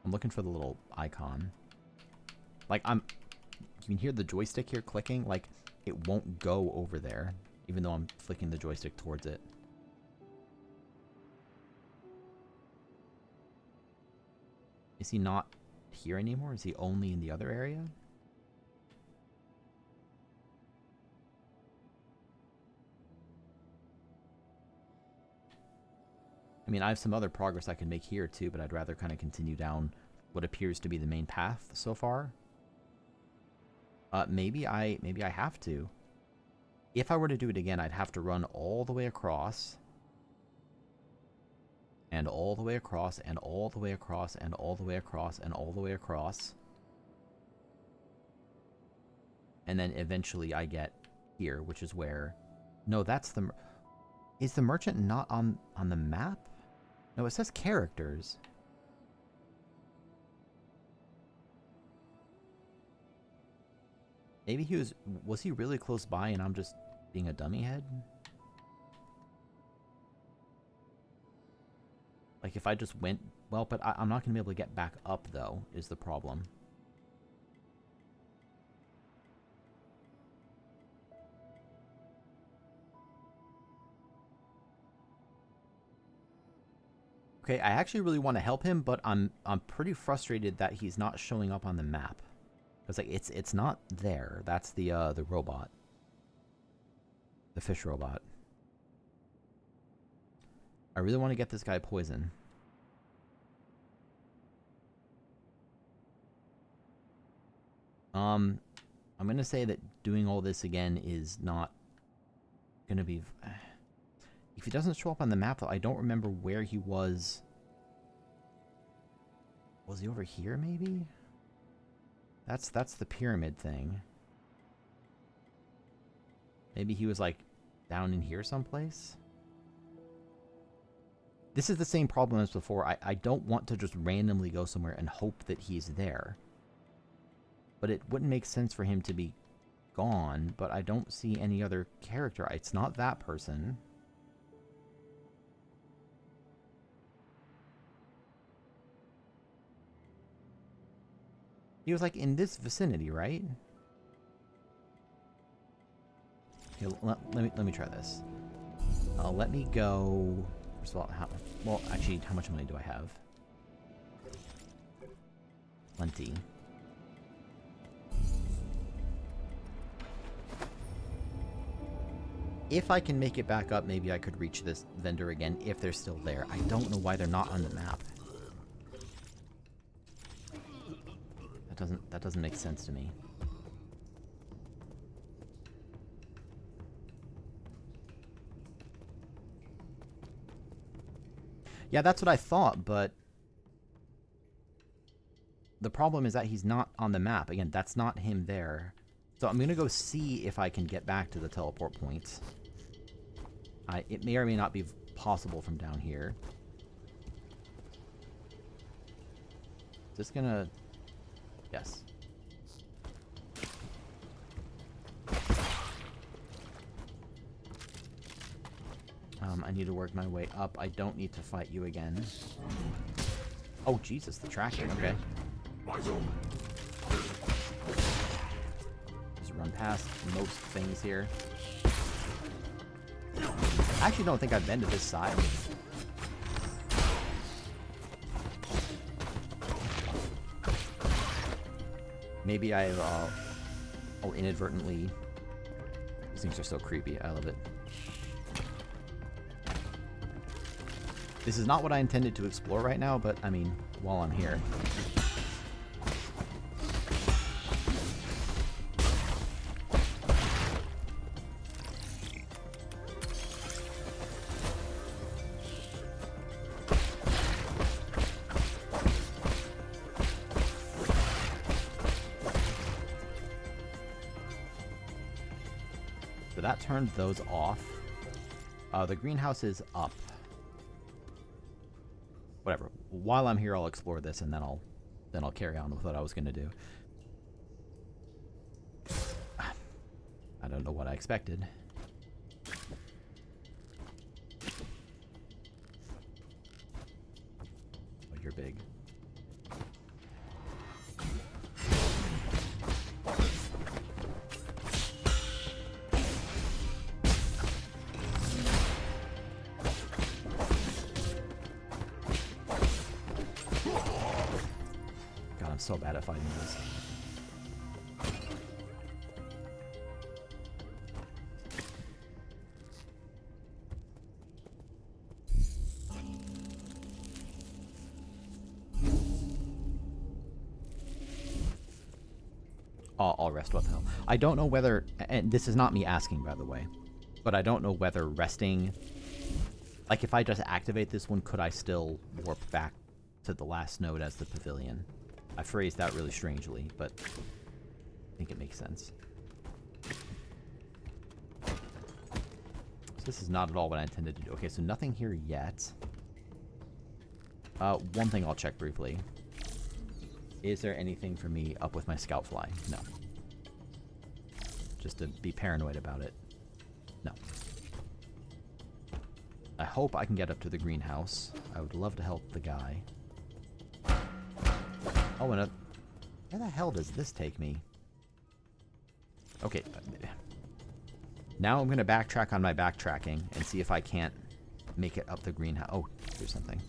I'm looking for the little icon. Like, you can hear the joystick here clicking. Like, it won't go over there, even though I'm flicking the joystick towards it. Is he not here anymore? Is he only in the other area? mean, I have some other progress I can make here too, but I'd rather kind of continue down what appears to be the main path so far. Maybe I have to. If I were to do it again, I'd have to run all the way across. And all the way across, and all the way across, and all the way across, and all the way across. And then eventually I get here, which is where... No, that's the... Is the merchant not on the map? No, it says characters. Maybe he was... Was he really close by and I'm just being a dummy head? Like, if I just went... Well, but I'm not going to be able to get back up, though, is the problem. Okay, I actually really want to help him, but I'm pretty frustrated that he's not showing up on the map. Because, like, it's not there. That's the robot. The fish robot. I really want to get this guy poison. I'm going to say that doing all this again is not going to be... If he doesn't show up on the map, though, I don't remember where he was. Was he over here, maybe? That's the pyramid thing. Maybe he was, like, down in here someplace? This is the same problem as before. I don't want to just randomly go somewhere and hope that he's there. But it wouldn't make sense for him to be gone, but I don't see any other character. It's not that person. He was, like, in this vicinity, right? Okay, let me try this. Let me go... First of all, well, actually, how much money do I have? Plenty. If I can make it back up, maybe I could reach this vendor again if they're still there. I don't know why they're not on the map. That doesn't make sense to me. Yeah, that's what I thought, but the problem is that he's not on the map. Again, that's not him there. So I'm gonna go see if I can get back to the teleport point. It may or may not be possible from down here. Just gonna... Yes. I need to work my way up. I don't need to fight you again. Oh, Jesus, the tractor. Okay. Just run past most things here. I actually don't think I've been to this side. Maybe I've, inadvertently... These things are so creepy. I love it. This is not what I intended to explore right now, but, I mean, while I'm here. So that turned those off. The greenhouse is up. Whatever. While I'm here, I'll explore this, and then I'll carry on with what I was going to do. I don't know what I expected. Oh, you're big. So bad at fighting this. I'll rest. What the hell? I don't know whether, and this is not me asking, by the way, but I don't know whether resting, like if I just activate this one, could I still warp back to the last node as the pavilion? I phrased that really strangely, but I think it makes sense. So this is not at all what I intended to do. Okay, so nothing here yet. One thing I'll check briefly. Is there anything for me up with my scout fly? No. Just to be paranoid about it. No. I hope I can get up to the greenhouse. I would love to help the guy. Oh, and where the hell does this take me? Okay. Now I'm going to backtrack on my backtracking and see if I can't make it up the greenhouse. Oh, there's something.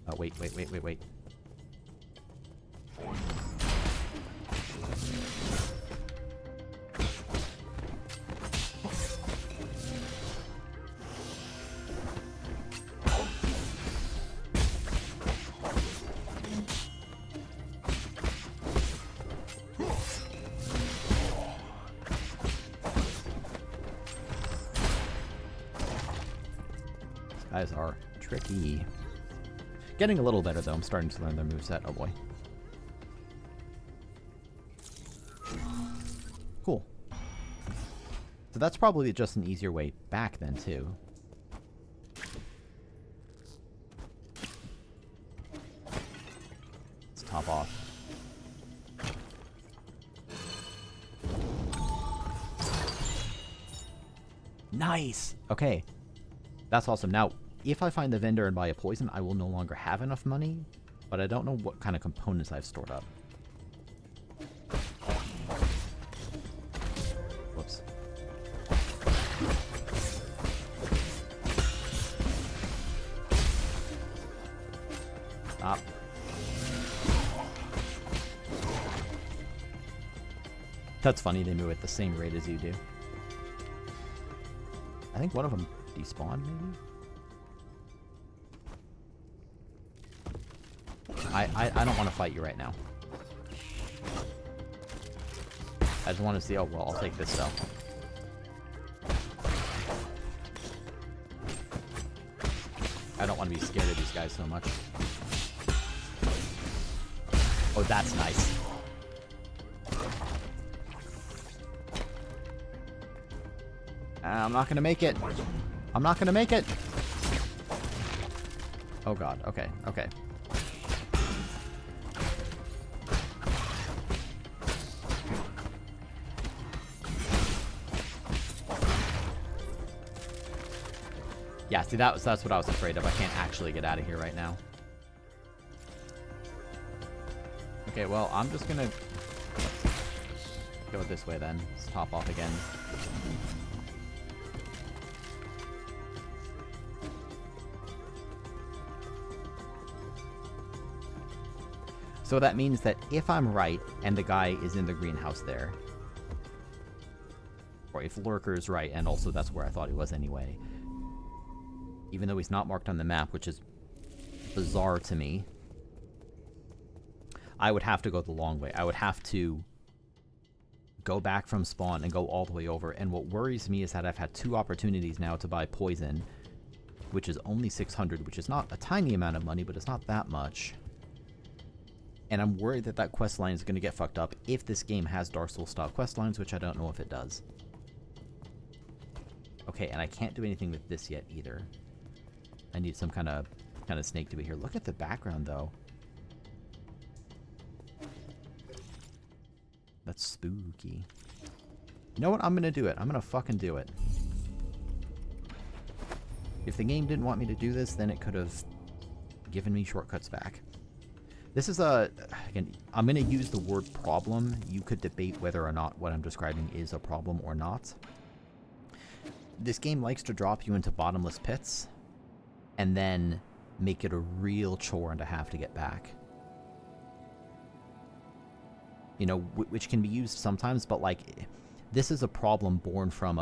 Oh, wait. Guys are tricky. Getting a little better though. I'm starting to learn their moveset. Oh boy. Cool. So that's probably just an easier way back then too. Let's top off. Nice! Okay. That's awesome. Now, if I find the vendor and buy a poison, I will no longer have enough money, but I don't know what kind of components I've stored up. Whoops. Stop. That's funny, they move at the same rate as you do. I think one of them despawned, maybe? I don't want to fight you right now. I just want to see. Oh, well, I'll take this, though. I don't want to be scared of these guys so much. Oh, that's nice. I'm not going to make it. I'm not going to make it. Oh, God. Okay. Okay. Yeah, see, that's what I was afraid of. I can't actually get out of here right now. Okay, well, I'm just gonna go this way then. Let's top off again. So that means that if I'm right, and the guy is in the greenhouse there, or if Lurker is right, and also that's where I thought he was anyway, even though he's not marked on the map, which is bizarre to me, I would have to go the long way. I would have to go back from spawn and go all the way over. And what worries me is that I've had 2 opportunities now to buy poison, which is only 600, which is not a tiny amount of money, but it's not that much. And I'm worried that that quest line is going to get fucked up if this game has Dark Souls style quest lines, which I don't know if it does. Okay, and I can't do anything with this yet either. I need some kind of snake to be here. Look at the background, though. That's spooky. You know what? I'm gonna do it. I'm gonna fucking do it. If the game didn't want me to do this, then it could have given me shortcuts back. This is again, I'm gonna use the word problem. You could debate whether or not what I'm describing is a problem or not. This game likes to drop you into bottomless pits and then make it a real chore and to have to get back. You know, which can be used sometimes, but like, this is a problem born from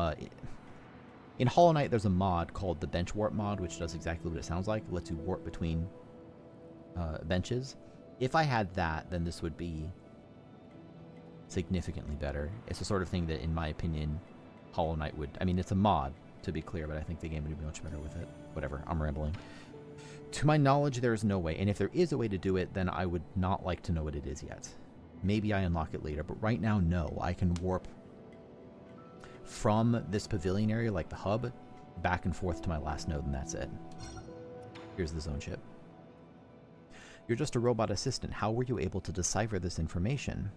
in Hollow Knight, there's a mod called the Bench Warp mod, which does exactly what it sounds like. It lets you warp between benches. If I had that, then this would be significantly better. It's the sort of thing that, in my opinion, Hollow Knight would... I mean, it's a mod, to be clear, but I think the game would be much better with it. Whatever, I'm rambling. To my knowledge, there is no way, and if there is a way to do it, then I would not like to know what it is yet. Maybe I unlock it later, but right now, no. I can warp from this pavilion area, like the hub, back and forth to my last node, and that's it. Here's the zone chip. You're just a robot assistant. How were you able to decipher this information?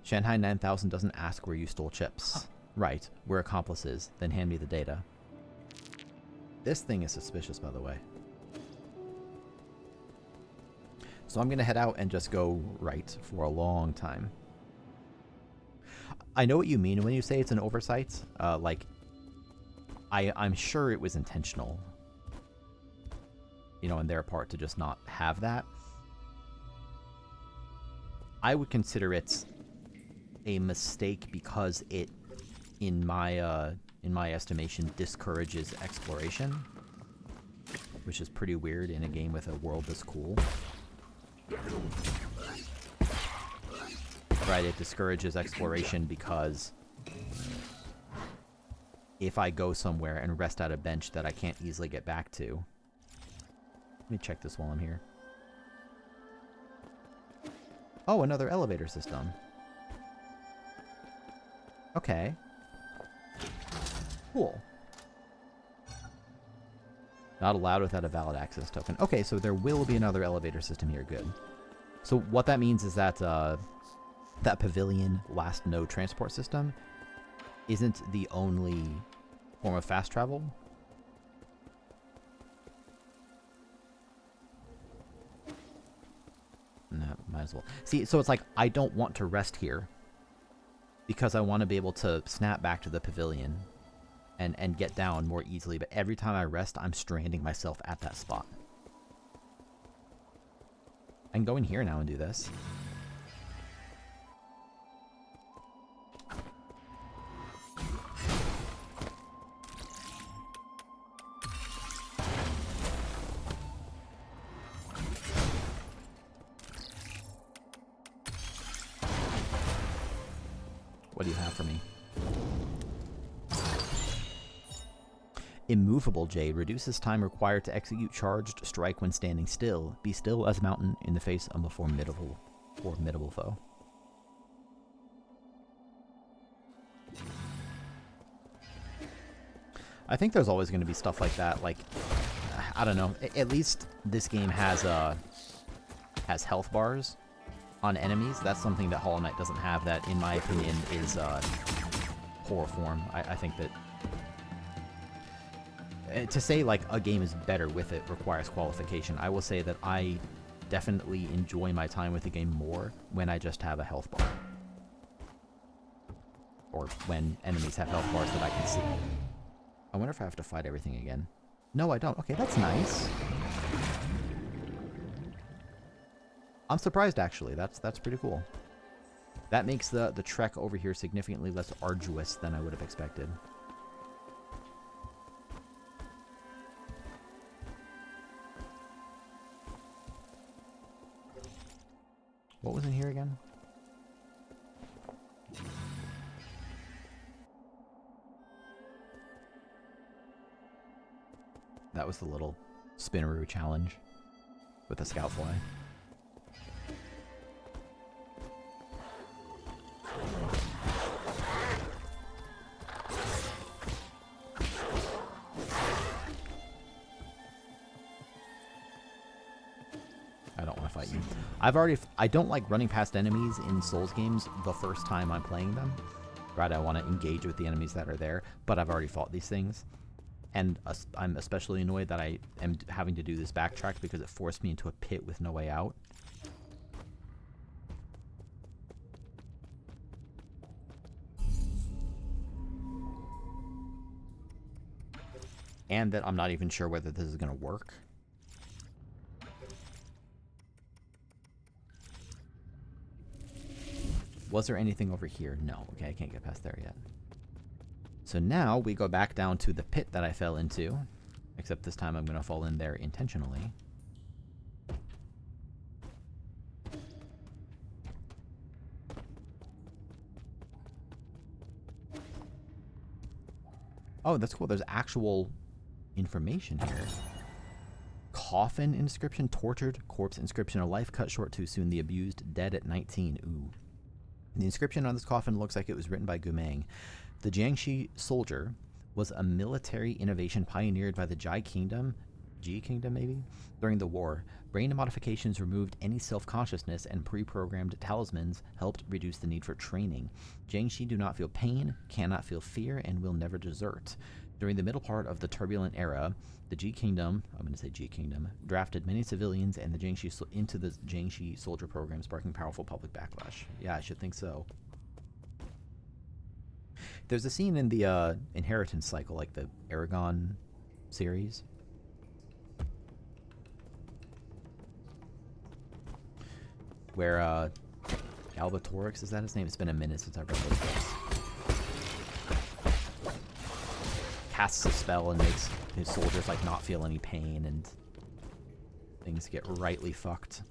Shanghai 9000 doesn't ask where you stole chips. Huh. Right, we're accomplices. Then hand me the data. This thing is suspicious, by the way. So I'm going to head out and just go right for a long time. I know what you mean when you say it's an oversight. Like, I'm sure it was intentional, you know, on their part to just not have that. I would consider it a mistake because it, in my estimation, discourages exploration, which is pretty weird in a game with a world this cool. Right, it discourages exploration because if I go somewhere and rest at a bench that I can't easily get back to... Let me check this while I'm here. Oh, another elevator system. Okay. Cool. Not allowed without a valid access token. Okay, so there will be another elevator system here. Good. So what that means is that that pavilion last node transport system isn't the only form of fast travel. No, might as well. See, so it's like I don't want to rest here because I want to be able to snap back to the pavilion and get down more easily, but every time I rest, I'm stranding myself at that spot. I can go in here now and do this. What do you have for me? Immovable Jade reduces time required to execute charged strike when standing still. Be still as a mountain in the face of a formidable foe. I think there's always going to be stuff like that. Like, I don't know. At least this game has health bars on enemies. That's something that Hollow Knight doesn't have. That, in my opinion, is poor form. I think that to say like a game is better with it requires qualification. I will say that I definitely enjoy my time with the game more when I just have a health bar, or when enemies have health bars that I can see. I wonder if I have to fight everything again. No, I don't. Okay, that's nice. I'm surprised, actually. That's pretty cool. That makes the trek over here significantly less arduous than I would have expected. What was in here again? That was the little Spinneroo challenge with the scout fly. I don't want to fight you. I don't like running past enemies in Souls games the first time I'm playing them. Right, I want to engage with the enemies that are there, but I've already fought these things. And I'm especially annoyed that I am having to do this backtrack because it forced me into a pit with no way out. And that I'm not even sure whether this is going to work. Was there anything over here? No. Okay, I can't get past there yet. So now we go back down to the pit that I fell into. Except this time I'm going to fall in there intentionally. Oh, that's cool. There's actual information here. Coffin inscription, tortured, corpse inscription, a life cut short too soon, the abused, dead at 19. Ooh. The inscription on this coffin looks like it was written by Gumeng. The Jiangxi soldier was a military innovation pioneered by the Jai Kingdom, Ji Kingdom maybe, during the war. Brain modifications removed any self-consciousness, and pre-programmed talismans helped reduce the need for training. Jiangxi do not feel pain, cannot feel fear, and will never desert. During the middle part of the turbulent era, the Ji Kingdom, I'm going to say Ji Kingdom, drafted many civilians and the Jiangxi into the Jiangxi soldier program, sparking powerful public backlash. Yeah, I should think so. There's a scene in the Inheritance cycle, like the Aragon series. Where Galbatorix, is that his name? It's been a minute since I've read those books. Casts a spell and makes his soldiers like not feel any pain, and things get rightly fucked.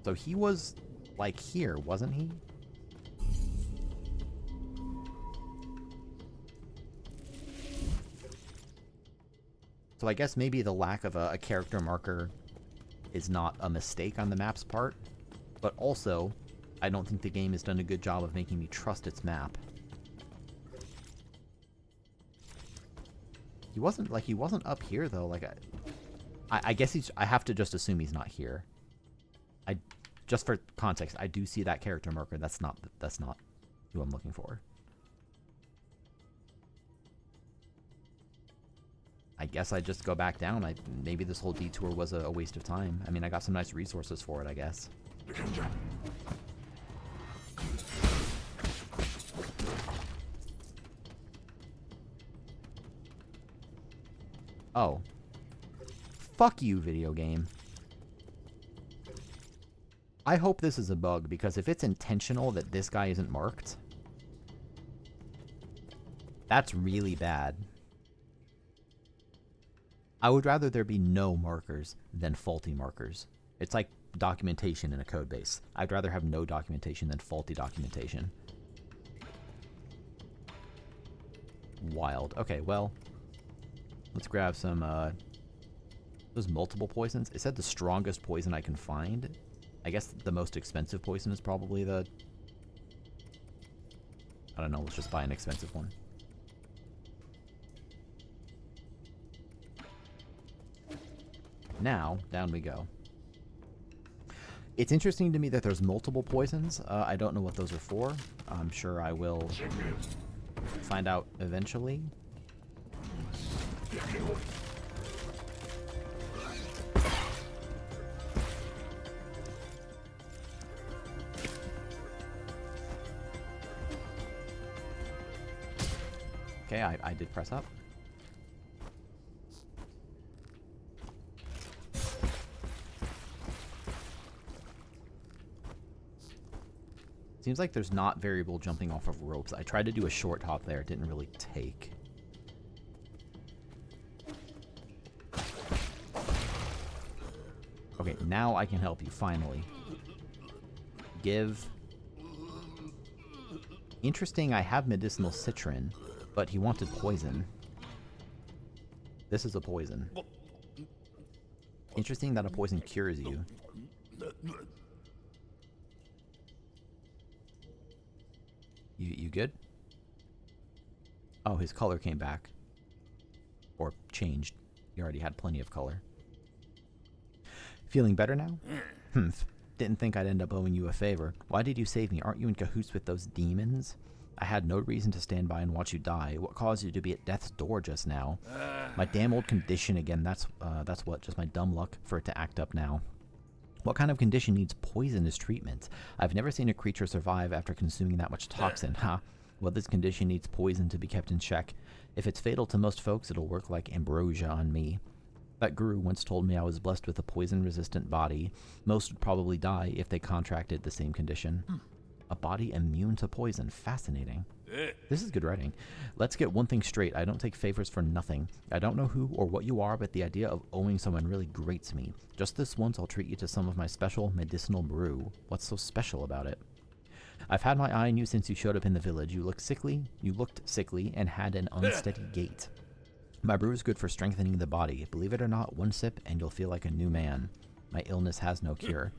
So he was like here, wasn't he? So I guess maybe the lack of a character marker is not a mistake on the map's part, but also I don't think the game has done a good job of making me trust its map. He wasn't up here though. Like I guess I have to just assume he's not here. Just for context, I do see that character marker. That's not who I'm looking for. I guess I just go back down. Maybe this whole detour was a waste of time. I mean, I got some nice resources for it, I guess. Oh. Fuck you, video game. I hope this is a bug, because if it's intentional that this guy isn't marked, that's really bad. I would rather there be no markers than faulty markers. It's like documentation in a code base. I'd rather have no documentation than faulty documentation. Wild. Okay, well, let's grab some, those multiple poisons. It said the strongest poison I can find. I guess the most expensive poison is probably the... I don't know, let's just buy an expensive one. Now, down we go. It's interesting to me that there's multiple poisons. I don't know what those are for. I'm sure I will find out eventually. Okay, I did press up. Seems like there's not variable jumping off of ropes. I tried to do a short hop there. It didn't really take. Okay, now I can help you, finally. Give. Interesting, I have medicinal citron, but he wanted poison. This is a poison. Interesting that a poison cures you. You good? Oh, his color came back. Or changed. He already had plenty of color. Feeling better now? Humph. Didn't think I'd end up owing you a favor. Why did you save me? Aren't you in cahoots with those demons? I had no reason to stand by and watch you die. What caused you to be at death's door just now? My damn old condition again. That's what? Just my dumb luck for it to act up now. What kind of condition needs poisonous treatment? I've never seen a creature survive after consuming that much toxin. Ha! Well, this condition needs poison to be kept in check. If it's fatal to most folks, it'll work like ambrosia on me. That guru once told me I was blessed with a poison-resistant body. Most would probably die if they contracted the same condition. A body immune to poison. Fascinating. This is good writing. Let's get one thing straight. I don't take favors for nothing. I don't know who or what you are, but the idea of owing someone really grates me. Just this once, I'll treat you to some of my special medicinal brew. What's so special about it? I've had my eye on you since you showed up in the village. You looked sickly, and had an unsteady gait. My brew is good for strengthening the body. Believe it or not, one sip and you'll feel like a new man. My illness has no cure.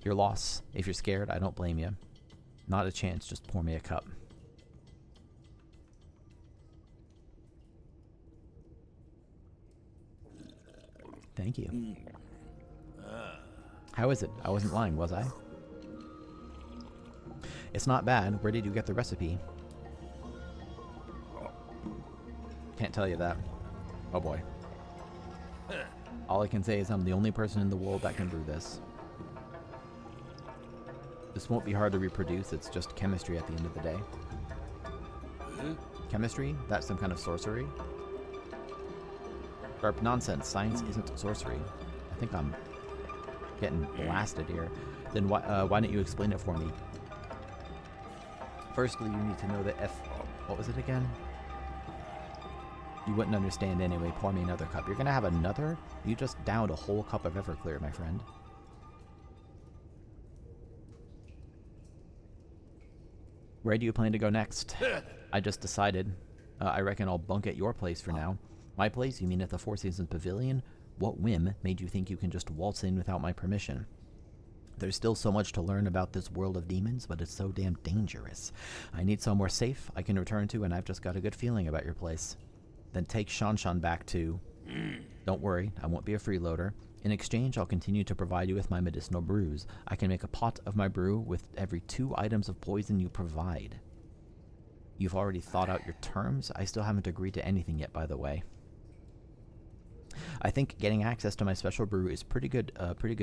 Your loss. If you're scared, I don't blame you. Not a chance, just pour me a cup. Thank you. How is it? I wasn't lying, was I? It's not bad. Where did you get the recipe? Can't tell you that. Oh boy. All I can say is I'm the only person in the world that can brew this. This won't be hard to reproduce, it's just chemistry at the end of the day. Chemistry? That's some kind of sorcery? Sharp nonsense. Science isn't sorcery. I think I'm getting blasted here. Then why don't you explain it for me? Firstly, you need to know that what was it again? You wouldn't understand anyway. Pour me another cup. You're gonna have another? You just downed a whole cup of Everclear, my friend. Where do you plan to go next? I just decided. I reckon I'll bunk at your place for now. My place? You mean at the Four Seasons Pavilion? What whim made you think you can just waltz in without my permission? There's still so much to learn about this world of demons, but it's so damn dangerous. I need somewhere safe I can return to, and I've just got a good feeling about your place. Then take Shanshan back to... Don't worry, I won't be a freeloader. In exchange, I'll continue to provide you with my medicinal brews. I can make a pot of my brew with every 2 items of poison you provide. You've already thought out your terms? I still haven't agreed to anything yet, by the way. I think getting access to my special brew is pretty good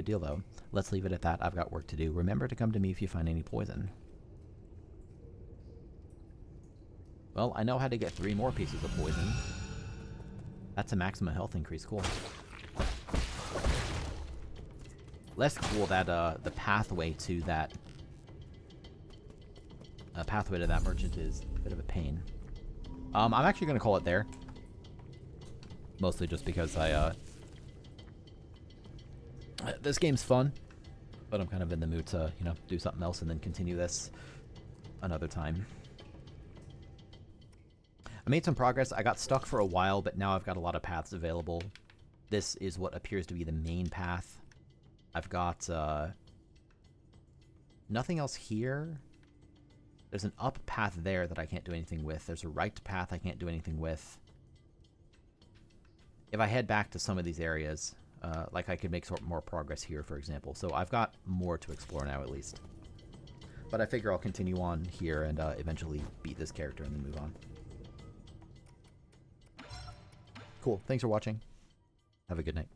deal, though. Let's leave it at that. I've got work to do. Remember to come to me if you find any poison. Well, I know how to get 3 more pieces of poison. That's a maximum health increase. Cool. Less cool that the pathway to that merchant is a bit of a pain. I'm actually gonna call it there. Mostly just because this game's fun, but I'm kind of in the mood to, you know, do something else and then continue this another time. I made some progress. I got stuck for a while, but now I've got a lot of paths available. This is what appears to be the main path. I've got nothing else here. There's an up path there that I can't do anything with. There's a right path I can't do anything with. If I head back to some of these areas, like I could make more progress here, for example. So I've got more to explore now, at least. But I figure I'll continue on here and eventually beat this character and then move on. Cool. Thanks for watching. Have a good night.